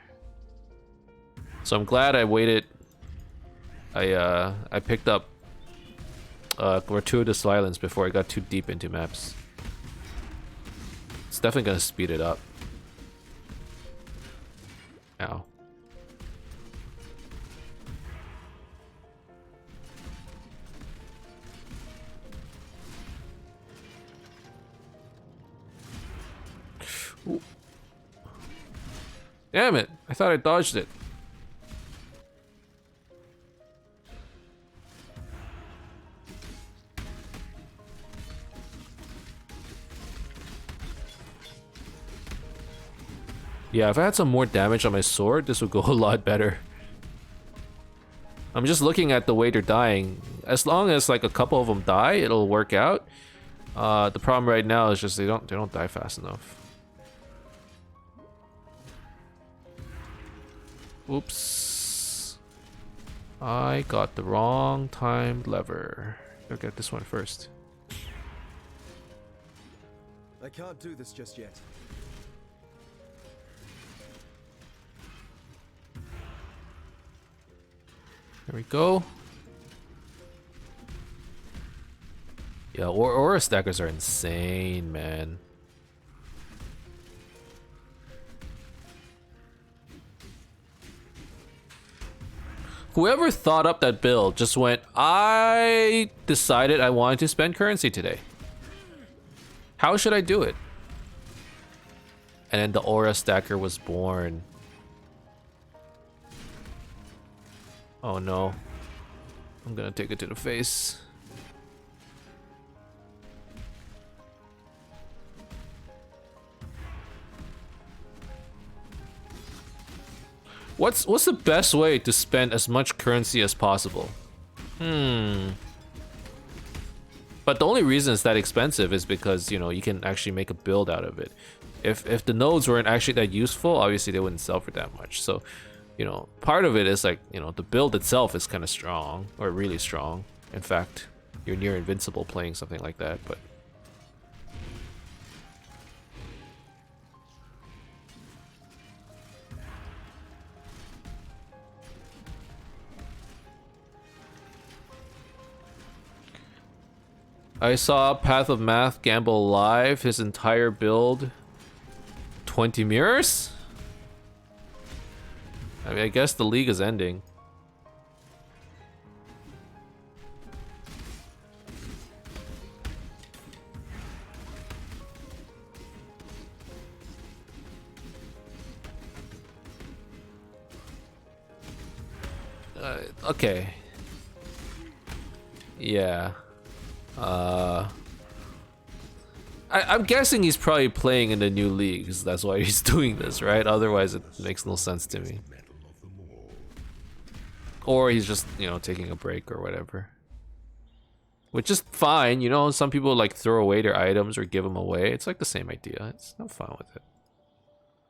So I'm glad I waited. I picked up Gratuitous Violence before I got too deep into maps. It's definitely gonna speed it up. Ow. Ooh. Damn it! I thought I dodged it. Yeah, if I had some more damage on my sword, this would go a lot better. I'm just looking at the way they're dying. As long as like a couple of them die, it'll work out. The problem right now is just they don't die fast enough. Oops. I got the wrong timed lever. Gotta get this one first. I can't do this just yet. There we go. Yeah, aura stackers are insane, man. Whoever thought up that build just went, I decided I wanted to spend currency today. How should I do it? And then the aura stacker was born. Oh no. I'm gonna take it to the face. What's the best way to spend as much currency as possible? But the only reason it's that expensive is because, you know, you can actually make a build out of it. If the nodes weren't actually that useful, obviously they wouldn't sell for that much. So, you know, part of it is like, you know, the build itself is kind of strong, or really strong. In fact, you're near invincible playing something like that, but I saw Path of Math gamble live his entire build. 20 mirrors? I mean, I guess the league is ending. Okay. Yeah. I'm guessing he's probably playing in the new leagues. That's why he's doing this, right? Otherwise, it makes no sense to me. Or he's just, you know, taking a break or whatever. Which is fine, you know. Some people like throw away their items or give them away. It's like the same idea. It's no fun with it.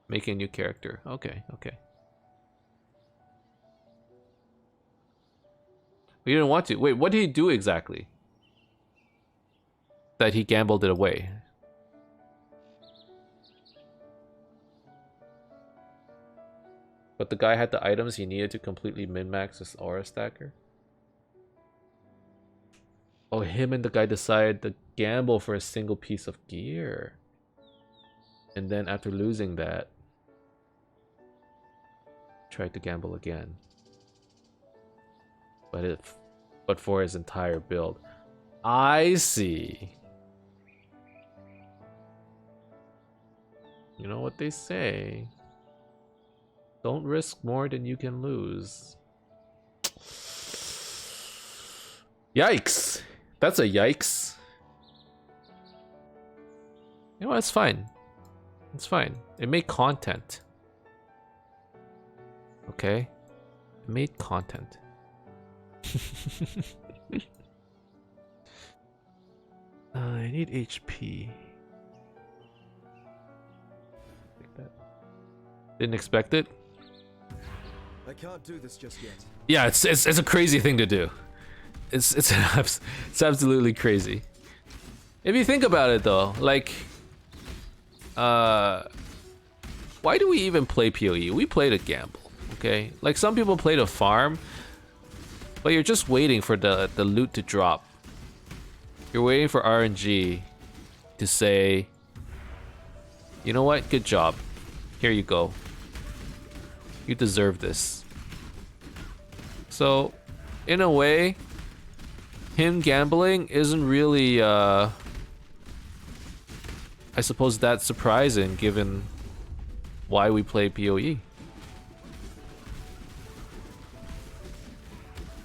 Making a new character. Okay, okay. We didn't want to. Wait, what did he do exactly? That he gambled it away. But the guy had the items he needed to completely min-max his aura stacker. Oh, him and the guy decided to gamble for a single piece of gear. And then after losing that, tried to gamble again. But for his entire build. I see. You know what they say. Don't risk more than you can lose. Yikes. That's a yikes. You know, it's fine. It's fine. It made content. Okay? It made content. I need HP. Like that. Didn't expect it. I can't do this just yet. Yeah, it's a crazy thing to do. it's absolutely crazy. If you think about it though, like, why do we even play PoE? We play to gamble, okay? Like some people play to farm, but you're just waiting for the loot to drop. You're waiting for RNG to say, you know what? Good job. Here you go. You deserve this. So, in a way, him gambling isn't really, I suppose, that surprising given why we play PoE.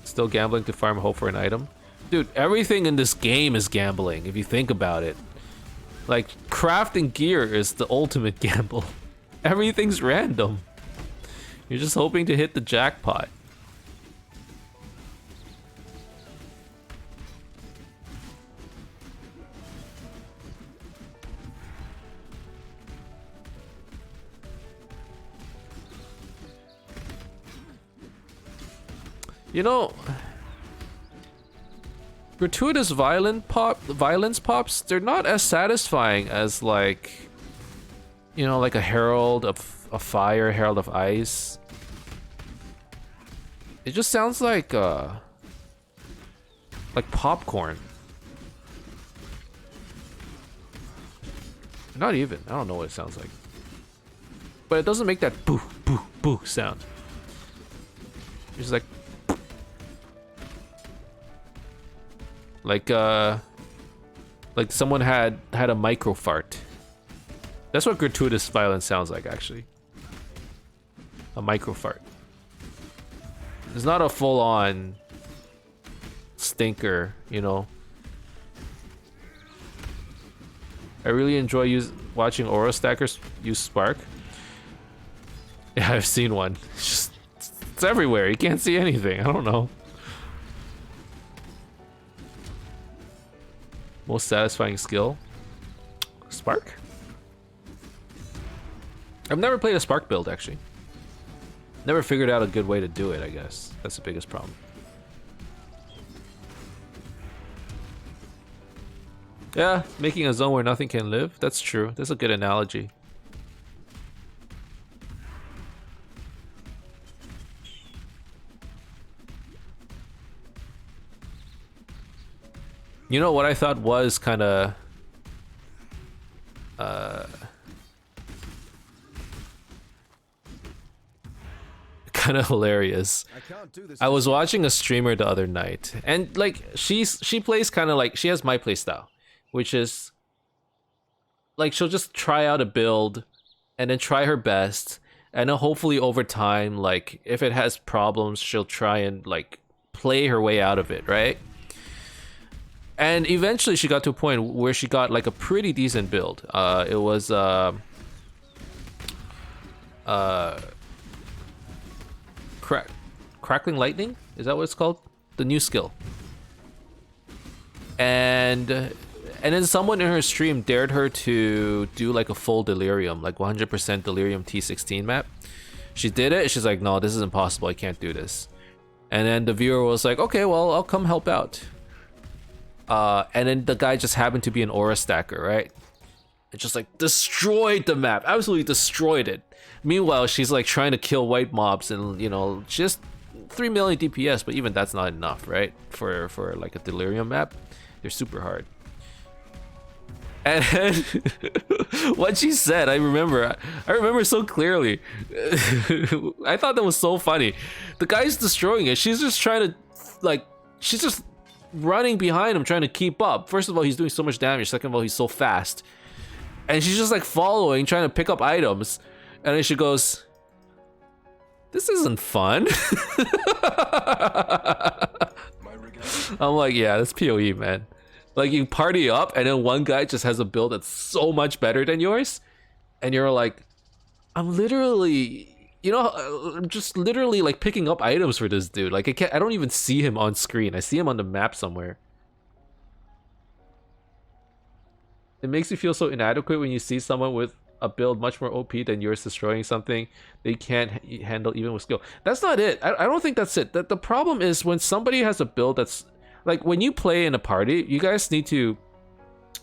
Still gambling to farm hope for an item. Dude, everything in this game is gambling, if you think about it. Like, crafting gear is the ultimate gamble. Everything's random. You're just hoping to hit the jackpot. You know, gratuitous violence pops, they're not as satisfying as like, you know, like a Herald of Fire, Herald of Ice. It just sounds like popcorn. Not even, I don't know what it sounds like. But it doesn't make that boo, boo, boo sound. It's just like someone had a micro fart. That's what gratuitous violence sounds like, actually. A micro fart. It's not a full-on stinker, you know. I really enjoy watching Aura Stackers use Spark. Yeah, I've seen one. It's everywhere. You can't see anything. I don't know. Most satisfying skill? Spark? I've never played a Spark build, actually. Never figured out a good way to do it, I guess. That's the biggest problem. Yeah, making a zone where nothing can live. That's true. That's a good analogy. You know what I thought was kind of hilarious. I was watching a streamer the other night, and like she plays kind of like, she has my play style, which is like she'll just try out a build and then try her best, and then hopefully over time, like if it has problems, she'll try and like play her way out of it, right? And eventually she got to a point where she got like a pretty decent build. It was Crackling Lightning? Is that what it's called? The new skill. And then someone in her stream dared her to do like a full Delirium, like 100% Delirium T16 map. She did it, she's like, no, this is impossible, I can't do this. And then the viewer was like, okay, well, I'll come help out. And then the guy just happened to be an aura stacker, right? It just like destroyed the map, absolutely destroyed it. Meanwhile, she's like trying to kill white mobs, and you know, just 3 million DPS, but even that's not enough, right? For like a Delirium map, they're super hard. And what she said, I remember so clearly. I thought that was so funny. The guy's destroying it. She's just trying to, like, she's just running behind him, trying to keep up. First of all, he's doing so much damage. Second of all, he's so fast. And she's just like following, trying to pick up items. And then she goes, this isn't fun. I'm like, yeah, that's PoE, man. Like, you party up, and then one guy just has a build that's so much better than yours, and you're like, I'm literally, you know, I'm just literally like picking up items for this dude. Like, I don't even see him on screen. I see him on the map somewhere. It makes you feel so inadequate when you see someone with a build much more OP than yours destroying something they can't handle even with skill. That's not it. I don't think that's it. The problem is when somebody has a build that's like when you play in a party, you guys need to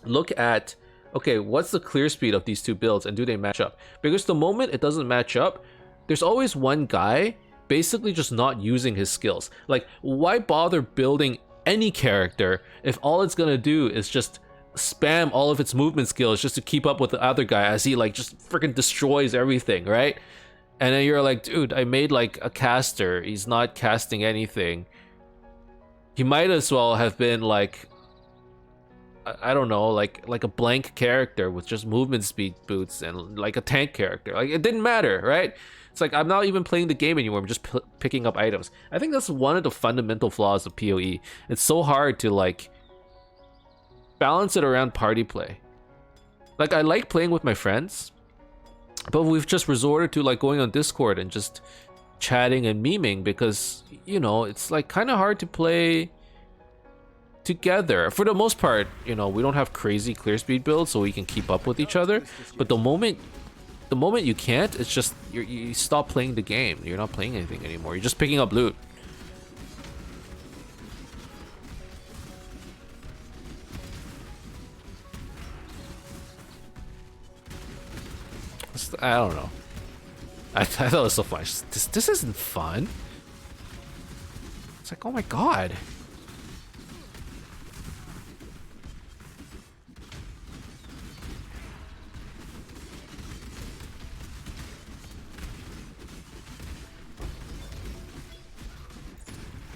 look at, okay, what's the clear speed of these two builds and do they match up? Because the moment it doesn't match up, there's always one guy basically just not using his skills. Like, why bother building any character if all it's gonna do is just spam all of its movement skills just to keep up with the other guy as he like just freaking destroys everything, right? And then you're like, dude, I made like a caster, he's not casting anything. He might as well have been like, I don't know, like a blank character with just movement speed boots and like a tank character. Like, it didn't matter, right? It's like, I'm not even playing the game anymore, I'm just picking up items. I think that's one of the fundamental flaws of PoE. It's so hard to like balance it around party play. Like, I like playing with my friends, but we've just resorted to like going on Discord and just chatting and memeing because, you know, it's like kind of hard to play together. For the most part, you know, we don't have crazy clear speed builds so we can keep up with each other, but the moment you can't, it's just you stop playing the game. You're not playing anything anymore, you're just picking up loot. I don't know, I thought it was so fun. This isn't fun. It's like, oh my god.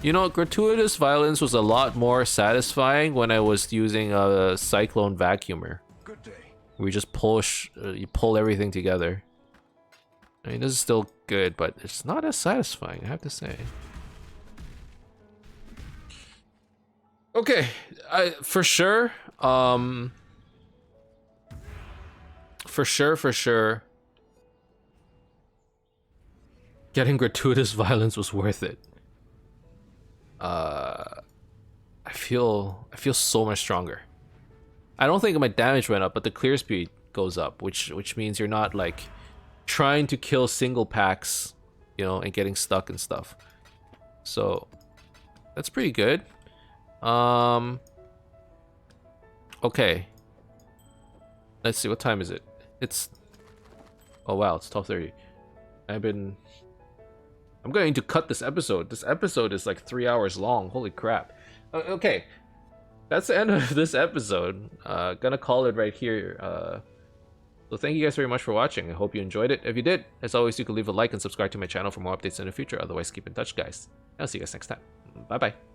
You know, gratuitous violence was a lot more satisfying when I was using a cyclone vacuumer. Good day. We just you pull everything together. I mean, this is still good, but it's not as satisfying, I have to say. Okay, for sure, for sure, getting gratuitous violence was worth it. I feel so much stronger. I don't think my damage went up, but the clear speed goes up, which means you're not like trying to kill single packs, you know, and getting stuck and stuff. So that's pretty good. Okay. Let's see, what time is it? It's, oh wow, it's 12:30. I'm going to cut this episode. This episode is like 3 hours long. Holy crap. Okay. That's the end of this episode. Gonna call it right here. So thank you guys very much for watching. I hope you enjoyed it. If you did, as always, you can leave a like and subscribe to my channel for more updates in the future. Otherwise, keep in touch, guys. I'll see you guys next time. Bye-bye.